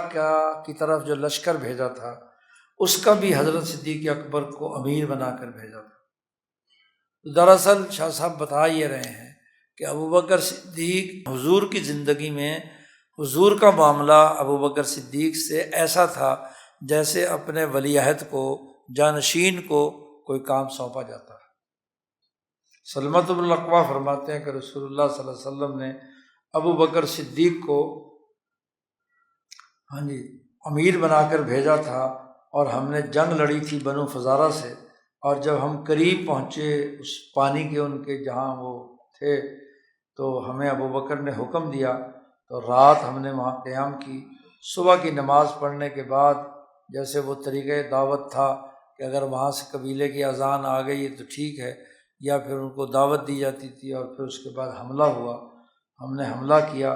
کی طرف جو لشکر بھیجا تھا اس کا بھی حضرت صدیق اکبر کو امیر بنا کر بھیجا تھا۔ دراصل شاہ صاحب بتا یہ رہے ہیں کہ ابو بکر صدیق حضور کی زندگی میں حضور کا معاملہ ابو بکر صدیق سے ایسا تھا جیسے اپنے ولی عہد کو، جانشین کو کوئی کام سونپا جاتا ہے۔ سلمۃ بن الاقویٰ فرماتے ہیں کہ رسول اللہ صلی اللہ علیہ وسلم نے ابو بکر صدیق کو امیر بنا کر بھیجا تھا، اور ہم نے جنگ لڑی تھی بنو فزارہ سے، اور جب ہم قریب پہنچے اس پانی کے ان کے جہاں وہ تھے تو ہمیں ابو بکر نے حکم دیا، تو رات ہم نے وہاں قیام کی۔ صبح کی نماز پڑھنے کے بعد جیسے وہ طریقۂ دعوت تھا کہ اگر وہاں سے قبیلے کی اذان آ گئی تو ٹھیک ہے، یا پھر ان کو دعوت دی جاتی تھی، اور پھر اس کے بعد حملہ ہوا۔ ہم نے حملہ کیا،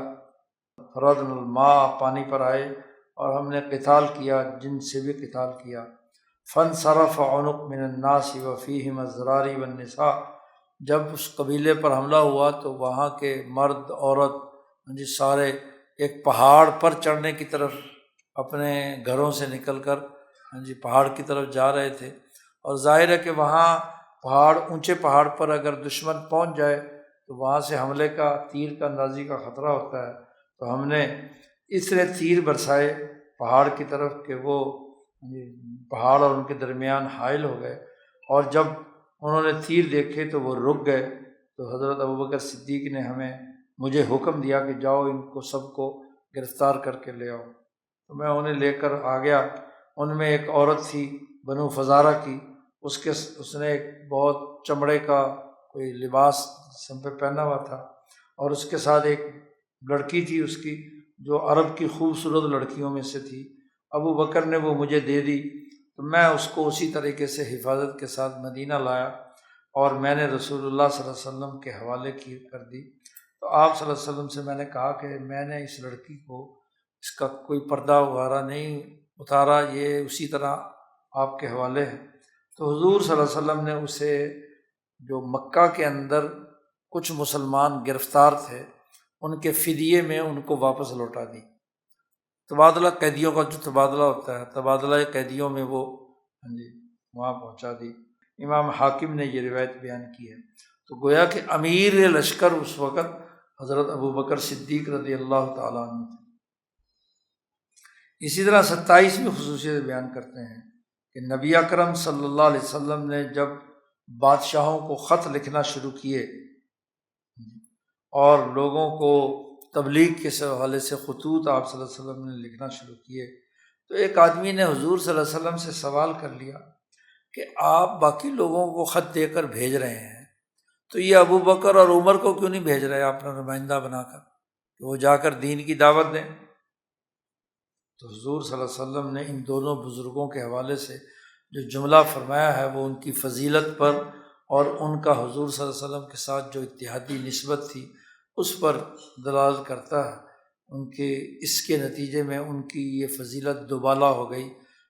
فرضنا الماء، پانی پر آئے، اور ہم نے قتال کیا، جن سے بھی قتال کیا۔ فانصرف عنق من الناس وفیہم الذراری والنساء، جب اس قبیلے پر حملہ ہوا تو وہاں کے مرد عورت سارے ایک پہاڑ پر چڑھنے کی طرف اپنے گھروں سے نکل کر پہاڑ کی طرف جا رہے تھے، اور ظاہر ہے کہ وہاں پہاڑ، اونچے پہاڑ پر اگر دشمن پہنچ جائے تو وہاں سے حملے کا، تیر کا اندازی کا خطرہ ہوتا ہے، تو ہم نے اس طرح تیر برسائے پہاڑ کی طرف کہ وہ پہاڑ اور ان کے درمیان حائل ہو گئے، اور جب انہوں نے تیر دیکھے تو وہ رک گئے، تو حضرت ابوبکر صدیق نے مجھے حکم دیا کہ جاؤ ان کو سب کو گرفتار کر کے لے آؤ۔ تو میں انہیں لے کر آ گیا۔ ان میں ایک عورت تھی بنو فزارہ کی، اس نے ایک بہت چمڑے کا کوئی لباس سم پہ پہنا ہوا تھا، اور اس کے ساتھ ایک لڑکی تھی اس کی جو عرب کی خوبصورت لڑکیوں میں سے تھی۔ ابو بکر نے وہ مجھے دے دی، تو میں اس کو اسی طریقے سے حفاظت کے ساتھ مدینہ لایا، اور میں نے رسول اللہ صلی اللہ علیہ وسلم کے حوالے کر دی۔ تو آپ صلی اللہ علیہ وسلم سے میں نے کہا کہ میں نے اس لڑکی کو، اس کا کوئی پردہ وغیرہ نہیں اتارا، یہ اسی طرح آپ کے حوالے ہے۔ تو حضور صلی اللہ علیہ وسلم نے اسے، جو مکہ کے اندر کچھ مسلمان گرفتار تھے، ان کے فدیے میں ان کو واپس لوٹا دی۔ تبادلہ قیدیوں کا جو تبادلہ ہوتا ہے، تبادلہ قیدیوں میں وہ وہاں پہنچا دی۔ امام حاکم نے یہ روایت بیان کی ہے۔ تو گویا کہ امیر لشکر اس وقت حضرت ابو بکر صدیق رضی اللہ تعالیٰ عنہ تھے۔ اسی طرح 27ویں خصوصیت بیان کرتے ہیں کہ نبی اکرم صلی اللہ علیہ وسلم نے جب بادشاہوں کو خط لکھنا شروع کیے اور لوگوں کو تبلیغ کے حوالے سے خطوط آپ صلی اللہ علیہ وسلم نے لکھنا شروع کیے، تو ایک آدمی نے حضور صلی اللہ علیہ وسلم سے سوال کر لیا کہ آپ باقی لوگوں کو خط دے کر بھیج رہے ہیں، تو یہ ابو بکر اور عمر کو کیوں نہیں بھیج رہے اپنا نمائندہ بنا کر کہ وہ جا کر دین کی دعوت دیں؟ تو حضور صلی اللہ علیہ وسلم نے ان دونوں بزرگوں کے حوالے سے جو جملہ فرمایا ہے وہ ان کی فضیلت پر اور ان کا حضور صلی اللہ علیہ وسلم کے ساتھ جو اتحادی نسبت تھی اس پر دلالت کرتا ہے۔ ان کے اس کے نتیجے میں ان کی یہ فضیلت دوبالا ہو گئی۔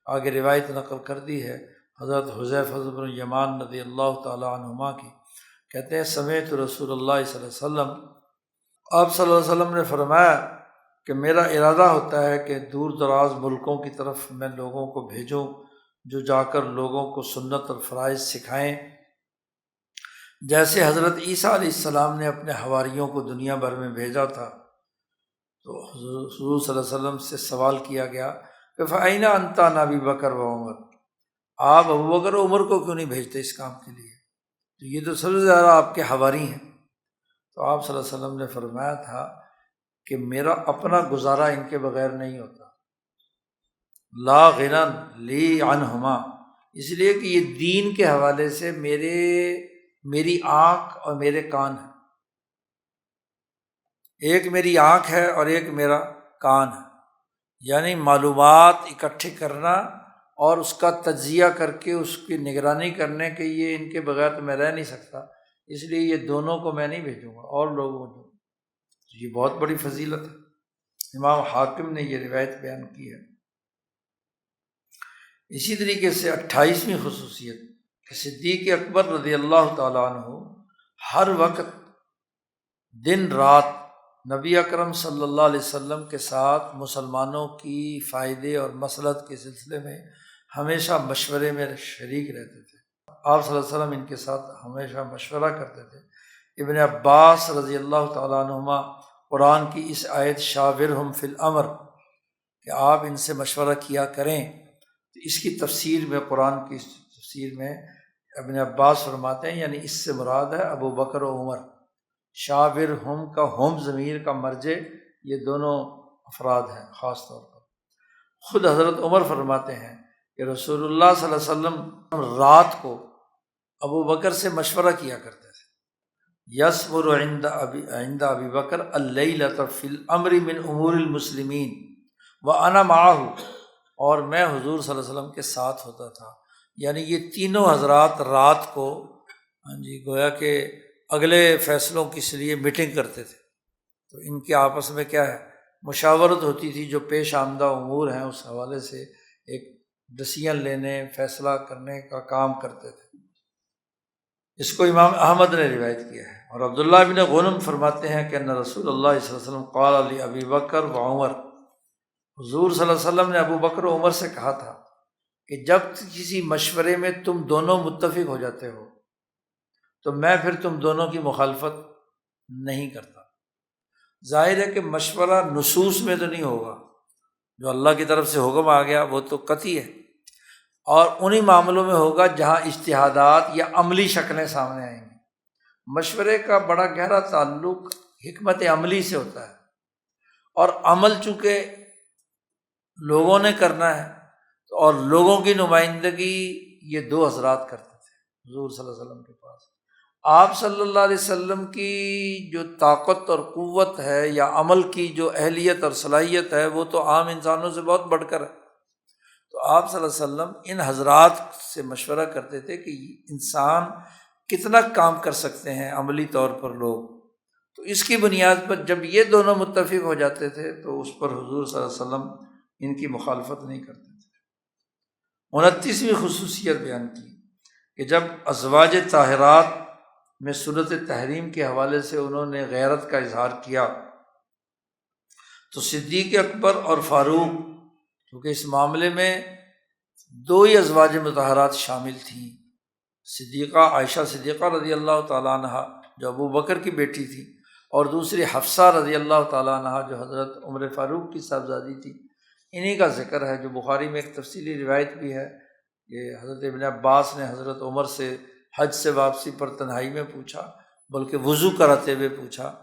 آگے روایت نقل کر دی ہے حضرت حذیفہ بن یمان رضی اللہ تعالیٰ عنہما کی، کہتے ہیں سمعت رسول اللہ صلی اللہ علیہ وسلم، آپ صلی اللہ علیہ وسلم نے فرمایا کہ میرا ارادہ ہوتا ہے کہ دور دراز ملکوں کی طرف میں لوگوں کو بھیجوں جو جا کر لوگوں کو سنت اور فرائض سکھائیں، جیسے حضرت عیسیٰ علیہ السلام نے اپنے حواریوں کو دنیا بھر میں بھیجا تھا۔ تو حضور صلی اللہ علیہ وسلم سے سوال کیا گیا کہ فَأَيْنَ أَنْتَ عَنْ أَبِي بَكْرَ وَعُمَرَ، آپ ابو بکر و عمر کو کیوں نہیں بھیجتے اس کام کے لیے؟ تو یہ تو سب سے زیادہ آپ کے حواری ہیں۔ تو آپ صلی اللہ علیہ وسلم نے فرمایا تھا کہ میرا اپنا گزارا ان کے بغیر نہیں ہوتا، لا غنى لی عنہما، اس لیے کہ یہ دین کے حوالے سے میری آنکھ اور میرے کان ہیں، ایک میری آنکھ ہے اور ایک میرا کان ہے، یعنی معلومات اکٹھے کرنا اور اس کا تجزیہ کر کے اس کی نگرانی کرنے کے یہ ان کے بغیر تو میں رہ نہیں سکتا، اس لیے یہ دونوں کو میں نہیں بھیجوں گا اور لوگوں کو، یہ بہت بڑی فضیلت ہے۔ امام حاکم نے یہ روایت بیان کی ہے۔ اسی طریقے سے 28ویں خصوصیت کہ صدیق اکبر رضی اللہ تعالیٰ عنہ ہر وقت دن رات نبی اکرم صلی اللہ علیہ وسلم کے ساتھ مسلمانوں کی فائدے اور مصلحت کے سلسلے میں ہمیشہ مشورے میں شریک رہتے تھے۔ آپ صلی اللہ علیہ وسلم ان کے ساتھ ہمیشہ مشورہ کرتے تھے۔ ابن عباس رضی اللہ تعالیٰ عنہما قرآن کی اس آیت شاورہم فی الامر کہ آپ ان سے مشورہ کیا کریں، تو اس کی تفسیر میں، قرآن کی تفسیر میں ابن عباس فرماتے ہیں یعنی اس سے مراد ہے ابو بکر و عمر۔ شاورہم کا ہم ضمیر کا مرجع یہ دونوں افراد ہیں خاص طور پر۔ خود حضرت عمر فرماتے ہیں کہ رسول اللہ صلی اللہ علیہ وسلم رات کو ابو بکر سے مشورہ کیا کرتے تھے۔ یصبر عند ابی بکر اللیلۃ فی الامر من امور المسلمین وانا معہ، اور میں حضور صلی اللہ علیہ وسلم کے ساتھ ہوتا تھا، یعنی یہ تینوں حضرات رات کو گویا کہ اگلے فیصلوں کے لیے میٹنگ کرتے تھے، تو ان کے آپس میں کیا ہے مشاورت ہوتی تھی، جو پیش آمدہ امور ہیں اس حوالے سے ایک ڈسیزن لینے، فیصلہ کرنے کا کام کرتے تھے۔ اس کو امام احمد نے روایت کیا ہے۔ اور عبداللہ بن غنم فرماتے ہیں کہ ان رسول اللہ صلی اللہ علیہ وسلم قال علی ابی بکر و عمر، حضور صلی اللہ علیہ وسلم نے ابو بکر و عمر سے کہا تھا کہ جب کسی مشورے میں تم دونوں متفق ہو جاتے ہو تو میں پھر تم دونوں کی مخالفت نہیں کرتا۔ ظاہر ہے کہ مشورہ نصوص میں تو نہیں ہوگا، جو اللہ کی طرف سے حکم آ گیا وہ تو قطعی ہے، اور انہی معاملوں میں ہوگا جہاں اجتہادات یا عملی شکلیں سامنے آئیں گی۔ مشورے کا بڑا گہرا تعلق حکمت عملی سے ہوتا ہے، اور عمل چونکہ لوگوں نے کرنا ہے اور لوگوں کی نمائندگی یہ دو حضرات کرتے تھے حضور صلی اللہ علیہ وسلم کے پاس۔ آپ صلی اللہ علیہ وسلم کی جو طاقت اور قوت ہے یا عمل کی جو اہلیت اور صلاحیت ہے وہ تو عام انسانوں سے بہت بڑھ کر ہے، تو آپ صلی اللہ علیہ وسلم ان حضرات سے مشورہ کرتے تھے کہ انسان کتنا کام کر سکتے ہیں عملی طور پر لوگ، تو اس کی بنیاد پر جب یہ دونوں متفق ہو جاتے تھے تو اس پر حضور صلی اللہ علیہ وسلم ان کی مخالفت نہیں کرتے تھے۔ 29ویں خصوصیت بیان کی کہ جب ازواج طاہرات میں سنت تحریم کے حوالے سے انہوں نے غیرت کا اظہار کیا تو صدیق اکبر اور فاروق، کیونکہ اس معاملے میں دو ہی ازواج مطہرات شامل تھیں، صدیقہ عائشہ صدیقہ رضی اللہ تعالیٰ عنہ جو ابو بکر کی بیٹی تھی، اور دوسری حفصہ رضی اللہ تعالیٰ عنہ جو حضرت عمر فاروق کی صاحبزادی تھی۔ انہی کا ذکر ہے جو بخاری میں ایک تفصیلی روایت بھی ہے کہ حضرت ابن عباس نے حضرت عمر سے حج سے واپسی پر تنہائی میں پوچھا، بلکہ وضو کراتے ہوئے پوچھا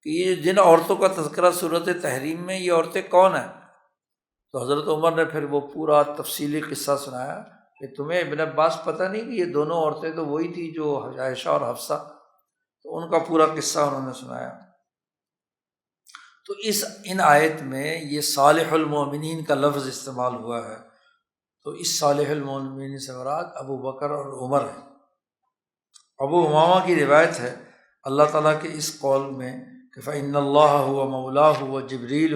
کہ یہ جن عورتوں کا تذکرہ صورت تحریم میں یہ عورتیں کون ہیں؟ تو حضرت عمر نے پھر وہ پورا تفصیلی قصہ سنایا کہ تمہیں ابن عباس پتہ نہیں کہ یہ دونوں عورتیں تو وہی تھی جو عائشہ اور حفصہ، تو ان کا پورا قصہ انہوں نے سنایا۔ تو ان آیت میں یہ صالح المومنین کا لفظ استعمال ہوا ہے، تو اس صالح المومنین سے مراد ابو بکر اور عمر ہے۔ ابو امامہ کی روایت ہے اللہ تعالیٰ کے اس قول میں کہ فَإِنَّ اللَّهَ هُوَ مَوْلَاهُ وَجِبْرِيلُ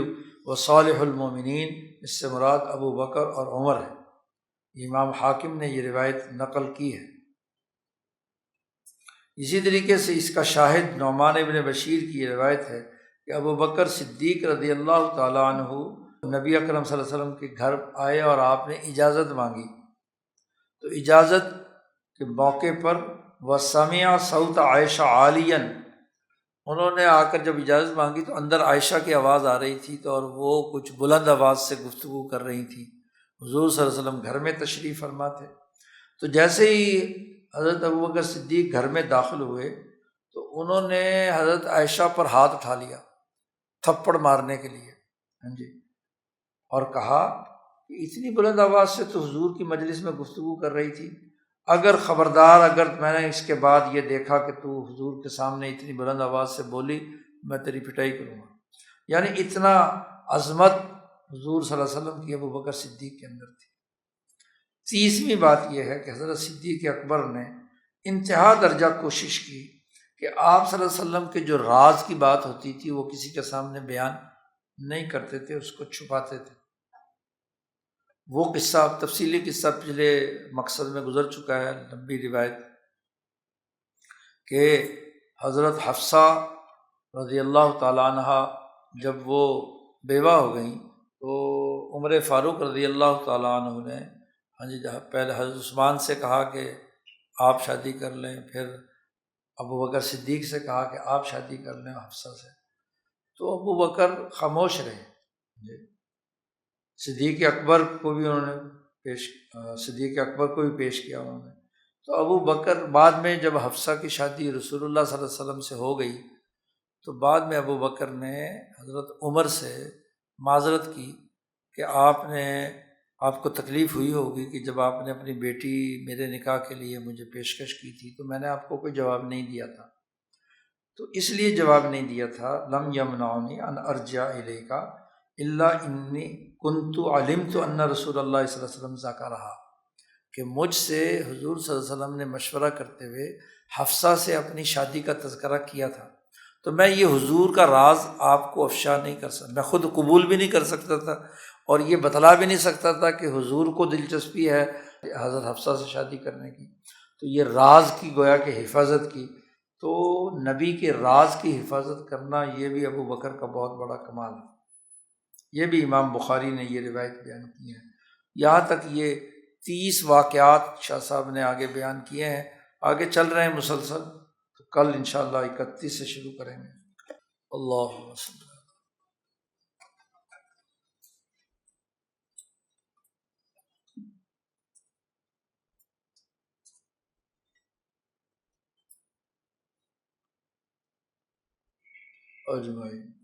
وَصَالِحُ الْمُؤْمِنِينَ، اس سے مراد ابو بکر اور عمر ہے۔ امام حاکم نے یہ روایت نقل کی ہے۔ اسی طریقے سے اس کا شاہد نعمان ابن بشیر کی روایت ہے کہ ابو بکر صدیق رضی اللہ تعالیٰ عنہ نبی اکرم صلی اللہ علیہ وسلم کے گھر آئے اور آپ نے اجازت مانگی، تو اجازت کے موقع پر وَسَمِعَ صَوْتَ عائشہ عَالِيًا، انہوں نے آ کر جب اجازت مانگی تو اندر عائشہ کی آواز آ رہی تھی، تو اور وہ کچھ بلند آواز سے گفتگو کر رہی تھی۔ حضور صلی اللہ علیہ وسلم گھر میں تشریف فرما تھے، تو جیسے ہی حضرت ابوبکر صدیق گھر میں داخل ہوئے تو انہوں نے حضرت عائشہ پر ہاتھ اٹھا لیا تھپڑ مارنے کے لیے، اور کہا کہ اتنی بلند آواز سے تو حضور کی مجلس میں گفتگو کر رہی تھی، اگر خبردار اگر میں نے اس کے بعد یہ دیکھا کہ تو حضور کے سامنے اتنی بلند آواز سے بولی، میں تیری پٹائی کروں گا۔ یعنی اتنا عظمت حضور صلی اللہ علیہ وسلم کی ابو بکر صدیق کے اندر تھی۔ تیسویں بات یہ ہے کہ حضرت صدیق اکبر نے انتہا درجہ کوشش کی کہ آپ صلی اللہ علیہ وسلم کے جو راز کی بات ہوتی تھی وہ کسی کے سامنے بیان نہیں کرتے تھے، اس کو چھپاتے تھے۔ وہ قصہ تفصیلی قصہ پچھلے مقصد میں گزر چکا ہے، لمبی روایت، کہ حضرت حفصہ رضی اللہ تعالیٰ عنہ جب وہ بیوہ ہو گئیں تو عمر فاروق رضی اللہ تعالیٰ عنہ نے پہلے حضرت عثمان سے کہا کہ آپ شادی کر لیں، پھر ابو بکر صدیق سے کہا کہ آپ شادی کر لیں حفصہ سے، تو ابو بکر خاموش رہے۔ صدیق اکبر کو بھی انہوں نے صدیق اکبر کو بھی پیش کیا انہوں نے۔ تو ابو بکر بعد میں جب حفصہ کی شادی رسول اللہ صلی اللہ علیہ وسلم سے ہو گئی تو بعد میں ابو بکر نے حضرت عمر سے معذرت کی کہ آپ کو تکلیف ہوئی ہوگی کہ جب آپ نے اپنی بیٹی میرے نکاح کے لیے مجھے پیشکش کی تھی تو میں نے آپ کو کوئی جواب نہیں دیا تھا، تو اس لیے جواب نہیں دیا تھا لم یمنعنی ان ارجع الیک الا انی کنت علمت ان رسول اللہ صلی اللہ علیہ وسلم ذکرہا، کہ مجھ سے حضور صلی اللہ علیہ وسلم نے مشورہ کرتے ہوئے حفصہ سے اپنی شادی کا تذکرہ کیا تھا، تو میں یہ حضور کا راز آپ کو افشا نہیں کر سکتا، میں خود قبول بھی نہیں کر سکتا تھا اور یہ بتلا بھی نہیں سکتا تھا کہ حضور کو دلچسپی ہے حضرت حفصہ سے شادی کرنے کی، تو یہ راز کی گویا کہ حفاظت کی، تو نبی کے راز کی حفاظت کرنا یہ بھی ابو بکر کا بہت بڑا کمال ہے۔ یہ بھی امام بخاری نے یہ روایت بیان کی ہے۔ یہاں تک یہ 30 واقعات شاہ صاحب نے آگے بیان کیے ہیں، آگے چل رہے ہیں مسلسل، تو کل انشاءاللہ 31 سے شروع کریں گے۔ اللہم صلی اجمعین۔